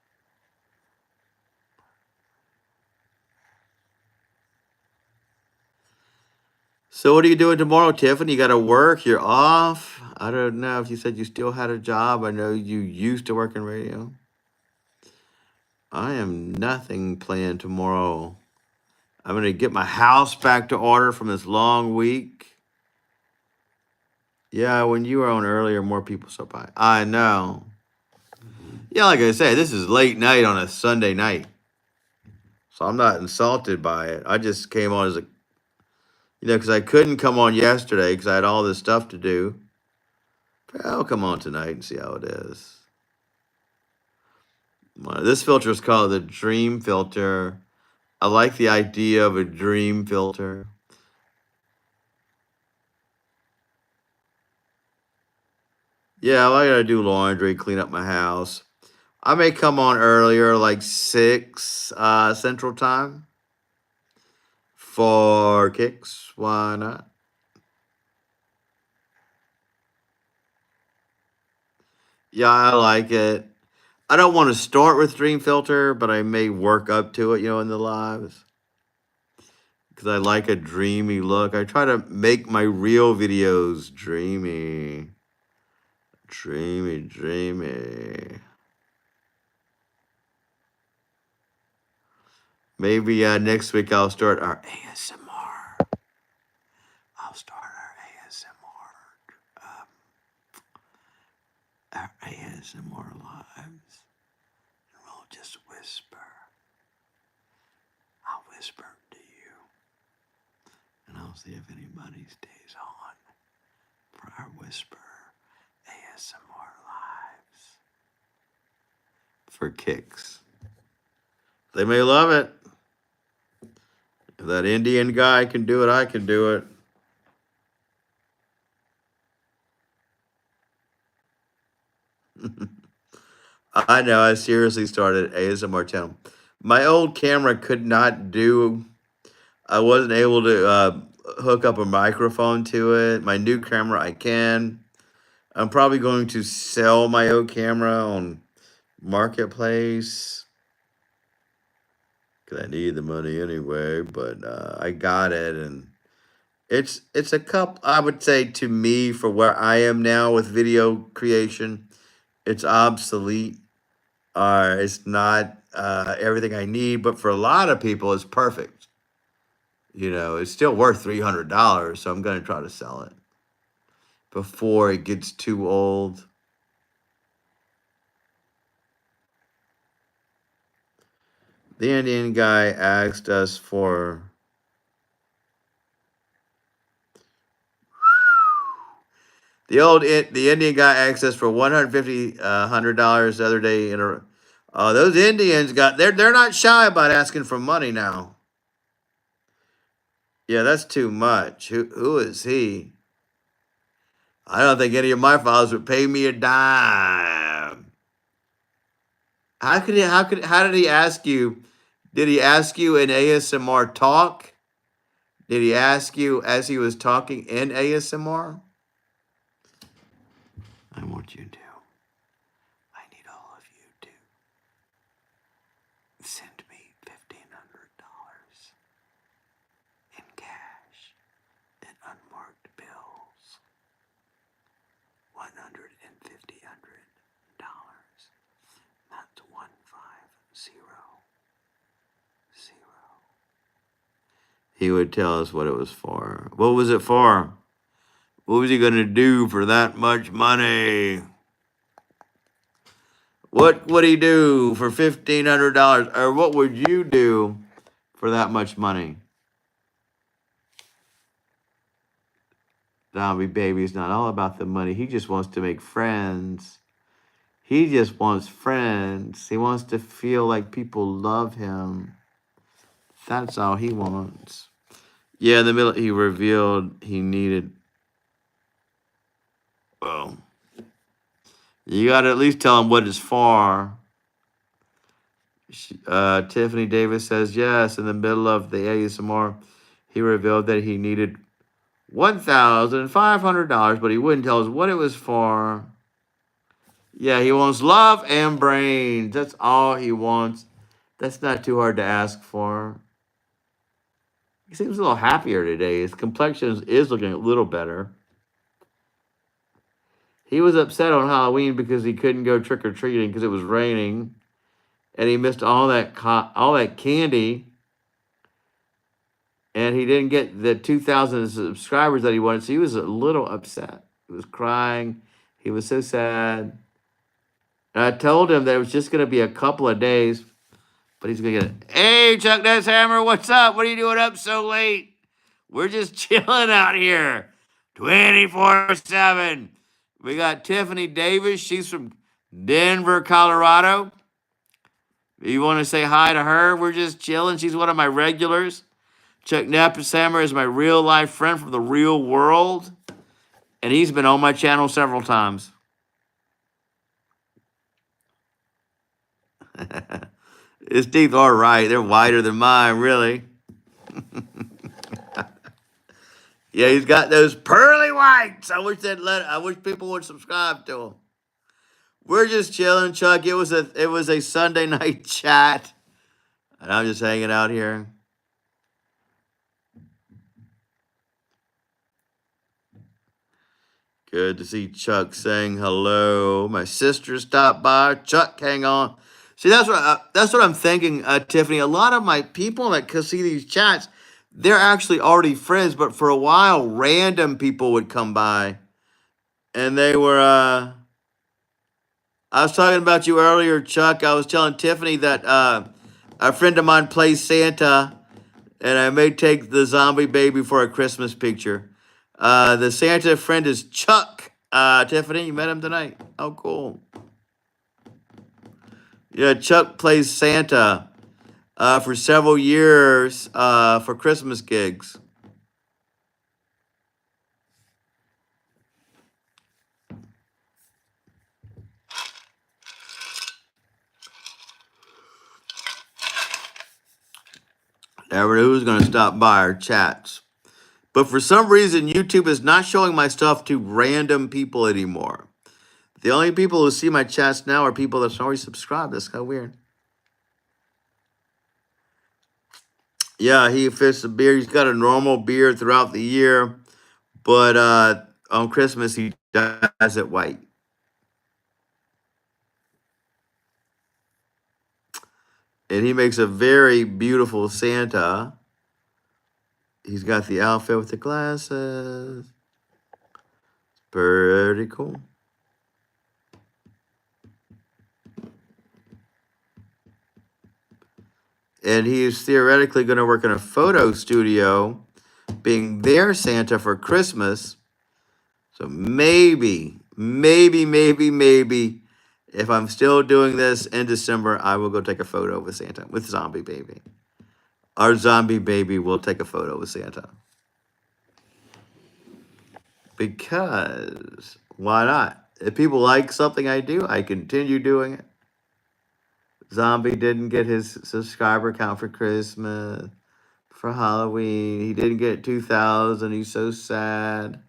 So what are you doing tomorrow, Tiffany? You got to work? You're off? I don't know if you said you still had a job. I know you used to work in radio. I am nothing planned tomorrow. I'm going to get my house back to order from this long week. Yeah, when you were on earlier, more people stopped by. I know. Yeah, like I said, this is late night on a Sunday night. So I'm not insulted by it. I just came on as a, because I couldn't come on yesterday because I had all this stuff to do. But I'll come on tonight and see how it is. This filter is called the Dream Filter. I like the idea of a dream filter. Yeah, I gotta do laundry, clean up my house. I may come on earlier, like 6 Central Time for kicks. Why not? Yeah, I like it. I don't want to start with Dream Filter, but I may work up to it, in the lives. Because I like a dreamy look. I try to make my real videos dreamy. Dreamy, dreamy. Maybe next week I'll start our ASMR. I'll start our ASMR lives. And we'll just whisper. I'll whisper to you. And I'll see if anybody stays on for our whisper ASMR lives. For kicks. They may love it. If that Indian guy can do it, I can do it. I know, I seriously started ASMR channel. My old camera could not do, I wasn't able to hook up a microphone to it. My new camera, I can. I'm probably going to sell my old camera on Marketplace. Because I need the money anyway, but I got it. And it's a couple, I would say to me, for where I am now with video creation, it's obsolete. It's not everything I need, but for a lot of people, it's perfect. It's still worth $300, so I'm going to try to sell it before it gets too old. The Indian guy asked us for the Indian guy asked us for $150 $100 the other day Oh, those Indians they're not shy about asking for money now. Yeah, that's too much. Who is he? I don't think any of my fathers would pay me a dime. How did he ask you? Did he ask you in ASMR talk? Did he ask you as he was talking in ASMR? I want you to. I need all of you to send me $1,500 in cash in unmarked bills. $150. That's 150. He would tell us what it was for. What was it for? What was he going to do for that much money? What would he do for $1,500? Or what would you do for that much money? Zombie Baby's not all about the money. He just wants to make friends. He just wants friends. He wants to feel like people love him. That's all he wants. Yeah, in the middle, he revealed he needed. Well, you got to at least tell him what it's for. Tiffany Davis says, yes, in the middle of the ASMR, he revealed that he needed $1,500, but he wouldn't tell us what it was for. Yeah, he wants love and brains. That's all he wants. That's not too hard to ask for. He seems a little happier today. His complexion is looking a little better. He was upset on Halloween because he couldn't go trick-or-treating because it was raining. And he missed all that candy. And he didn't get the 2,000 subscribers that he wanted. So he was a little upset. He was crying. He was so sad. And I told him that it was just going to be a couple of days. But he's going to get it. Hey, Chuck Hammer, what's up? What are you doing up so late? We're just chilling out here 24/7. We got Tiffany Davis. She's from Denver, Colorado. You want to say hi to her? We're just chilling. She's one of my regulars. Chuck Nappenhammer is my real life friend from the real world. And he's been on my channel several times. His teeth are right. They're whiter than mine, really. Yeah, he's got those pearly whites. I wish people would subscribe to him. We're just chilling, Chuck. It was a Sunday night chat. And I'm just hanging out here. Good to see Chuck saying hello. My sister stopped by. Chuck, hang on. See, that's what I'm thinking, Tiffany. A lot of my people that see these chats, they're actually already friends. But for a while, random people would come by, and they were. I was talking about you earlier, Chuck. I was telling Tiffany that a friend of mine plays Santa, and I may take the zombie baby for a Christmas picture. The Santa friend is Chuck. Tiffany, you met him tonight. Oh, cool. Yeah, Chuck plays Santa for several years for Christmas gigs. Never knew who's going to stop by our chats. But for some reason, YouTube is not showing my stuff to random people anymore. The only people who see my chats now are people that's already subscribed. That's kind of weird. Yeah, he fits the beard. He's got a normal beard throughout the year. But on Christmas, he dyes it white. And he makes a very beautiful Santa. He's got the outfit with the glasses. Pretty cool. And he's theoretically going to work in a photo studio, being their Santa for Christmas. So maybe If I'm still doing this in December, I will go take a photo with Santa, with Zombie Baby. Our Zombie Baby will take a photo with Santa. Because why not? If people like something I do, I continue doing it. Zombie didn't get his subscriber count for Christmas, for Halloween. He didn't get 2,000. He's so sad.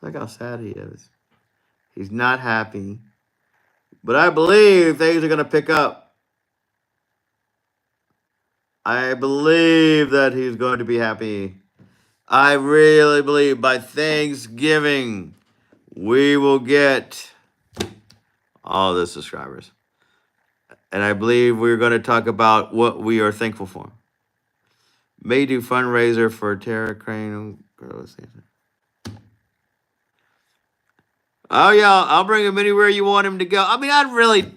Look how sad he is. He's not happy. But I believe things are going to pick up. I believe that he's going to be happy. I really believe by Thanksgiving, we will get all the subscribers. And I believe we're going to talk about what we are thankful for. May do fundraiser for Tara Crane. Oh yeah, I'll bring him anywhere you want him to go. I mean,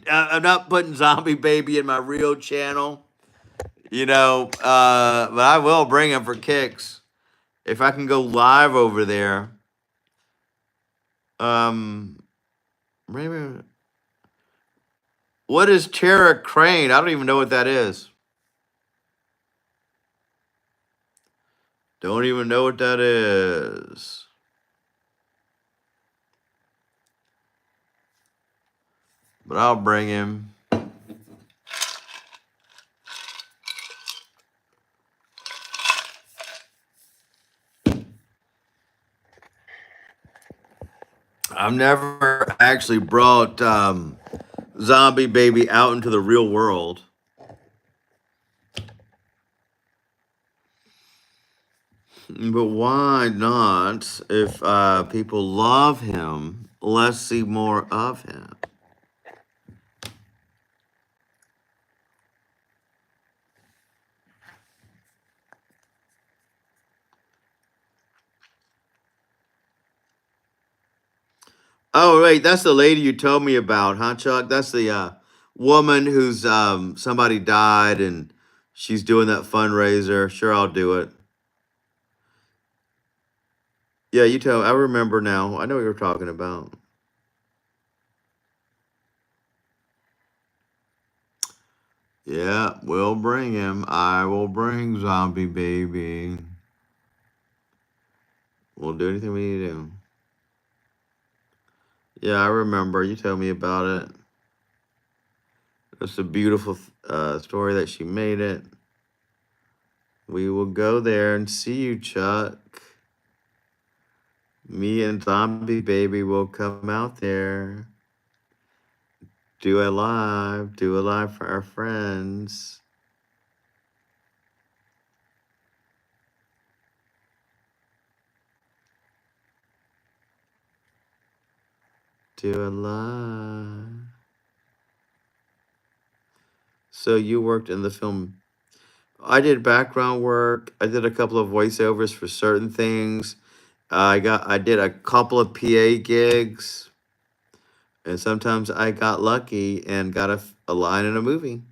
I'm not putting Zombie Baby in my real channel, but I will bring him for kicks if I can go live over there. Maybe. What is Tara Crane? I don't even know what that is. Don't even know what that is. But I'll bring him. I've never actually brought Zombie Baby out into the real world. But why not? If people love him, let's see more of him. Oh, wait, that's the lady you told me about, huh, Chuck? That's the woman who's somebody died and she's doing that fundraiser. Sure, I'll do it. Yeah, I remember now. I know what you're talking about. Yeah, we'll bring him. I will bring Zombie Baby. We'll do anything we need to do. Yeah, I remember. You told me about it. It's a beautiful story that she made it. We will go there and see you, Chuck. Me and Zombie Baby will come out there. Do a live for our friends. Do a live. So you worked in the film. I did background work. I did a couple of voiceovers for certain things. I did a couple of PA gigs. And sometimes I got lucky and got a line in a movie.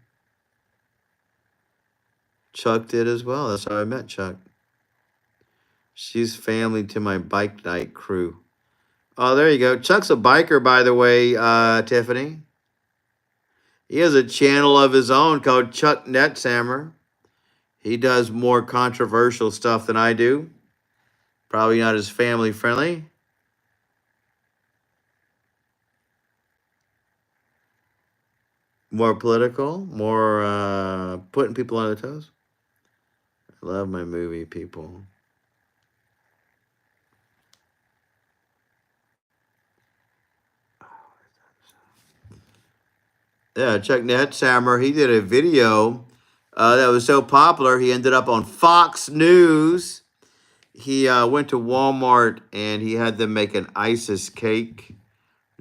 Chuck did as well. That's how I met Chuck. She's family to my bike night crew. Oh, there you go. Chuck's a biker, by the way, Tiffany. He has a channel of his own called Chuck Netzhammer. He does more controversial stuff than I do. Probably not as family friendly. More political, more putting people on their toes. I love my movie people. Yeah, Chuck Netzhammer, he did a video that was so popular, he ended up on Fox News. He went to Walmart and he had them make an ISIS cake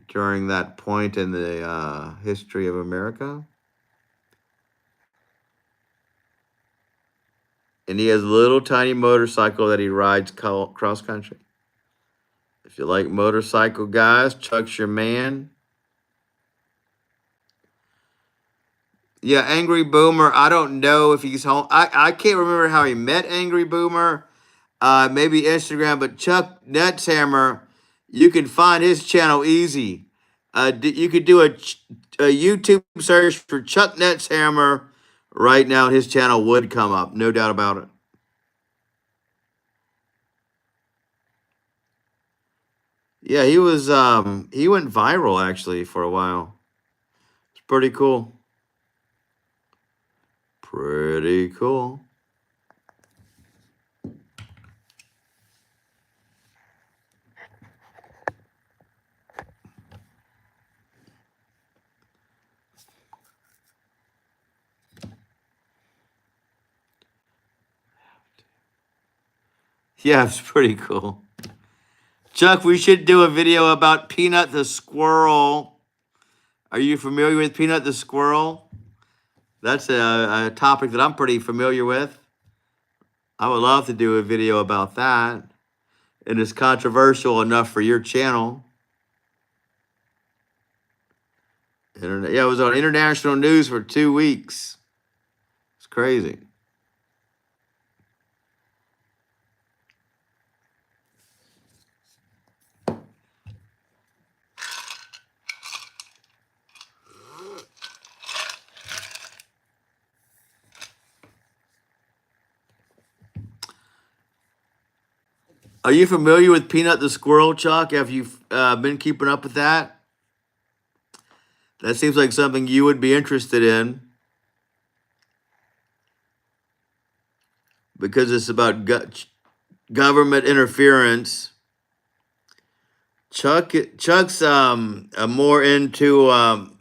during that point in the history of America. And he has a little tiny motorcycle that he rides cross country. If you like motorcycle guys, Chuck's your man. Yeah, Angry Boomer. I don't know if he's home. I can't remember how he met Angry Boomer. Maybe Instagram, but Chuck Netzhammer, you can find his channel easy. You could do a YouTube search for Chuck Netzhammer right now. His channel would come up, no doubt about it. Yeah, he went viral actually for a while. It's pretty cool. Pretty cool. Yeah, it's pretty cool. Chuck, we should do a video about Peanut the squirrel. Are you familiar with Peanut the squirrel? That's a topic that I'm pretty familiar with. I would love to do a video about that. And it's controversial enough for your channel. Yeah, it was on international news for 2 weeks. It's crazy. Are you familiar with Peanut the squirrel, Chuck? Have you been keeping up with that? That seems like something you would be interested in because it's about government interference. Chuck's more into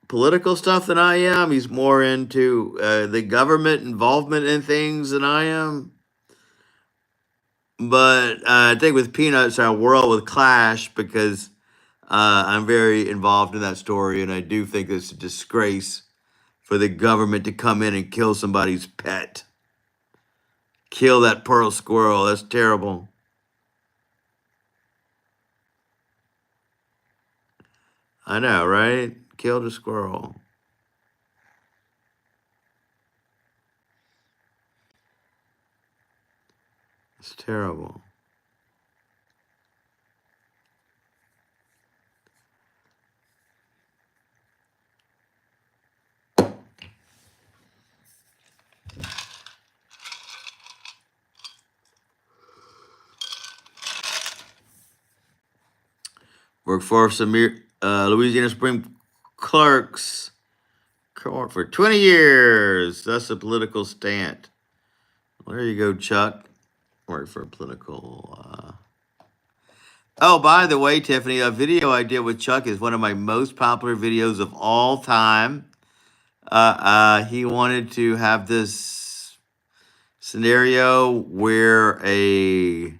political stuff than I am. He's more into the government involvement in things than I am. But I think with Peanuts, our world would clash because I'm very involved in that story, and I do think it's a disgrace for the government to come in and kill somebody's pet. Kill that pearl squirrel. That's terrible. I know, right? Kill the squirrel. It's terrible. Worked for some Louisiana Supreme Clerks Court for 20 years. That's a political stunt. Well, there you go, Chuck. Worked for a political. Oh, by the way, Tiffany, a video I did with Chuck is one of my most popular videos of all time. He wanted to have this scenario where a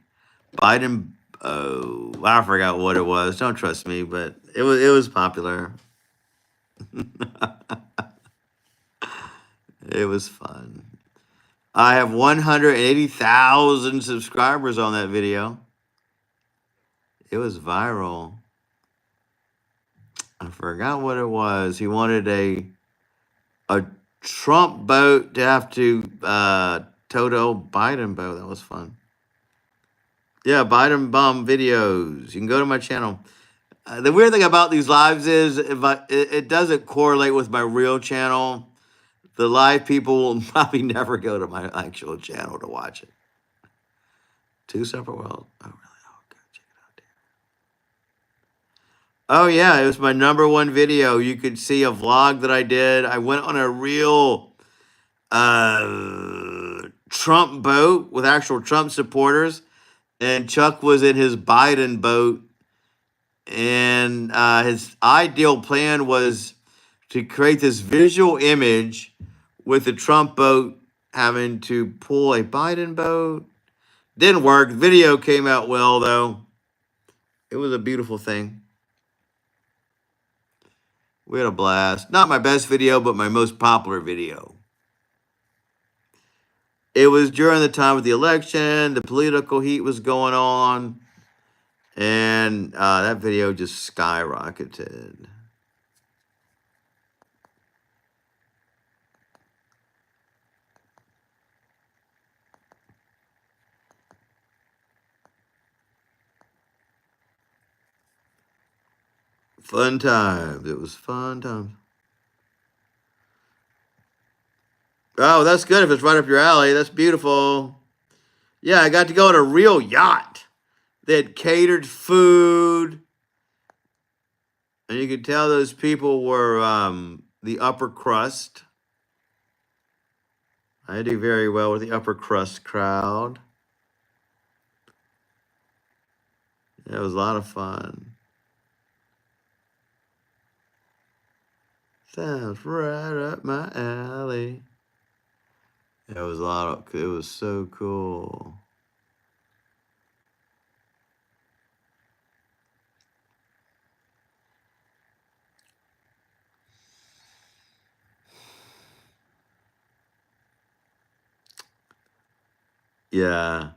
Biden, oh, I forgot what it was. Don't trust me, but it was popular. It was fun. I have 180,000 subscribers on that video. It was viral. I forgot what it was. He wanted a Trump boat to have to tow the old Biden boat. That was fun. Yeah, Biden bomb videos. You can go to my channel. The weird thing about these lives is it doesn't correlate with my real channel. The live people will probably never go to my actual channel to watch it. Two separate worlds. Oh, really? Oh, go check it out there. Oh, yeah. It was my #1 video. You could see a vlog that I did. I went on a real Trump boat with actual Trump supporters, and Chuck was in his Biden boat. And his ideal plan was to create this visual image with the Trump boat having to pull a Biden boat. Didn't work. Video came out well, though. It was a beautiful thing. We had a blast. Not my best video, but my most popular video. It was during the time of the election. The political heat was going on. And that video just skyrocketed. Fun times. It was fun times. Oh, that's good if it's right up your alley. That's beautiful. Yeah, I got to go on a real yacht. They had catered food, and you could tell those people were the upper crust. I do very well with the upper crust crowd. It was a lot of fun. Sounds right up my alley. It was a lot of. It was so cool. Yeah.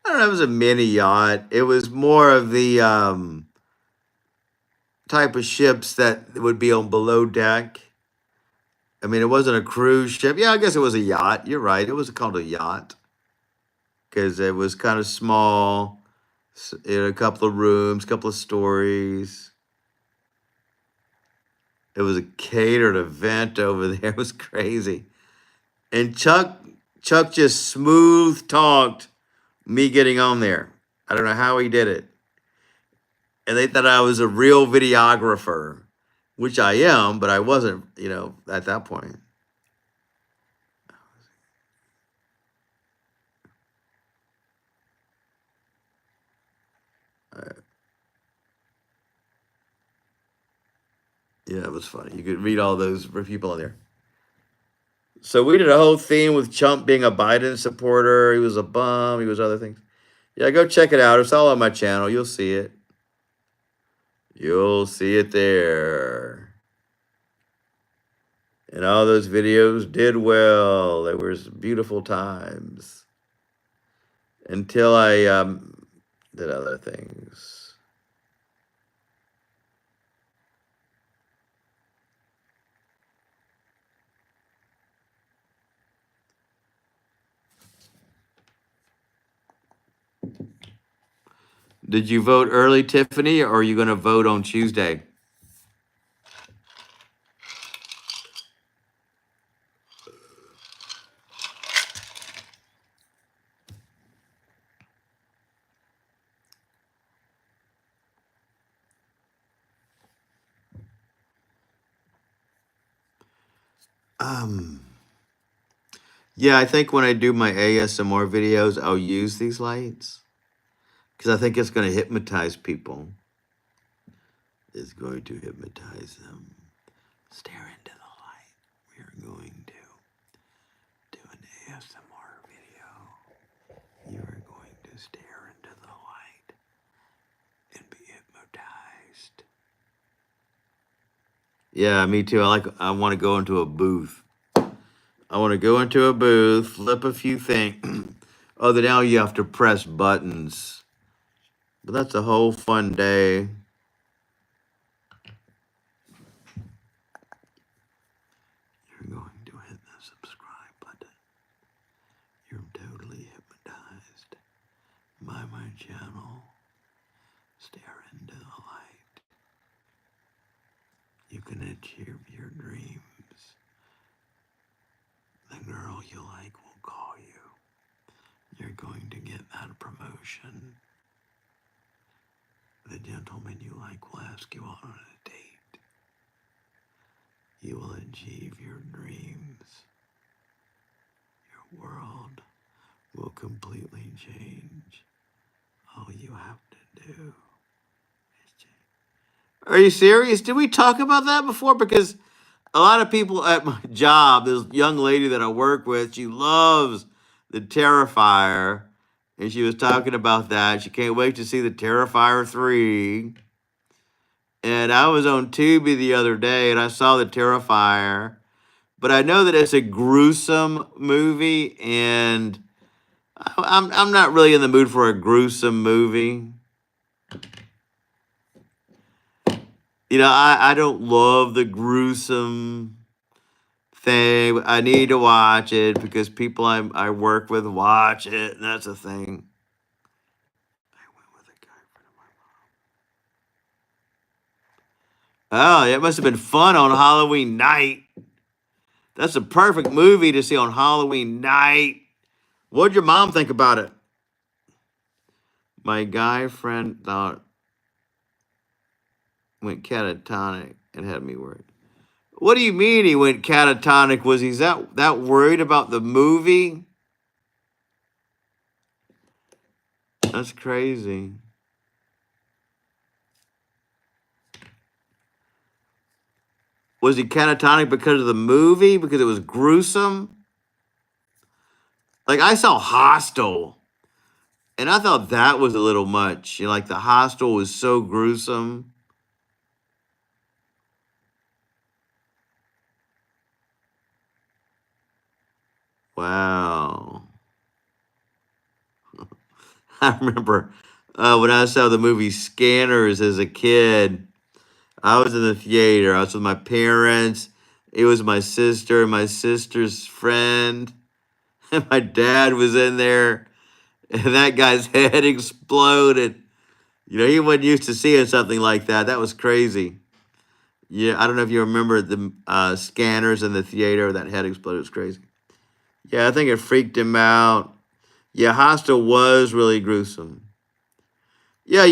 I don't know. It was a mini yacht. It was more of the type of ships that would be on below deck. I mean, it wasn't a cruise ship. Yeah, I guess it was a yacht. You're right. It was called a yacht because it was kind of small. It had a couple of rooms, a couple of stories. It was a catered event over there. It was crazy. And Chuck just smooth talked me getting on there. I don't know how he did it. And they thought I was a real videographer, which I am, but I wasn't, at that point. Yeah, it was funny. You could read all those people on there. So we did a whole theme with Trump being a Biden supporter. He was a bum. He was other things. Yeah, go check it out. It's all on my channel. You'll see it. You'll see it there. And all those videos did well. They were beautiful times. Until I did other things. Did you vote early, Tiffany, or are you going to vote on Tuesday? Yeah, I think when I do my ASMR videos, I'll use these lights because I think it's going to hypnotize people. It's going to hypnotize them. Stare into the light. We are going to do an ASMR video. You are going to stare into the light and be hypnotized. Yeah, me too. I want to go into a booth. I want to go into a booth, flip a few things. Oh, then now you have to press buttons. But that's a whole fun day. You're going to hit the subscribe button. You're totally hypnotized by my channel. Stare into the light. You can achieve your dreams. The girl you like will call you. You're going to get that promotion. The gentleman you like will ask you out on a date. You will achieve your dreams. Your world will completely change. All you have to do is change. Are you serious? Did we talk about that before? Because a lot of people at my job, this young lady that I work with, she loves the Terrifier. And she was talking about that. She can't wait to see the Terrifier 3. And I was on Tubi the other day and I saw the Terrifier. But I know that it's a gruesome movie, and I'm not really in the mood for a gruesome movie. I don't love the gruesome thing. I need to watch it because people I work with watch it, and that's a thing. I went with a guy in front of my Oh, it must have been fun on Halloween night. That's a perfect movie to see on Halloween night. What'd your mom think about it? My guy friend thought went catatonic and had me worried. What do you mean he went catatonic? Was he that worried about the movie? That's crazy. Was he catatonic because of the movie? Because it was gruesome? Like I saw Hostel, and I thought that was a little much. You know, like the Hostel was so gruesome. Wow. I remember when I saw the movie Scanners as a kid. I was in the theater. I was with my parents. It was my sister, my sister's friend, and my dad was in there. And that guy's head exploded. You know, he wasn't used to seeing something like that. That was crazy. Yeah, I don't know if you remember the Scanners in the theater. That head exploded. It was crazy. Yeah, I think it freaked him out. Yeah, Hostel was really gruesome. Yeah,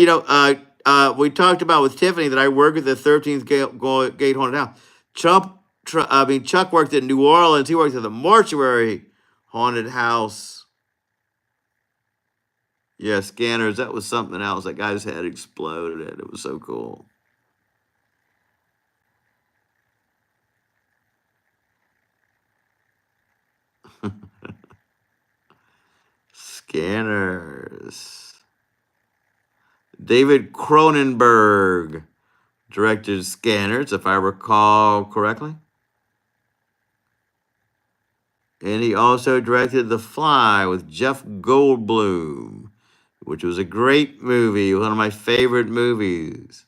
we talked about with Tiffany that I work at the 13th Gate Haunted House. Chuck worked in New Orleans. He worked at the Mortuary Haunted House. Yeah, Scanners. That was something else. That guy's head exploded. It was so cool. Scanners. David Cronenberg directed Scanners, if I recall correctly. And he also directed The Fly with Jeff Goldblum, which was a great movie, one of my favorite movies.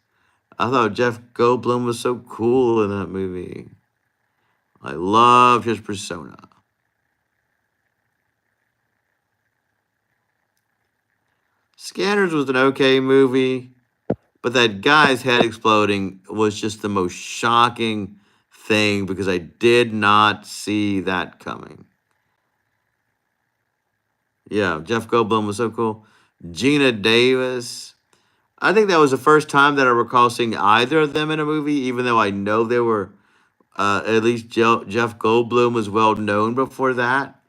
I thought Jeff Goldblum was so cool in that movie. I loved his persona. Scanners was an okay movie, but that guy's head exploding was just the most shocking thing because I did not see that coming. Yeah, Jeff Goldblum was so cool. Gina Davis. I think that was the first time that I recall seeing either of them in a movie, even though I know they were, at least Jeff Goldblum was well known before that.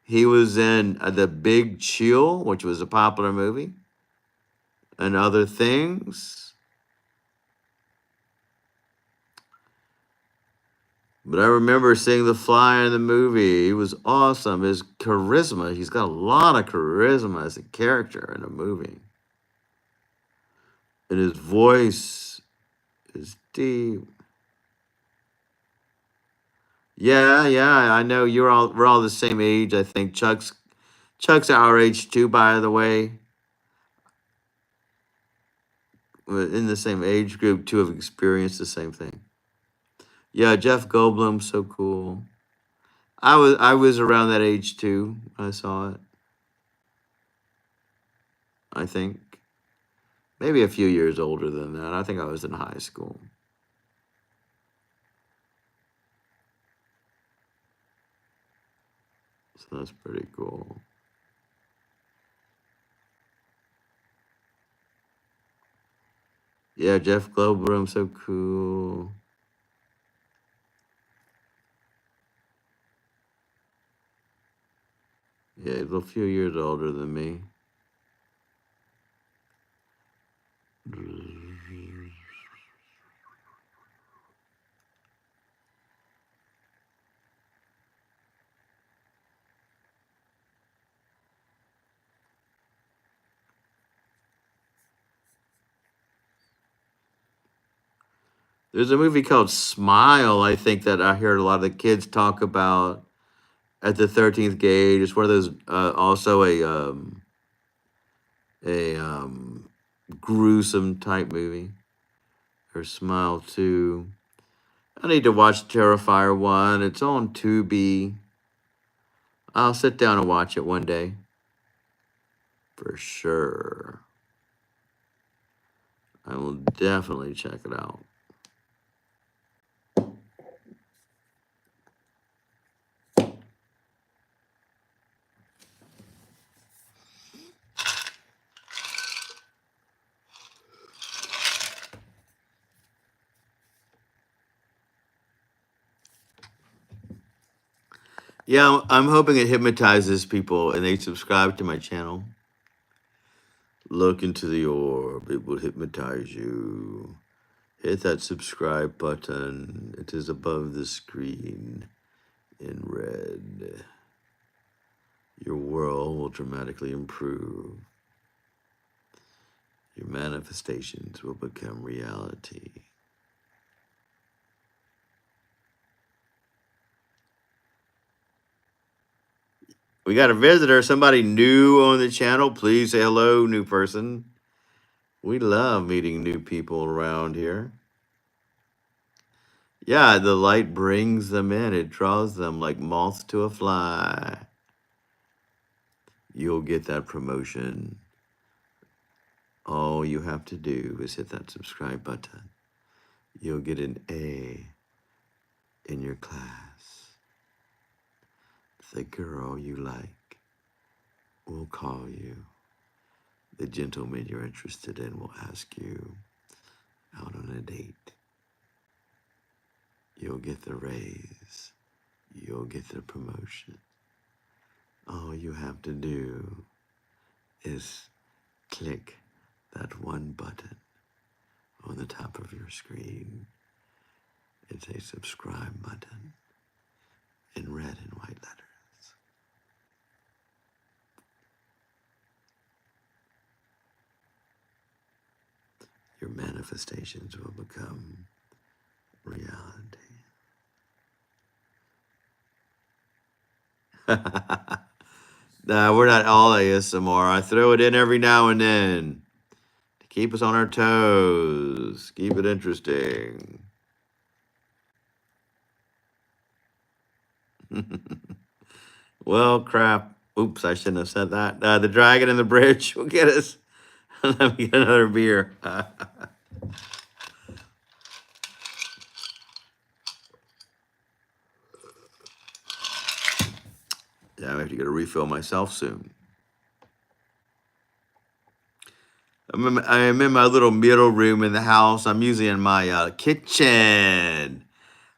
He was in The Big Chill, which was a popular movie, and other things. But I remember seeing The Fly in the movie. He was awesome. His charisma, he's got a lot of charisma as a character in a movie. And his voice is deep. Yeah, yeah, I know we're all the same age. I think Chuck's our age too, by the way. We're in the same age group to have experienced the same thing. Yeah, Jeff Goldblum's so cool. I was around that age too when I saw it. I think maybe a few years older than that. I think I was in high school. So that's pretty cool. Yeah, Jeff Goldblum's so cool. Yeah, he's a few years older than me. There's a movie called Smile, I think, that I heard a lot of the kids talk about at the 13th Gate. It's one of those, also a gruesome type movie. Or Smile 2. I need to watch Terrifier 1. It's on Tubi. I'll sit down and watch it one day. For sure. I will definitely check it out. Yeah, I'm hoping it hypnotizes people and they subscribe to my channel. Look into the orb, it will hypnotize you. Hit that subscribe button. It is above the screen in red. Your world will dramatically improve. Your manifestations will become reality. We got a visitor, somebody new on the channel. Please say hello, new person. We love meeting new people around here. Yeah, the light brings them in. It draws them like moths to a fly. You'll get that promotion. All you have to do is hit that subscribe button. You'll get an A in your class. The girl you like will call you. The gentleman you're interested in will ask you out on a date. You'll get the raise. You'll get the promotion. All you have to do is click that one button on the top of your screen. It's a subscribe button in red and white letters. Your manifestations will become reality. Nah, we're not all ASMR. I throw it in every now and then to keep us on our toes, keep it interesting. Well, crap. Oops, I shouldn't have said that. The dragon in the bridge will get us. Let me get another beer. Yeah, I have to get a refill myself soon. I'm in my little middle room in the house. I'm usually in my kitchen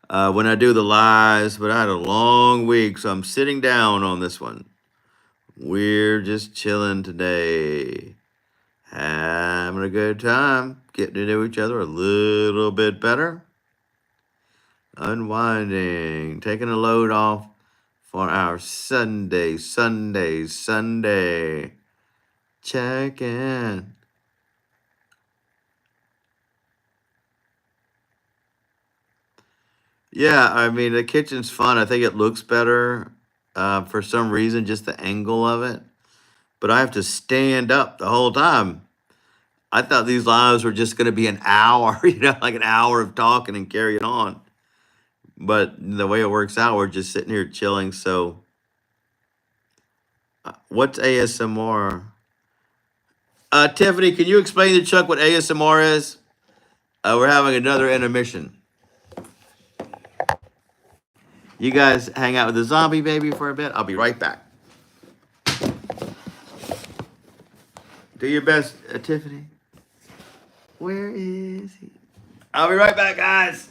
when I do the lives, but I had a long week, so I'm sitting down on this one. We're just chilling today, having a good time, getting to know each other a little bit better, unwinding, taking a load off for our Sunday check-in. Yeah, I mean, the kitchen's fun. I think it looks better for some reason, just the angle of it. But I have to stand up the whole time. I thought these lives were just going to be an hour, like an hour of talking and carrying on. But the way it works out, we're just sitting here chilling. So, what's ASMR? Tiffany, can you explain to Chuck what ASMR is? We're having another intermission. You guys hang out with the zombie baby for a bit. I'll be right back. Do your best, Tiffany. Where is he? I'll be right back, guys.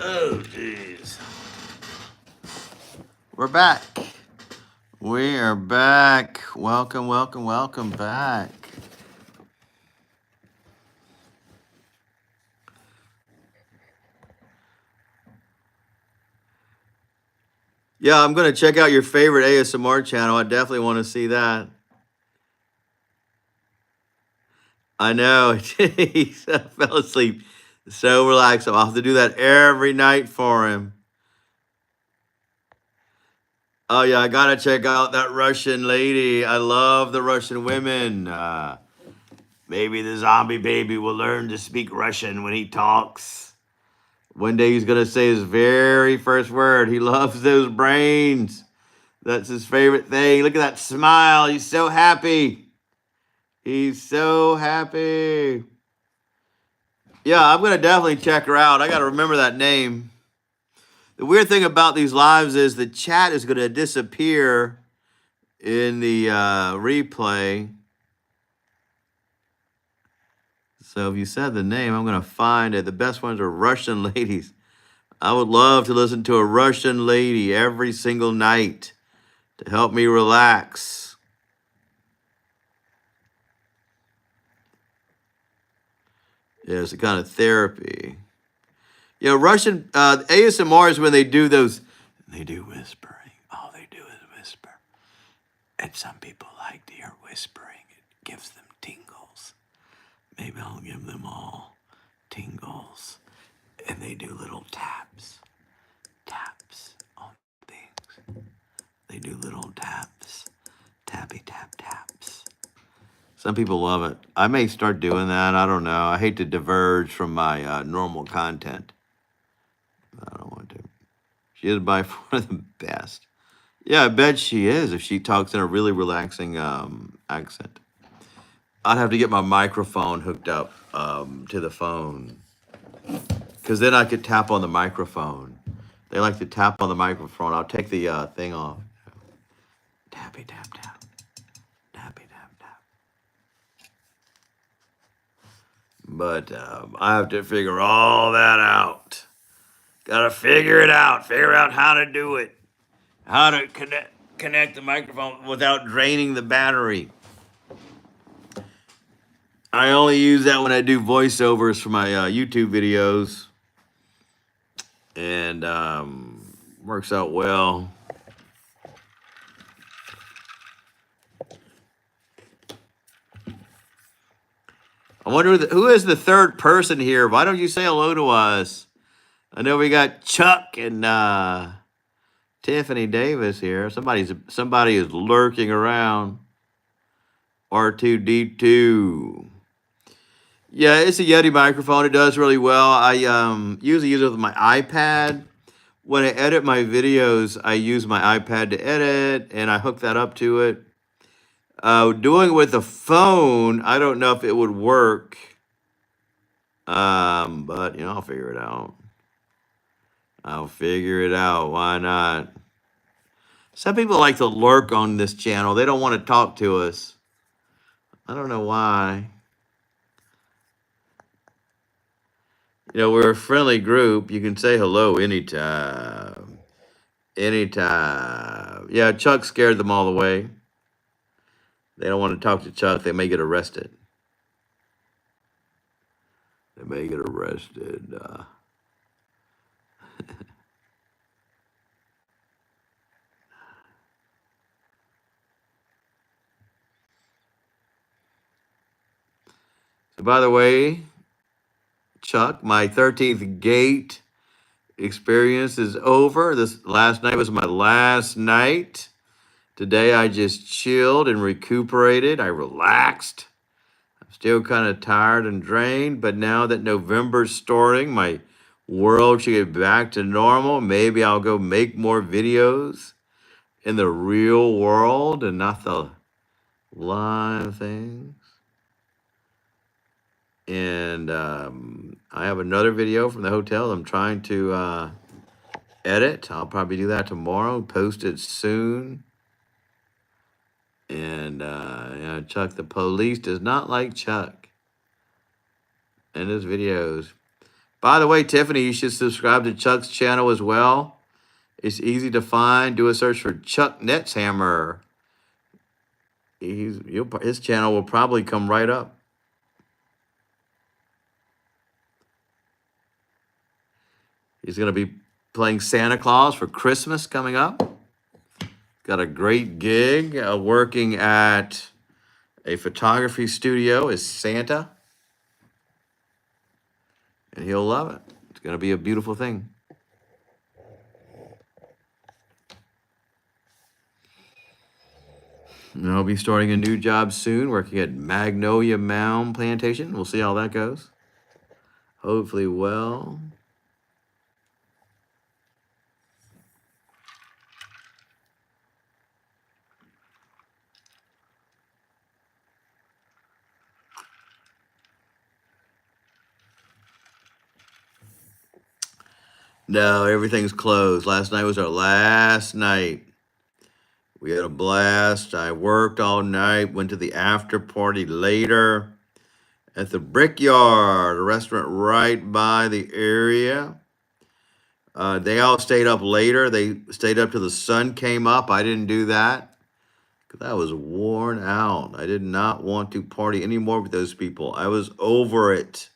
Oh, jeez. We're back. We are back. Welcome, welcome, welcome back. Yeah, I'm going to check out your favorite ASMR channel. I definitely want to see that. I know. He fell asleep. So relaxed. I'll have to do that every night for him. Oh, yeah, I got to check out that Russian lady. I love the Russian women. Maybe the zombie baby will learn to speak Russian when he talks. One day he's going to say his very first word. He loves those brains. That's his favorite thing. Look at that smile. He's so happy. He's so happy. Yeah, I'm going to definitely check her out. I got to remember that name. The weird thing about these lives is the chat is going to disappear in the replay. So if you said the name, I'm going to find it. The best ones are Russian ladies. I would love to listen to a Russian lady every single night to help me relax. Yeah, it's a kind of therapy. You know, Russian ASMR is when they do those, they do whispering. All they do is whisper. And some people like to hear whispering. It gives them tingles. Maybe I'll give them all tingles. And they do little taps on things. They do little taps, tappy tap taps. Some people love it. I may start doing that. I don't know. I hate to diverge from my normal content. I don't want to. She is by far the best. Yeah, I bet she is if she talks in a really relaxing accent. I'd have to get my microphone hooked up to the phone because then I could tap on the microphone. They like to tap on the microphone. I'll take the thing off. Tappy tap tap. Tappy tap tap. But I have to figure all that out. Gotta figure it out. Figure out how to do it. How to connect the microphone without draining the battery. I only use that when I do voiceovers for my YouTube videos, and works out well. I wonder who is the third person here. Why don't you say hello to us? I know we got Chuck and Tiffany Davis here. Somebody is lurking around. R2D2. Yeah, it's a Yeti microphone. It does really well. I usually use it with my iPad. When I edit my videos, I use my iPad to edit, and I hook that up to it. Doing it with a phone, I don't know if it would work. But I'll figure it out. I'll figure it out. Why not? Some people like to lurk on this channel. They don't want to talk to us. I don't know why. We're a friendly group. You can say hello anytime. Anytime. Yeah, Chuck scared them all away. They don't want to talk to Chuck. They may get arrested. They may get arrested. So, by the way, Chuck, my 13th gate experience is over. This last night was my last night. Today I just chilled and recuperated. I relaxed. I'm still kind of tired and drained, but now that November's starting, my world should get back to normal. Maybe I'll go make more videos in the real world and not the live things. And I have another video from the hotel I'm trying to edit. I'll probably do that tomorrow, post it soon. And Chuck, the police does not like Chuck and his videos. By the way, Tiffany, you should subscribe to Chuck's channel as well. It's easy to find. Do a search for Chuck Netzhammer. His channel will probably come right up. He's going to be playing Santa Claus for Christmas coming up. Got a great gig working at a photography studio as Santa. And he'll love it. It's going to be a beautiful thing. And I'll be starting a new job soon, working at Magnolia Mound Plantation. We'll see how that goes. Hopefully well. No, everything's closed. Last night was our last night. We had a blast. I worked all night, went to the after party later at the Brickyard, a restaurant right by the area. They all stayed up later. They stayed up till the sun came up. I didn't do that because I was worn out. I did not want to party anymore with those people. I was over it.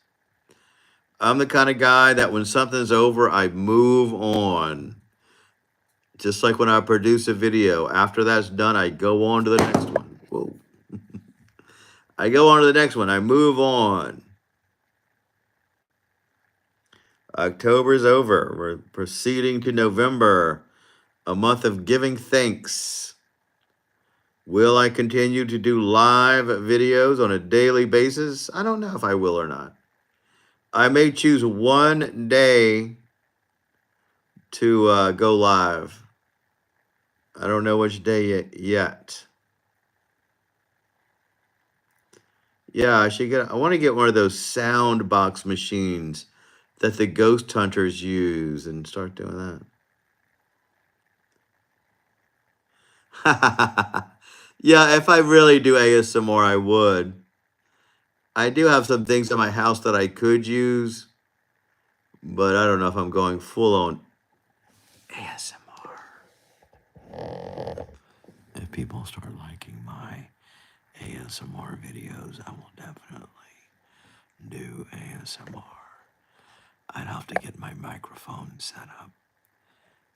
I'm the kind of guy that when something's over, I move on. Just like when I produce a video, after that's done, I go on to the next one. Whoa. I go on to the next one. I move on. October's over. We're proceeding to November, a month of giving thanks. Will I continue to do live videos on a daily basis? I don't know if I will or not. I may choose one day to go live. I don't know which day yet. Yeah, I want to get one of those sound box machines that the ghost hunters use and start doing that. Yeah, if I really do ASMR, I would. I do have some things in my house that I could use, but I don't know if I'm going full on ASMR. If people start liking my ASMR videos, I will definitely do ASMR. I'd have to get my microphone set up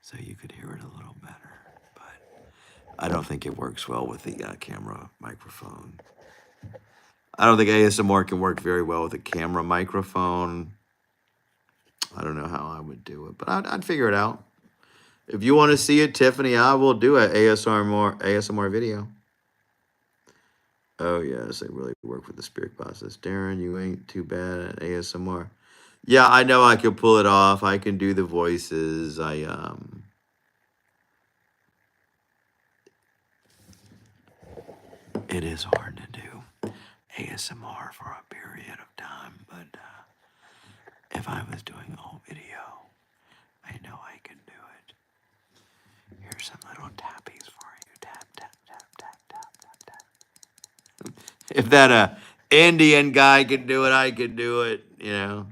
so you could hear it a little better, but I don't think it works well with the camera microphone. I don't think ASMR can work very well with a camera microphone. I don't know how I would do it, but I'd figure it out. If you want to see it, Tiffany, I will do an ASMR video. Oh, yes, they really work with the spirit process. Darren, you ain't too bad at ASMR. Yeah, I know I can pull it off. I can do the voices. It is hard to do ASMR for a period of time, but if I was doing a whole video, I know I can do it. Here's some little tappies for you. Tap, tap, tap, tap, tap, tap, tap. If that Indian guy could do it, I could do it, you know.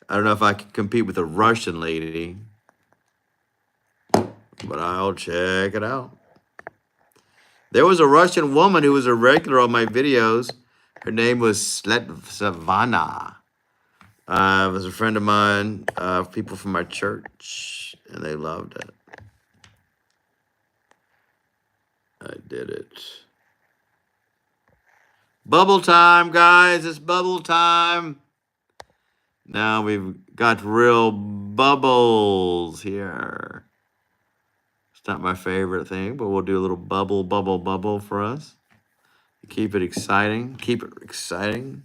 I don't know if I can compete with a Russian lady, but I'll check it out. There was a Russian woman who was a regular on my videos. Her name was Svetlana. It was a friend of mine, people from my church, and they loved it. I did it. Bubble time, guys. It's bubble time. Now we've got real bubbles here. It's not my favorite thing, but we'll do a little bubble, bubble, bubble for us. Keep it exciting. Keep it exciting.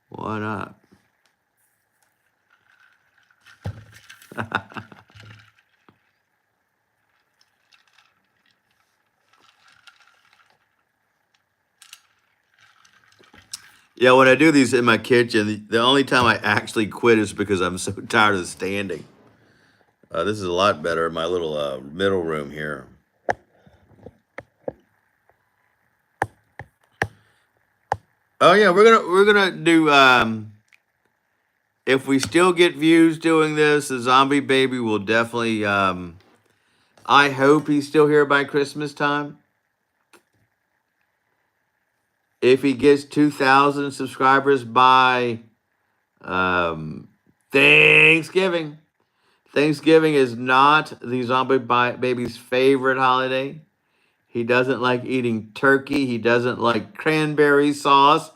Why not? Yeah, when I do these in my kitchen, the only time I actually quit is because I'm so tired of standing. This is a lot better in my little middle room here. Oh yeah, we're gonna do if we still get views doing this, the zombie baby will definitely I hope he's still here by Christmas time. If he gets 2,000 subscribers by um Thanksgiving. Thanksgiving is not the baby's favorite holiday. He doesn't like eating turkey. He doesn't like cranberry sauce.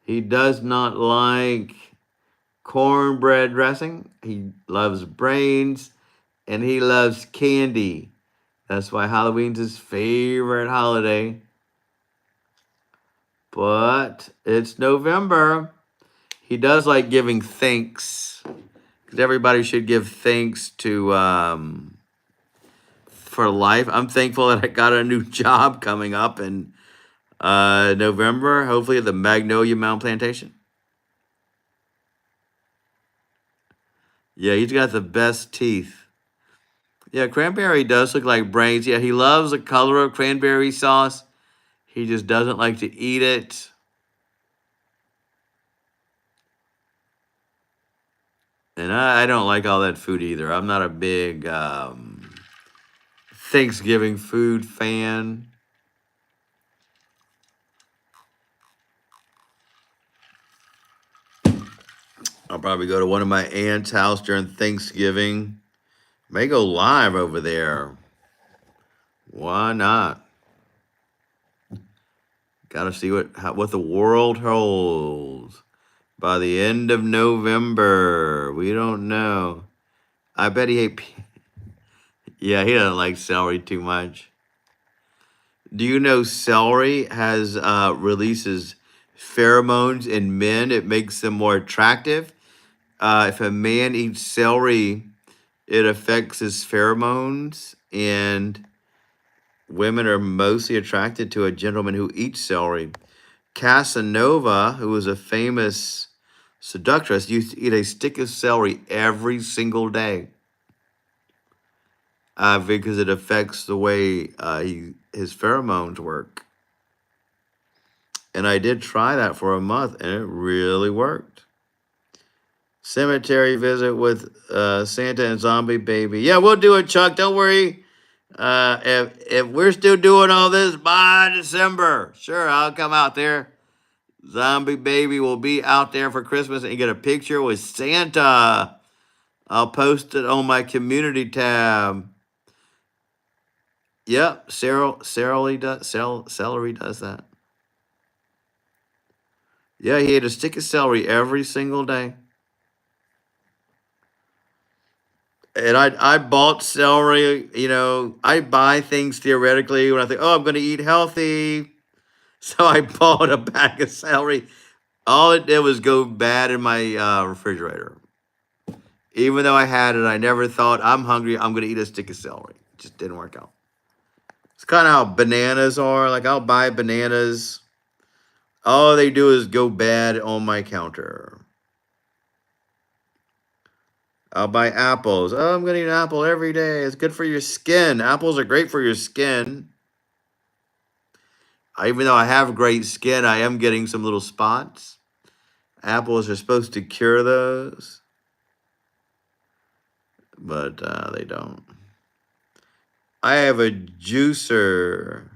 He does not like cornbread dressing. He loves brains and he loves candy. That's why Halloween's his favorite holiday. But it's November. He does like giving thanks. Because everybody should give thanks to for life. I'm thankful that I got a new job coming up in November, hopefully at the Magnolia Mountain Plantation. Yeah, he's got the best teeth. Yeah, cranberry does look like brains. Yeah, he loves the color of cranberry sauce. He just doesn't like to eat it. And I don't like all that food either. I'm not a big Thanksgiving food fan. I'll probably go to one of my aunt's house during Thanksgiving. May go live over there. Why not? Got to see what the world holds by the end of November. We don't know. I bet he ate. Yeah, he doesn't like celery too much. Do you know celery has releases pheromones in men? It makes them more attractive. If a man eats celery, it affects his pheromones, and women are mostly attracted to a gentleman who eats celery. Casanova, who was a famous seductress, used to eat a stick of celery every single day because it affects the way his pheromones work. And I did try that for a month, and it really worked. Cemetery visit with Santa and Zombie Baby. Yeah, we'll do it, Chuck. Don't worry. If we're still doing all this by December, sure, I'll come out there. Zombie Baby will be out there for Christmas and get a picture with Santa. I'll post it on my community tab. Yep, celery does that. Yeah, he ate a stick of celery every single day. And I bought celery, I buy things theoretically when I think, oh, I'm going to eat healthy. So I bought a bag of celery. All it did was go bad in my refrigerator. Even though I had it, I never thought, I'm hungry, I'm going to eat a stick of celery. It just didn't work out. It's kind of how bananas are. Like, I'll buy bananas. All they do is go bad on my counter. I'll buy apples. Oh, I'm going to eat an apple every day. It's good for your skin. Apples are great for your skin. Even though I have great skin, I am getting some little spots. Apples are supposed to cure those, but they don't. I have a juicer.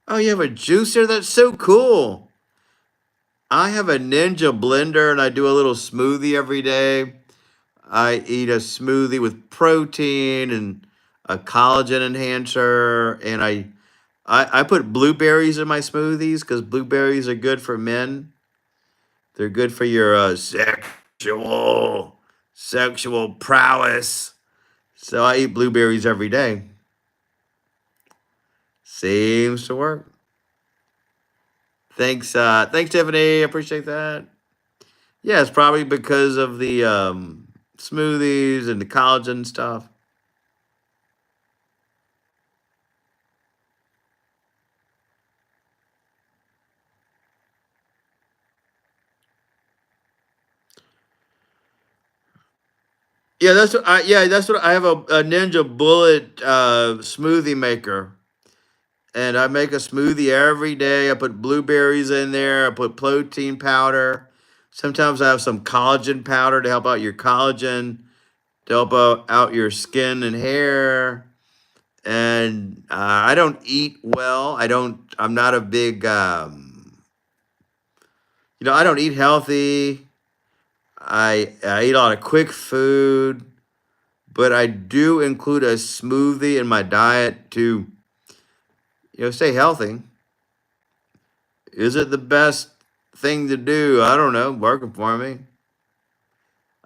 Oh, you have a juicer? That's so cool. I have a Ninja blender and I do a little smoothie every day. I eat a smoothie with protein and a collagen enhancer, and I put blueberries in my smoothies because blueberries are good for men. They're good for your sexual prowess. So I eat blueberries every day. Seems to work. Thanks, Tiffany. Appreciate that. Yeah, it's probably because of the smoothies and the collagen stuff. Yeah, that's what I have a Ninja Bullet smoothie maker. and I make a smoothie every day. I put blueberries in there. I put protein powder. Sometimes I have some collagen powder to help out your collagen, to help out your skin and hair. And I don't eat well. I'm not a big, I don't eat healthy. I eat a lot of quick food, but I do include a smoothie in my diet to, stay healthy. Is it the best thing to do? I don't know. Working for me.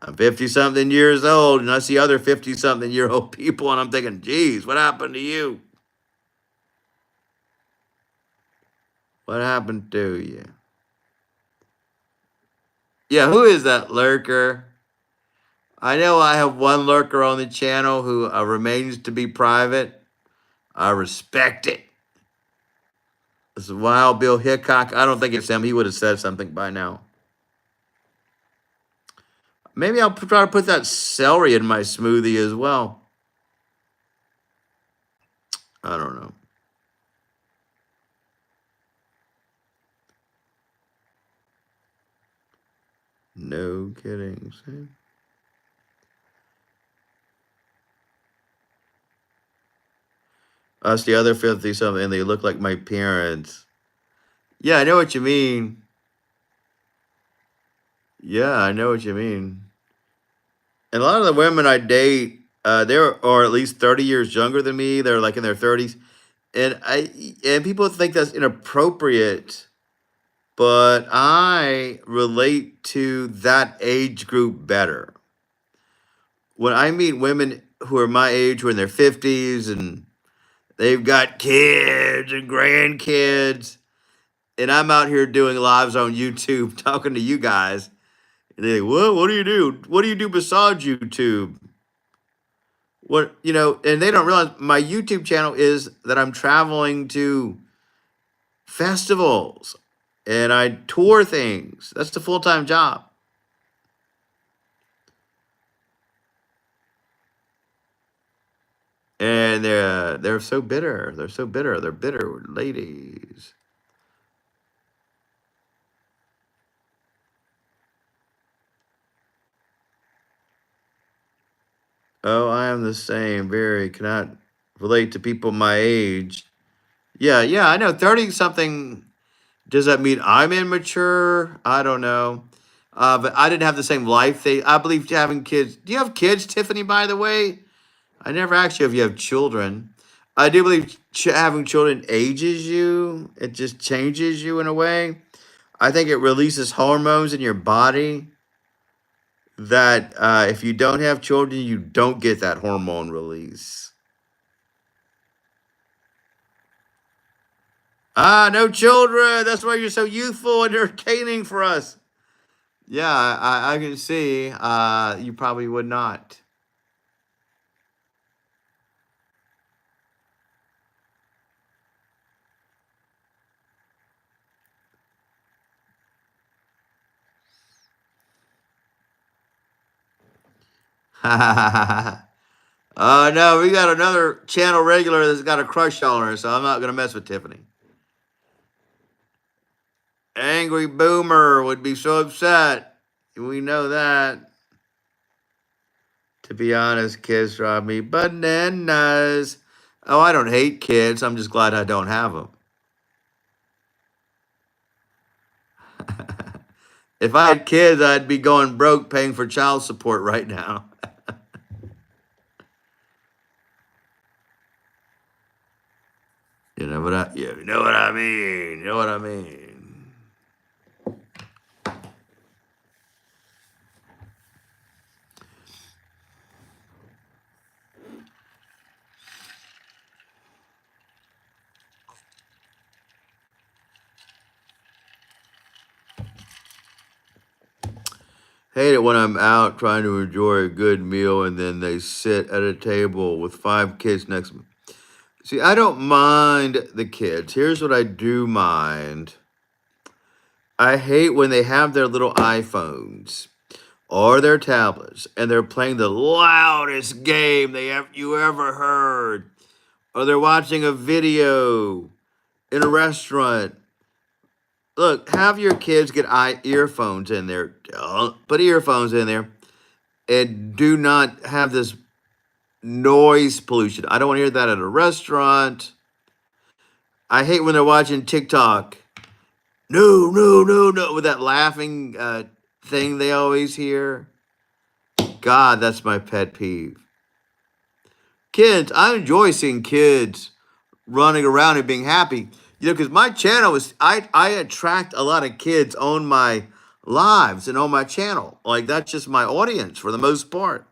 I'm 50 something years old, and I see other 50 something year old people, and I'm thinking, geez, what happened to you? What happened to you? Yeah, who is that lurker? I know I have one lurker on the channel who remains to be private. I respect it. This is Wild Bill Hickok. I don't think it's him. He would have said something by now. Maybe I'll try to put that celery in my smoothie as well. I don't know. No kidding. See? Us, the other 50 something, they look like my parents. Yeah, I know what you mean. Yeah, I know what you mean. And a lot of the women I date, they're or at least 30 years younger than me. They're like in their 30s. And people think that's inappropriate, but I relate to that age group better. When I meet women who are my age, who are in their 50s and they've got kids and grandkids, and I'm out here doing lives on YouTube talking to you guys. And they're like, what do you do? What do you do besides YouTube? And they don't realize my YouTube channel is that I'm traveling to festivals and I tour things. That's the full-time job. And they're so bitter. They're so bitter. They're bitter ladies. Oh, I am the same. Very cannot relate to people my age. Yeah, I know. 30 something. Does that mean I'm immature? I don't know. But I didn't have the same life. I believe having kids. Do you have kids, Tiffany, by the way? I never asked you if you have children. I do believe having children ages you. It just changes you in a way. I think it releases hormones in your body that if you don't have children, you don't get that hormone release. No children. That's why you're so youthful and entertaining for us. Yeah, I can see. You probably would not. No, we got another channel regular that's got a crush on her, so I'm not gonna mess with Tiffany. Angry Boomer would be so upset. We know that. To be honest, kids drive me bananas. Oh, I don't hate kids. I'm just glad I don't have them. If I had kids, I'd be going broke paying for child support right now. You know what you know what I mean. You know what I mean. Hate it when I'm out trying to enjoy a good meal and then they sit at a table with 5 kids next to me. See, I don't mind the kids. Here's what I do mind. I hate when they have their little iPhones or their tablets and they're playing the loudest game you ever heard, or they're watching a video in a restaurant. Look, have your kids get earphones in there. Put earphones in there, and do not have this noise pollution. I don't want to hear that at a restaurant. I hate when they're watching TikTok. No, no, no, no, with that laughing thing they always hear. God, that's my pet peeve. Kids, I enjoy seeing kids running around and being happy. You know, because my channel is, I attract a lot of kids on my lives and on my channel. Like, that's just my audience for the most part.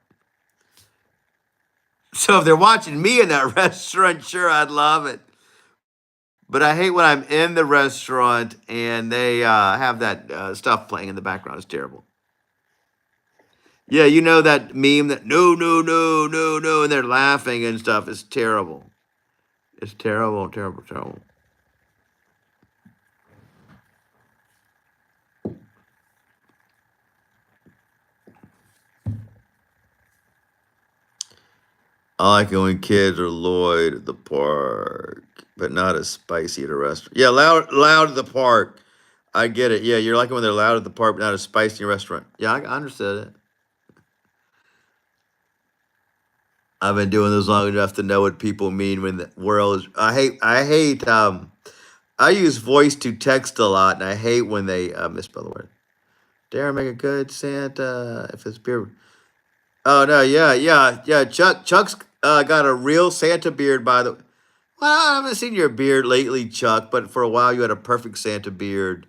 So if they're watching me in that restaurant, sure, I'd love it. But I hate when I'm in the restaurant and they have that stuff playing in the background. It's terrible. Yeah, you know that meme that no, no, no, no, no, and they're laughing and stuff. It's terrible. It's terrible, terrible, terrible. I like it when kids are loud at the park, but not as spicy at a restaurant. Yeah, loud at the park. I get it. Yeah, you're like it when they're loud at the park, but not as spicy in a restaurant. Yeah, I understood it. I've been doing this long enough to know what people mean when the world is. I hate. I use voice to text a lot, and I hate when they misspell the word. Darren, make a good Santa. If it's beard. Oh no, yeah. Chuck's got a real Santa beard, by the. Well, I haven't seen your beard lately, Chuck, but for a while you had a perfect Santa beard.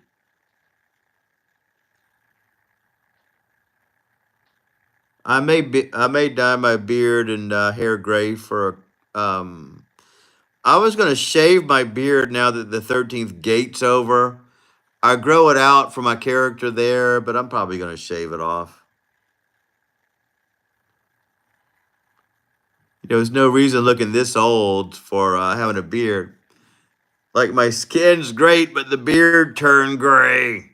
I may dye my beard and hair gray for. I was gonna shave my beard now that the 13th gate's over. I grow it out for my character there, but I'm probably gonna shave it off. There's no reason looking this old for having a beard. Like my skin's great, but the beard turned gray.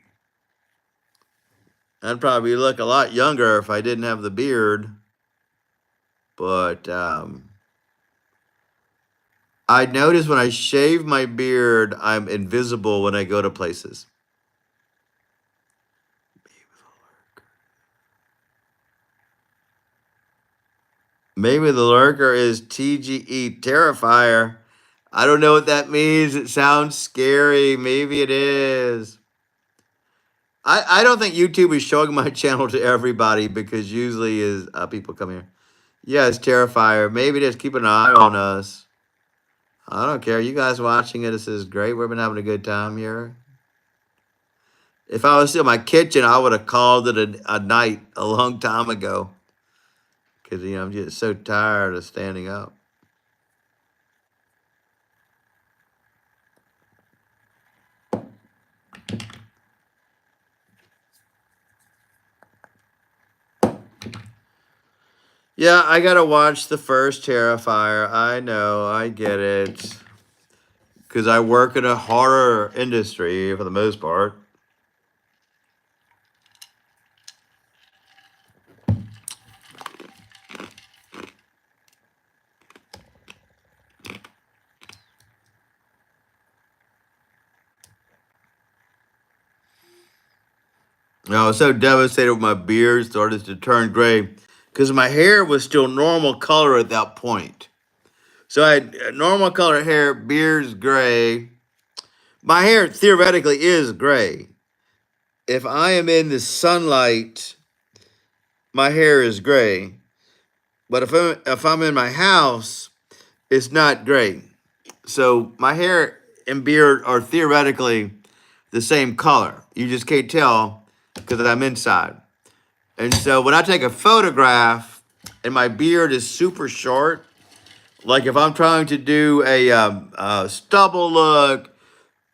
I'd probably look a lot younger if I didn't have the beard. But I notice when I shave my beard, I'm invisible when I go to places. Maybe the lurker is TGE Terrifier. I don't know what that means. It sounds scary. Maybe it is. I don't think YouTube is showing my channel to everybody because usually is people come here. Yeah, it's Terrifier. Maybe just keep an eye on us. I don't care. You guys watching it, this is great. We've been having a good time here. If I was still in my kitchen, I would have called it a night a long time ago. Because, I'm just so tired of standing up. Yeah, I got to watch the first Terrifier. I know. I get it. Because I work in a horror industry for the most part. I was so devastated when my beard started to turn gray because my hair was still normal color at that point. So I had normal color hair, beard's gray. My hair theoretically is gray. If I am in the sunlight, my hair is gray. But if I'm in my house, it's not gray. So my hair and beard are theoretically the same color. You just can't tell because I'm inside. And so when I take a photograph and my beard is super short, like if I'm trying to do a stubble look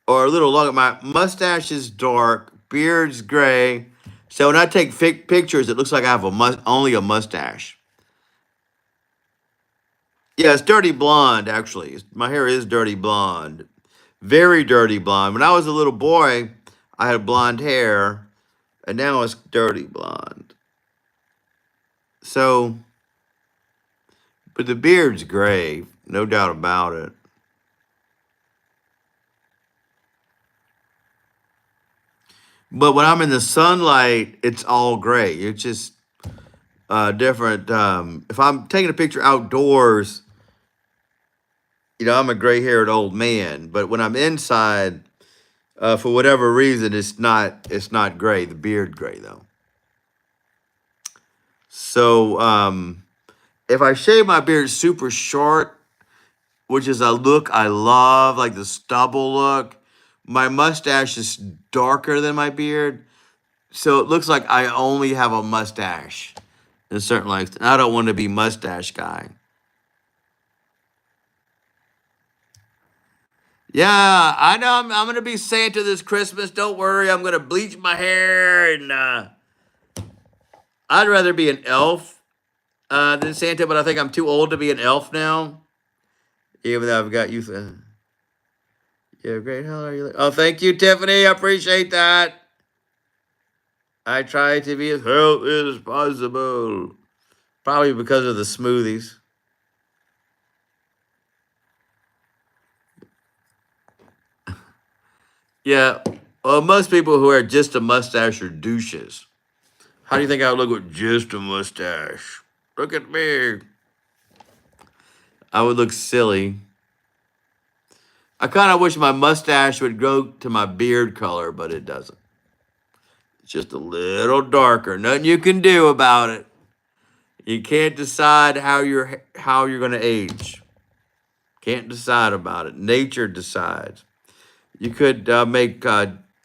or a little longer, my mustache is dark, beard's gray. So when I take pictures, it looks like I have only a mustache. Yeah, it's dirty blonde, actually. My hair is dirty blonde. Very dirty blonde. When I was a little boy, I had blonde hair, and now it's dirty blonde. So, but the beard's gray, no doubt about it. But when I'm in the sunlight, it's all gray. It's just different. If I'm taking a picture outdoors, I'm a gray-haired old man. But when I'm inside, for whatever reason, it's not gray. The beard gray though. So if I shave my beard super short, which is a look I love, like the stubble look, my mustache is darker than my beard. So it looks like I only have a mustache in certain lengths. And I don't want to be mustache guy. Yeah, I know I'm going to be Santa this Christmas. Don't worry. I'm going to bleach my hair. And I'd rather be an elf than Santa, but I think I'm too old to be an elf now. Even though I've got youth. Yeah, great. How are you? Oh, thank you, Tiffany. I appreciate that. I try to be as healthy as possible. Probably because of the smoothies. Yeah. Well, most people who are just a mustache are douches. How do you think I would look with just a mustache? Look at me. I would look silly. I kind of wish my mustache would go to my beard color, but it doesn't. It's just a little darker. Nothing you can do about it. You can't decide how you're going to age. Can't decide about it. Nature decides. You could make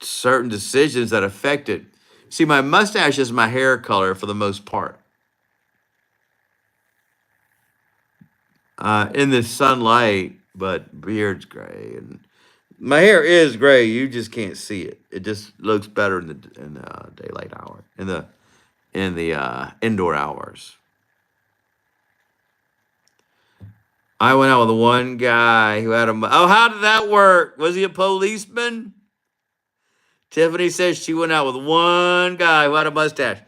certain decisions that affect it. See, my mustache is my hair color for the most part. In the sunlight, but beard's gray, and my hair is gray. You just can't see it. It just looks better in the daylight hour, in the indoor hours. I went out with one guy who had oh, how did that work? Was he a policeman? Tiffany says she went out with one guy who had a mustache.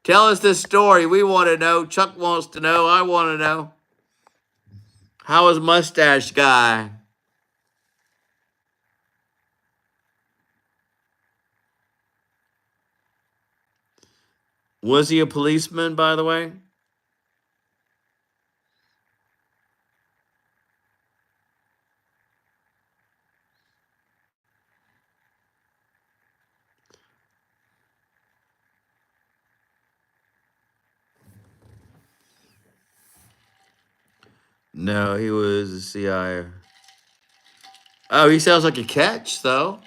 Tell us this story. We want to know. Chuck wants to know. I want to know. How was mustache guy? Was he a policeman, by the way? No, he was a CI. Oh, he sounds like a catch, though.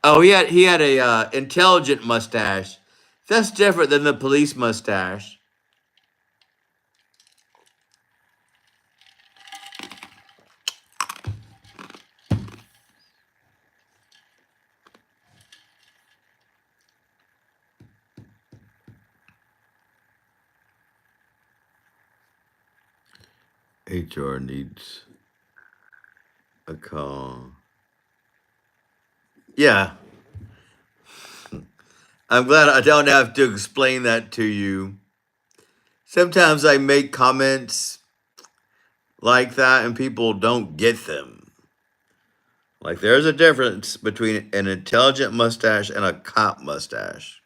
Oh, he had a intelligent mustache. That's different than the police mustache. HR needs a call. Yeah, I'm glad I don't have to explain that to you. Sometimes I make comments like that and people don't get them. Like there's a difference between an intelligent mustache and a cop mustache.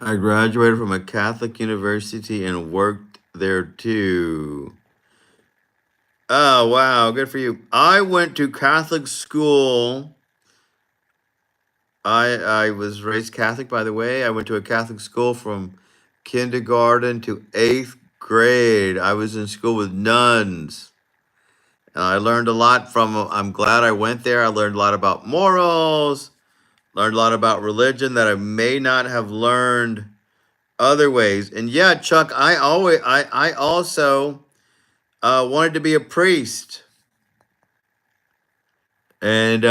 I graduated from a Catholic university and worked there too. Oh, wow. Good for you. I went to Catholic school. I was raised Catholic, by the way. I went to a Catholic school from kindergarten to eighth grade. I was in school with nuns. And I learned a lot from 'em. I'm glad I went there. I learned a lot about morals, learned a lot about religion that I may not have learned other ways. And yeah, Chuck, I also wanted to be a priest. And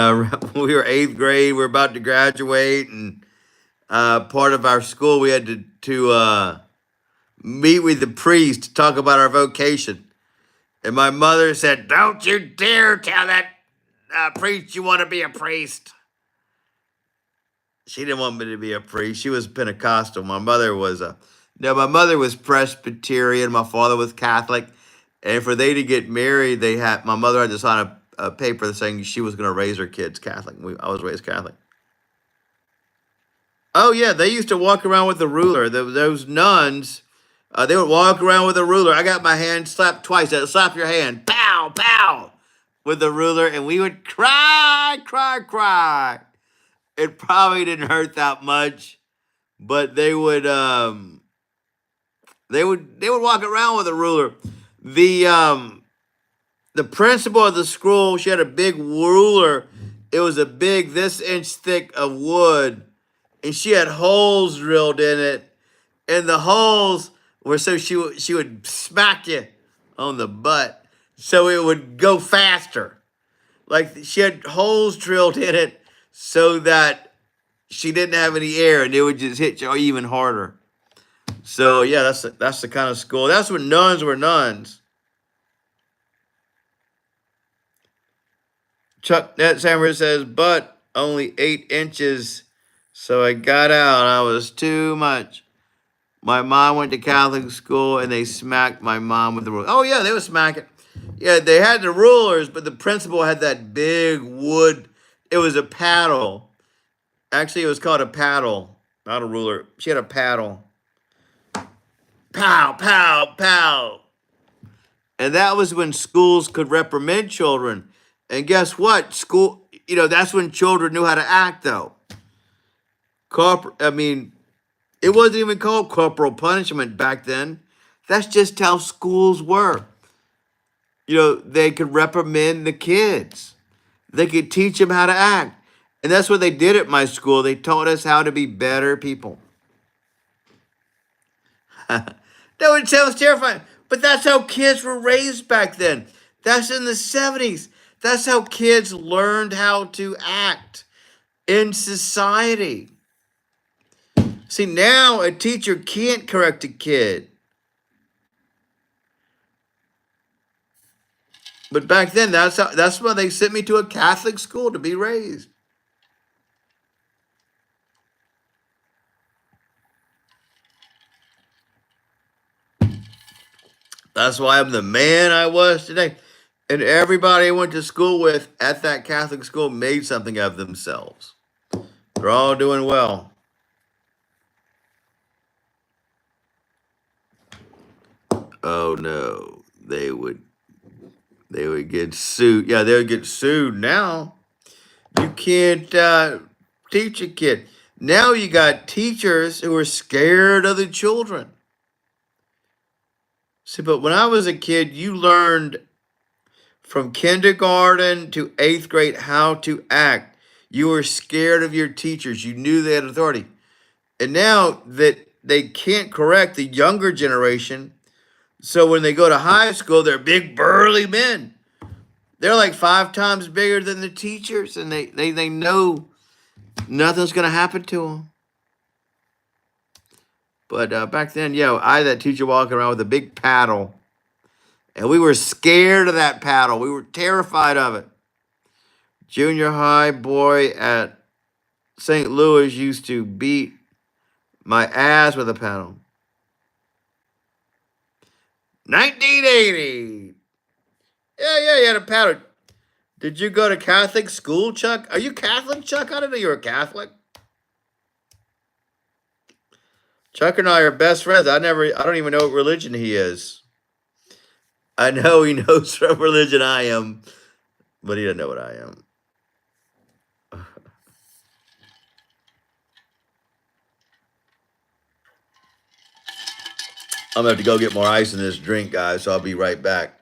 we were eighth grade. We were about to graduate, and part of our school we had to meet with the priest to talk about our vocation. And my mother said, "Don't you dare tell that priest you want to be a priest." She didn't want me to be a priest. She was Pentecostal. My mother was a no. My mother was Presbyterian. My father was Catholic. And for they to get married, my mother had to sign a paper saying she was going to raise her kids Catholic. I was raised Catholic. Oh yeah, they used to walk around with a ruler. Those nuns, they would walk around with a ruler. I got my hand slapped twice. I'd slap your hand, pow, pow, with the ruler, and we would cry, cry, cry. It probably didn't hurt that much, but they would walk around with a ruler. The um the principal of the school, she had a big ruler. It was a big this inch thick of wood, and she had holes drilled in it, and the holes were so she would smack you on the butt so it would go faster. Like she had holes drilled in it so that she didn't have any air and it would just hit you even harder. So yeah, that's the kind of school. That's when nuns were nuns. Chuck Net Sammer says, but only 8 inches. So I got out. I was too much. My mom went to Catholic school and they smacked my mom with the ruler. Oh yeah, they would smack it. Yeah, they had the rulers, but the principal had that big wood. It was a paddle. Actually, it was called a paddle, not a ruler. She had a paddle. Pow, pow, pow. And that was when schools could reprimand children. And guess what? That's when children knew how to act, though. I mean, it wasn't even called corporal punishment back then. That's just how schools were. They could reprimand the kids. They could teach them how to act. And that's what they did at my school. They taught us how to be better people. That would sound terrifying. But that's how kids were raised back then. That's in the 70s. That's how kids learned how to act in society. See, now a teacher can't correct a kid. But back then, that's why they sent me to a Catholic school to be raised. That's why I'm the man I was today. And everybody I went to school with at that Catholic school made something of themselves. They're all doing well. Oh no, they would get sued. Yeah, they would get sued now. You can't teach a kid. Now you got teachers who are scared of the children. See, but when I was a kid, you learned from kindergarten to eighth grade how to act. You were scared of your teachers. You knew they had authority. And now that they can't correct the younger generation, so when they go to high school, they're big, burly men. They're like 5 times bigger than the teachers, and they know nothing's going to happen to them. But back then, I had that teacher walking around with a big paddle, and we were scared of that paddle. We were terrified of it. Junior high boy at St. Louis used to beat my ass with a paddle. 1980. Yeah, you had a paddle. Did you go to Catholic school, Chuck? Are you Catholic, Chuck? I didn't know you were Catholic. Chuck and I are best friends. I don't even know what religion he is. I know he knows what religion I am, but he doesn't know what I am. I'm gonna have to go get more ice in this drink, guys, so I'll be right back.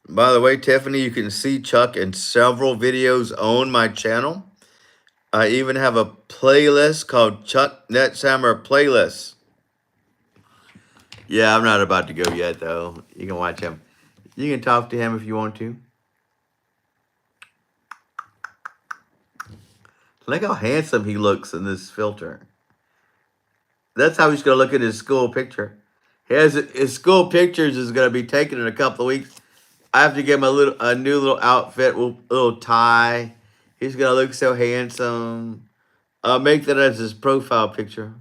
By the way, Tiffany, you can see Chuck in several videos on my channel. I even have a playlist called Chuck Netzhammer Playlist. Yeah, I'm not about to go yet, though. You can watch him. You can talk to him if you want to. Look how handsome he looks in this filter. That's how he's going to look at his school picture. His school pictures is going to be taken in a couple of weeks. I have to give him a new little outfit, little tie. He's going to look so handsome. I'll make that as his profile picture.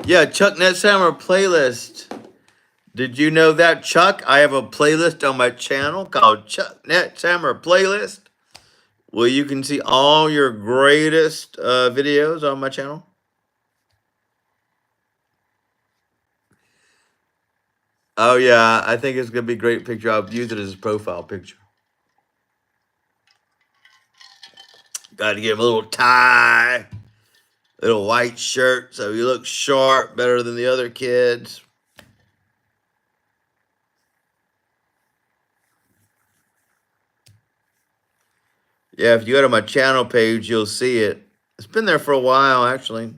Yeah, Chuck Netzhammer playlist. Did you know that, Chuck? I have a playlist on my channel called Chuck Netzhammer Playlist, where you can see all your greatest videos on my channel. Oh yeah, I think it's gonna be a great picture. I'll use it as a profile picture. Got to give him a little tie, little white shirt, so he looks sharp, better than the other kids. Yeah, if you go to my channel page, you'll see it. It's been there for a while, actually.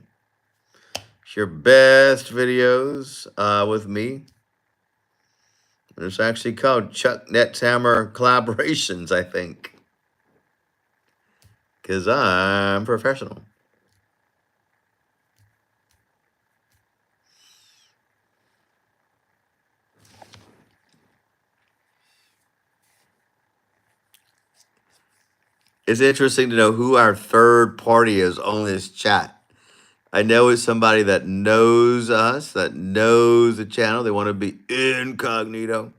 It's your best videos with me. It's actually called Chuck Netzhammer Collaborations, I think. Because I'm professional. It's interesting to know who our third party is on this chat. I know it's somebody that knows us, that knows the channel. They want to be incognito.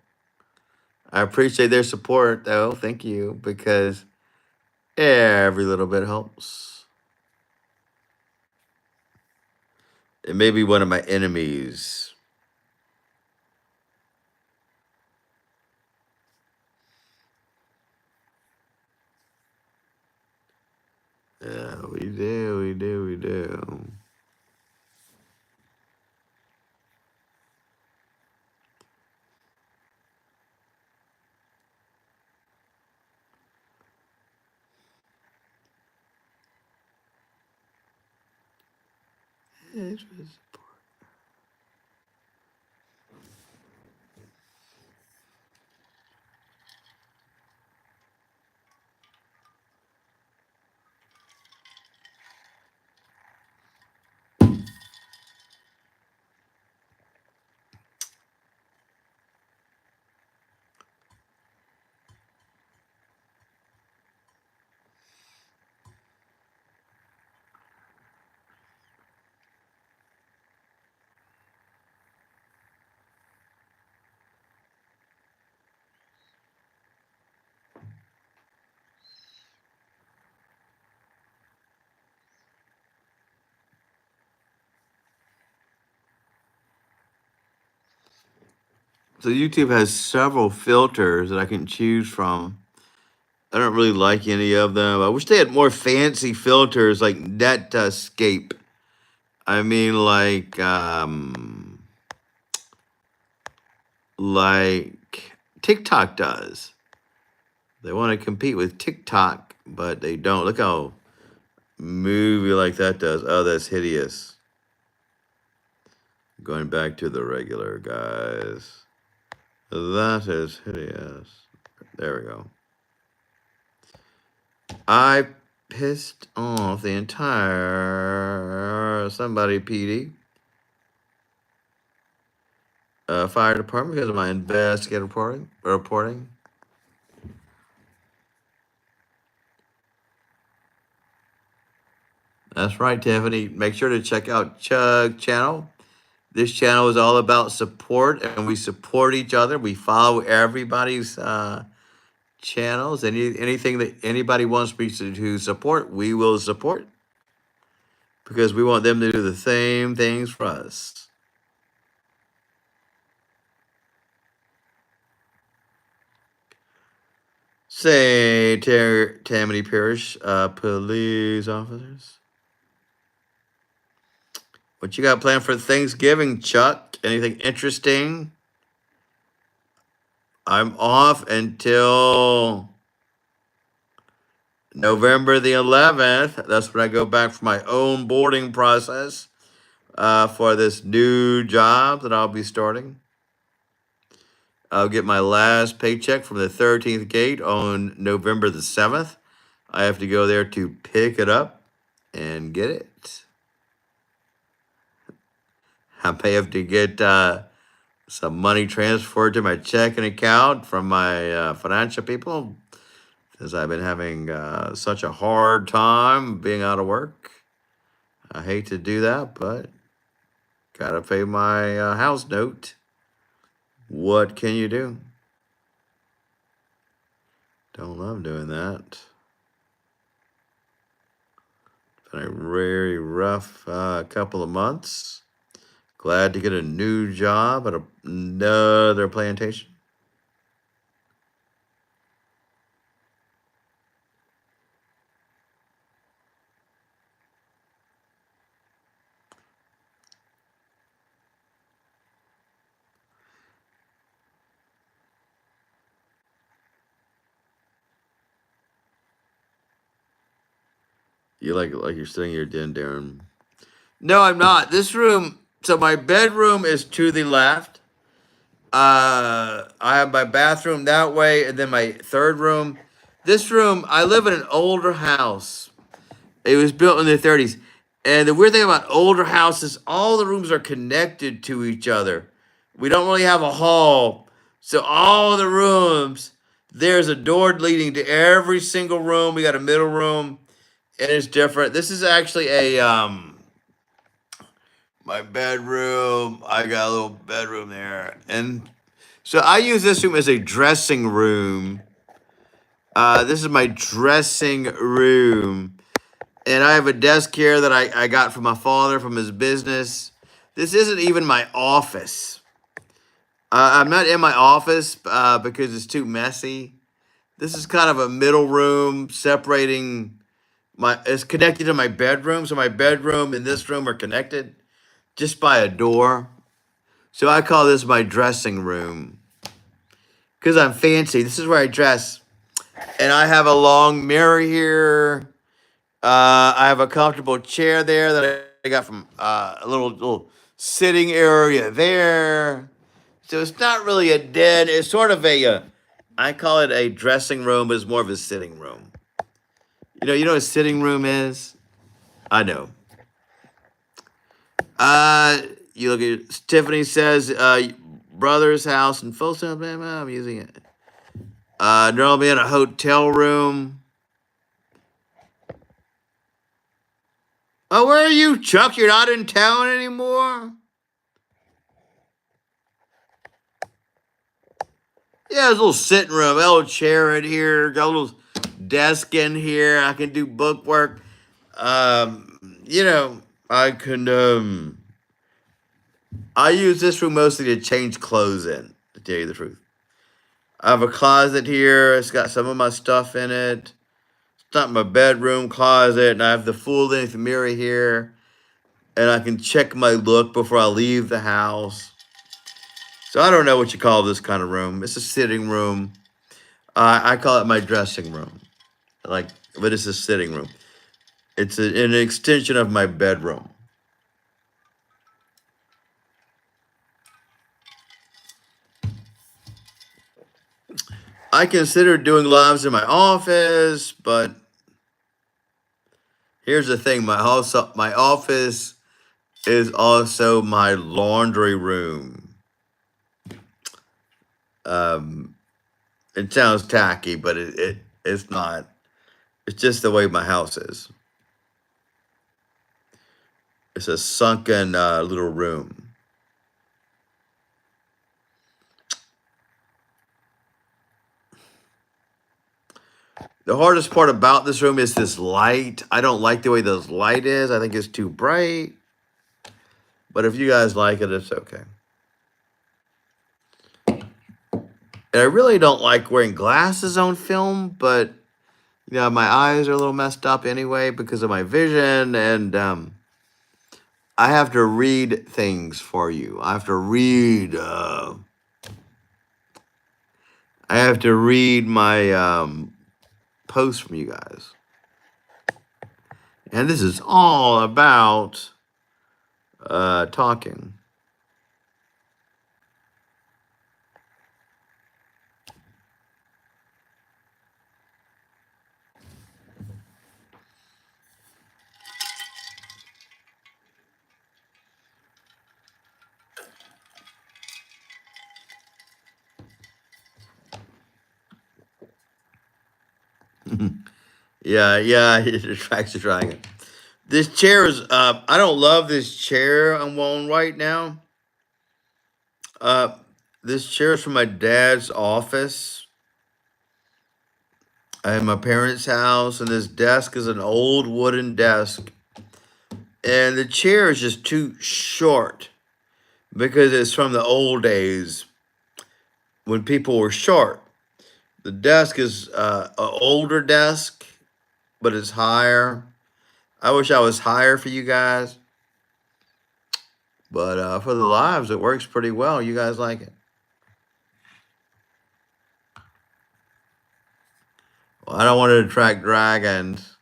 I appreciate their support, though. Thank you, because every little bit helps. It may be one of my enemies. Yeah, we do. So YouTube has several filters that I can choose from. I don't really like any of them. I wish they had more fancy filters like Netscape. I mean, like TikTok does. They want to compete with TikTok, but they don't. Look how movie like that does. Oh, that's hideous. Going back to the regular, guys. That is hideous. There we go. I pissed off the entire somebody PD fire department because of my investigative reporting. That's right, Tiffany. Make sure to check out Chug channel. This channel is all about support, and we support each other. We follow everybody's channels. Anything that anybody wants me to support, we will support because we want them to do the same things for us. Say, Tammany Parish police officers. What you got planned for Thanksgiving, Chuck? Anything interesting? I'm off until November the 11th. That's when I go back for my own boarding process for this new job that I'll be starting. I'll get my last paycheck from the 13th gate on November the 7th. I have to go there to pick it up and get it. I may have to get some money transferred to my checking account from my financial people since I've been having such a hard time being out of work. I hate to do that, but gotta pay my house note. What can you do? Don't love doing that. It's been a very rough couple of months. Glad to get a new job at another plantation. You like you're sitting here, Darren. No, I'm not. This room. So my bedroom is to the left. I have my bathroom that way, and then my third room. This room, I live in an older house. It was built in the 30s. And the weird thing about older houses, all the rooms are connected to each other. We don't really have a hall. So all the rooms, there's a door leading to every single room. We got a middle room, and it's different. This is actually a my bedroom. I got a little bedroom there. And so I use this room as a dressing room. This is my dressing room. And I have a desk here that I got from my father from his business. This isn't even my office. I'm not in my office because it's too messy. This is kind of a middle room separating it's connected to my bedroom. So my bedroom and this room are connected just by a door. So I call this my dressing room because I'm fancy. This is where I dress. And I have a long mirror here. I have a comfortable chair there that I got from a little sitting area there. So it's not really a den. It's sort of I call it a dressing room, but it's more of a sitting room. You know what a sitting room is? I know. You look at Tiffany says, brother's house in Folsom, Alabama. I'm using it. Normally in a hotel room. Oh, where are you, Chuck? You're not in town anymore? Yeah, there's a little sitting room, a little chair in here, got a little desk in here. I can do book work. I can I use this room mostly to change clothes in, to tell you the truth. I have a closet here. It's got some of my stuff in it. It's not my bedroom closet, and I have the full-length mirror here. And I can check my look before I leave the house. So I don't know what you call this kind of room. It's a sitting room. I call it my dressing room. But it's a sitting room. It's an extension of my bedroom. I considered doing lives in my office, but here's the thing: my office is also my laundry room. It sounds tacky, but it's not. It's just the way my house is. It's a sunken little room. The hardest part about this room is this light. I don't like the way this light is. I think it's too bright. But if you guys like it, it's okay. And I really don't like wearing glasses on film, but you know, my eyes are a little messed up anyway because of my vision, and I have to read things for you. I have to read. I have to read my posts from you guys, and this is all about talking. Yeah, it attracts the dragon. This chair is. I don't love this chair I'm on right now. Uh, this chair is from my dad's office at my parents' house, and this desk is an old wooden desk, and the chair is just too short because it's from the old days when people were short. The desk is an older desk, but it's higher. I wish I was higher for you guys, but for the lives, it works pretty well. You guys like it? Well, I don't want to attract dragons.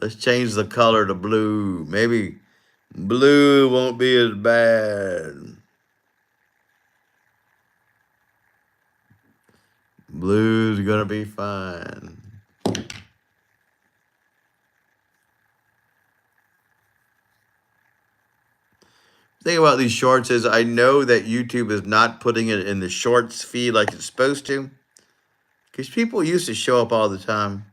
Let's change the color to blue. Maybe blue won't be as bad. Blue's gonna be fine. Thing about these shorts is I know that YouTube is not putting it in the shorts feed like it's supposed to. Because people used to show up all the time.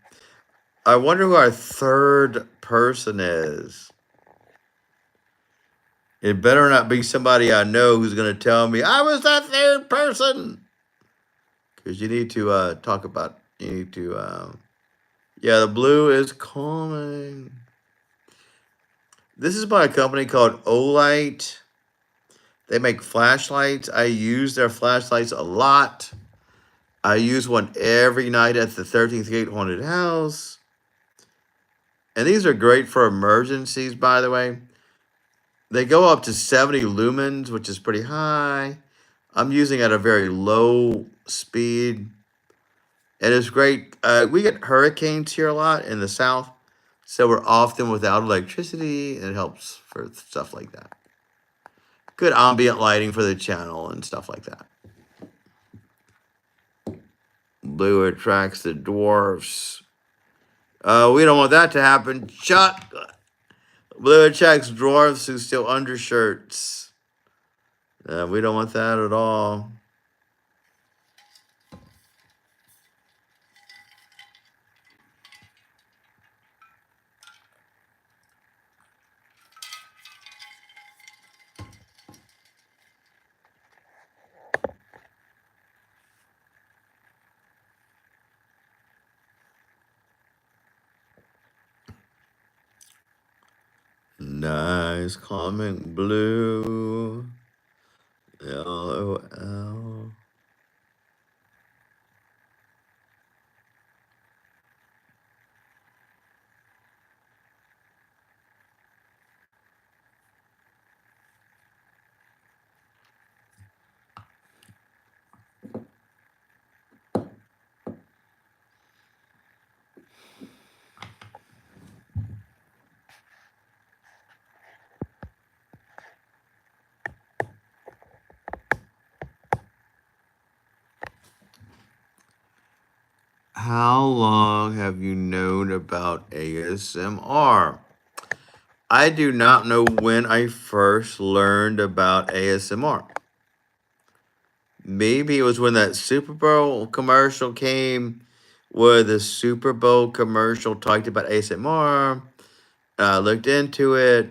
I wonder who our third person is. It better not be somebody I know who's going to tell me, I was that third person. Because you need to talk about, you need to, yeah, the blue is calming. This is by a company called Olight. They make flashlights. I use their flashlights a lot. I use one every night at the 13th Gate Haunted House. And these are great for emergencies, by the way. They go up to 70 lumens, which is pretty high. I'm using at a very low speed. And it's great. We get hurricanes here a lot in the south. So we're often without electricity, and it helps for stuff like that. Good ambient lighting for the channel and stuff like that. Blue attracts the dwarfs. We don't want that to happen. Chuck. Blue attracts dwarfs who steal undershirts. We don't want that at all. Nice calming blue. LOL. How long have you known about ASMR? I do not know when I first learned about ASMR. Maybe it was when that Super Bowl commercial came, where the Super Bowl commercial talked about ASMR. I looked into it,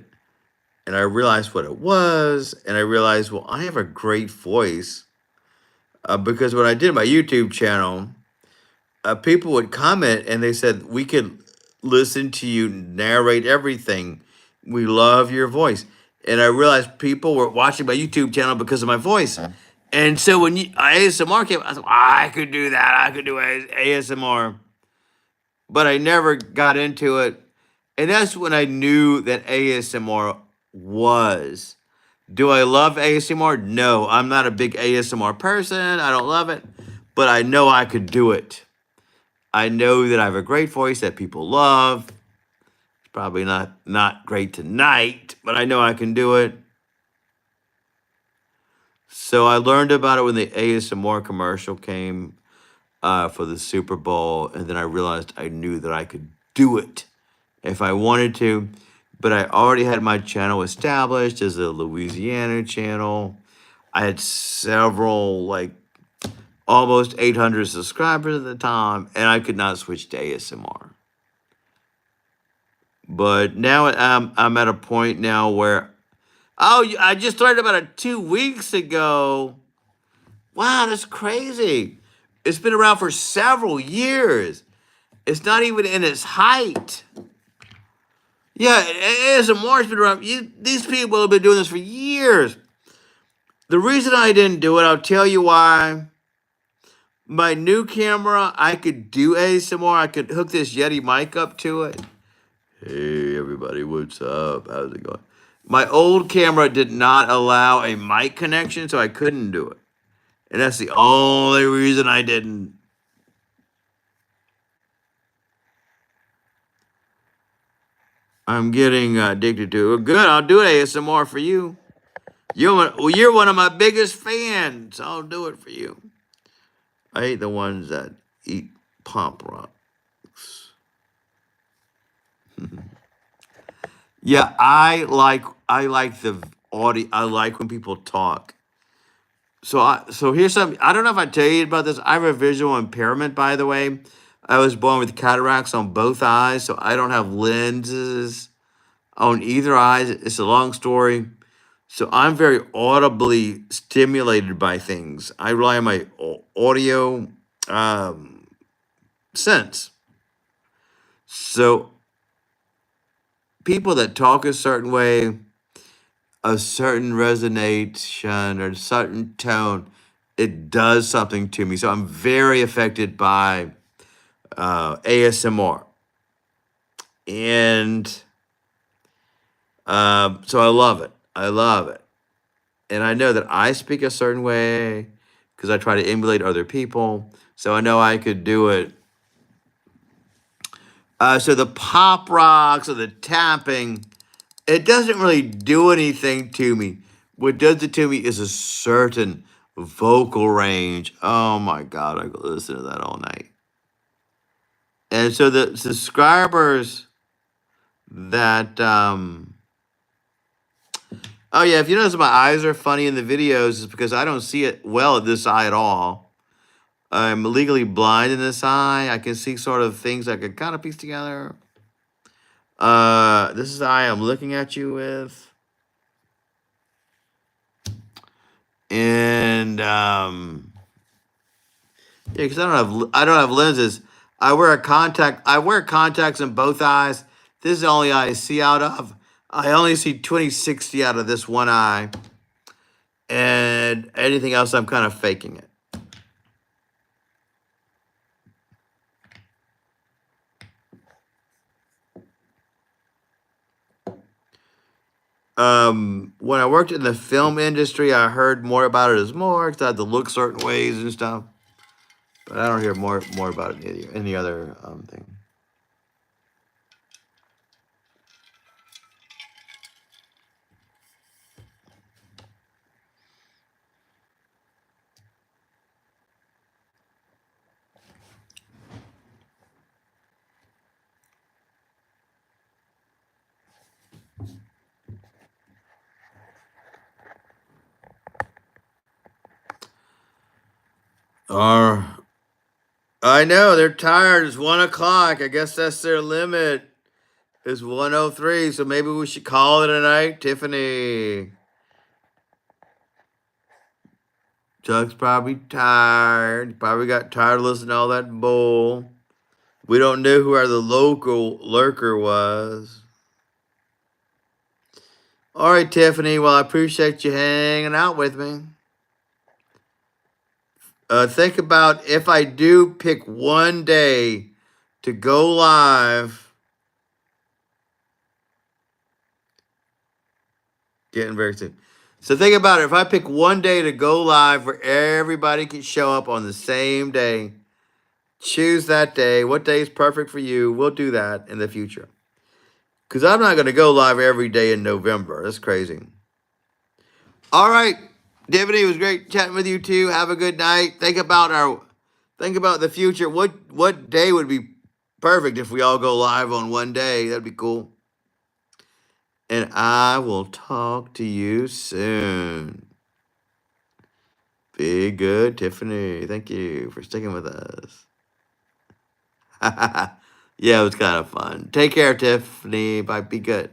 and I realized what it was, and I realized, well, I have a great voice because when I did my YouTube channel, people would comment and they said we could listen to you narrate everything. We love your voice, and I realized people were watching my YouTube channel because of my voice. And so when ASMR came, I thought I could do that. I could do ASMR, but I never got into it. And that's when I knew that ASMR was. Do I love ASMR? No, I'm not a big ASMR person. I don't love it, but I know I could do it. I know that I have a great voice that people love. It's probably not great tonight, but I know I can do it. So I learned about it when the ASMR commercial came for the Super Bowl, and then I realized I knew that I could do it if I wanted to. But I already had my channel established as a Louisiana channel. I had several, like almost 800 subscribers at the time, and I could not switch to ASMR. But now I'm at a point now where, oh, I just learned about it 2 weeks ago. Wow, that's crazy. It's been around for several years. It's not even in its height. Yeah, ASMR's been around. These people have been doing this for years. The reason I didn't do it, I'll tell you why. My new camera, I could do ASMR. I could hook this Yeti mic up to it. Hey, everybody, what's up? How's it going? My old camera did not allow a mic connection, so I couldn't do it. And that's the only reason I didn't. I'm getting addicted to it. Good, I'll do it ASMR for you. You're one of my biggest fans. I'll do it for you. I hate the ones that eat Pop Rocks. Yeah, I like the audio. I like when people talk. So here's something. I don't know if I tell you about this. I have a visual impairment, by the way. I was born with cataracts on both eyes, so I don't have lenses on either eye. It's a long story. So I'm very audibly stimulated by things. I rely on my audio sense. So people that talk a certain way, a certain resonation or a certain tone, it does something to me. So I'm very affected by ASMR. And so I love it. I love it. And I know that I speak a certain way because I try to emulate other people. So I know I could do it. So the pop rocks or the tapping, it doesn't really do anything to me. What does it to me is a certain vocal range. Oh my God, I could listen to that all night. And so the subscribers that, oh yeah, if you notice my eyes are funny in the videos, it's because I don't see it well at this eye at all. I'm legally blind in this eye. I can see sort of things I could kind of piece together. This is the eye I'm looking at you with. And yeah, because I don't have lenses. I wear contacts in both eyes. This is the only eye I see out of. I only see 20/60 out of this one eye. And anything else, I'm kind of faking it. When I worked in the film industry, I heard more about it as more because I had to look certain ways and stuff. But I don't hear more about it any other thing. I know they're tired. It's 1 o'clock. I guess that's their limit. It's 1:03, so maybe we should call it a night, Tiffany. Chuck's probably tired. He probably got tired of listening to all that bull. We don't know who our the local lurker was. All right, Tiffany. Well, I appreciate you hanging out with me. Think about if I do pick one day to go live. Getting very soon. So think about it. If I pick one day to go live where everybody can show up on the same day, choose that day. What day is perfect for you? We'll do that in the future. Because I'm not going to go live every day in November. That's crazy. All right. Tiffany, it was great chatting with you too. Have a good night. Think about the future. What day would be perfect if we all go live on one day? That'd be cool. And I will talk to you soon. Be good, Tiffany. Thank you for sticking with us. Yeah, it was kind of fun. Take care, Tiffany. Bye. Be good.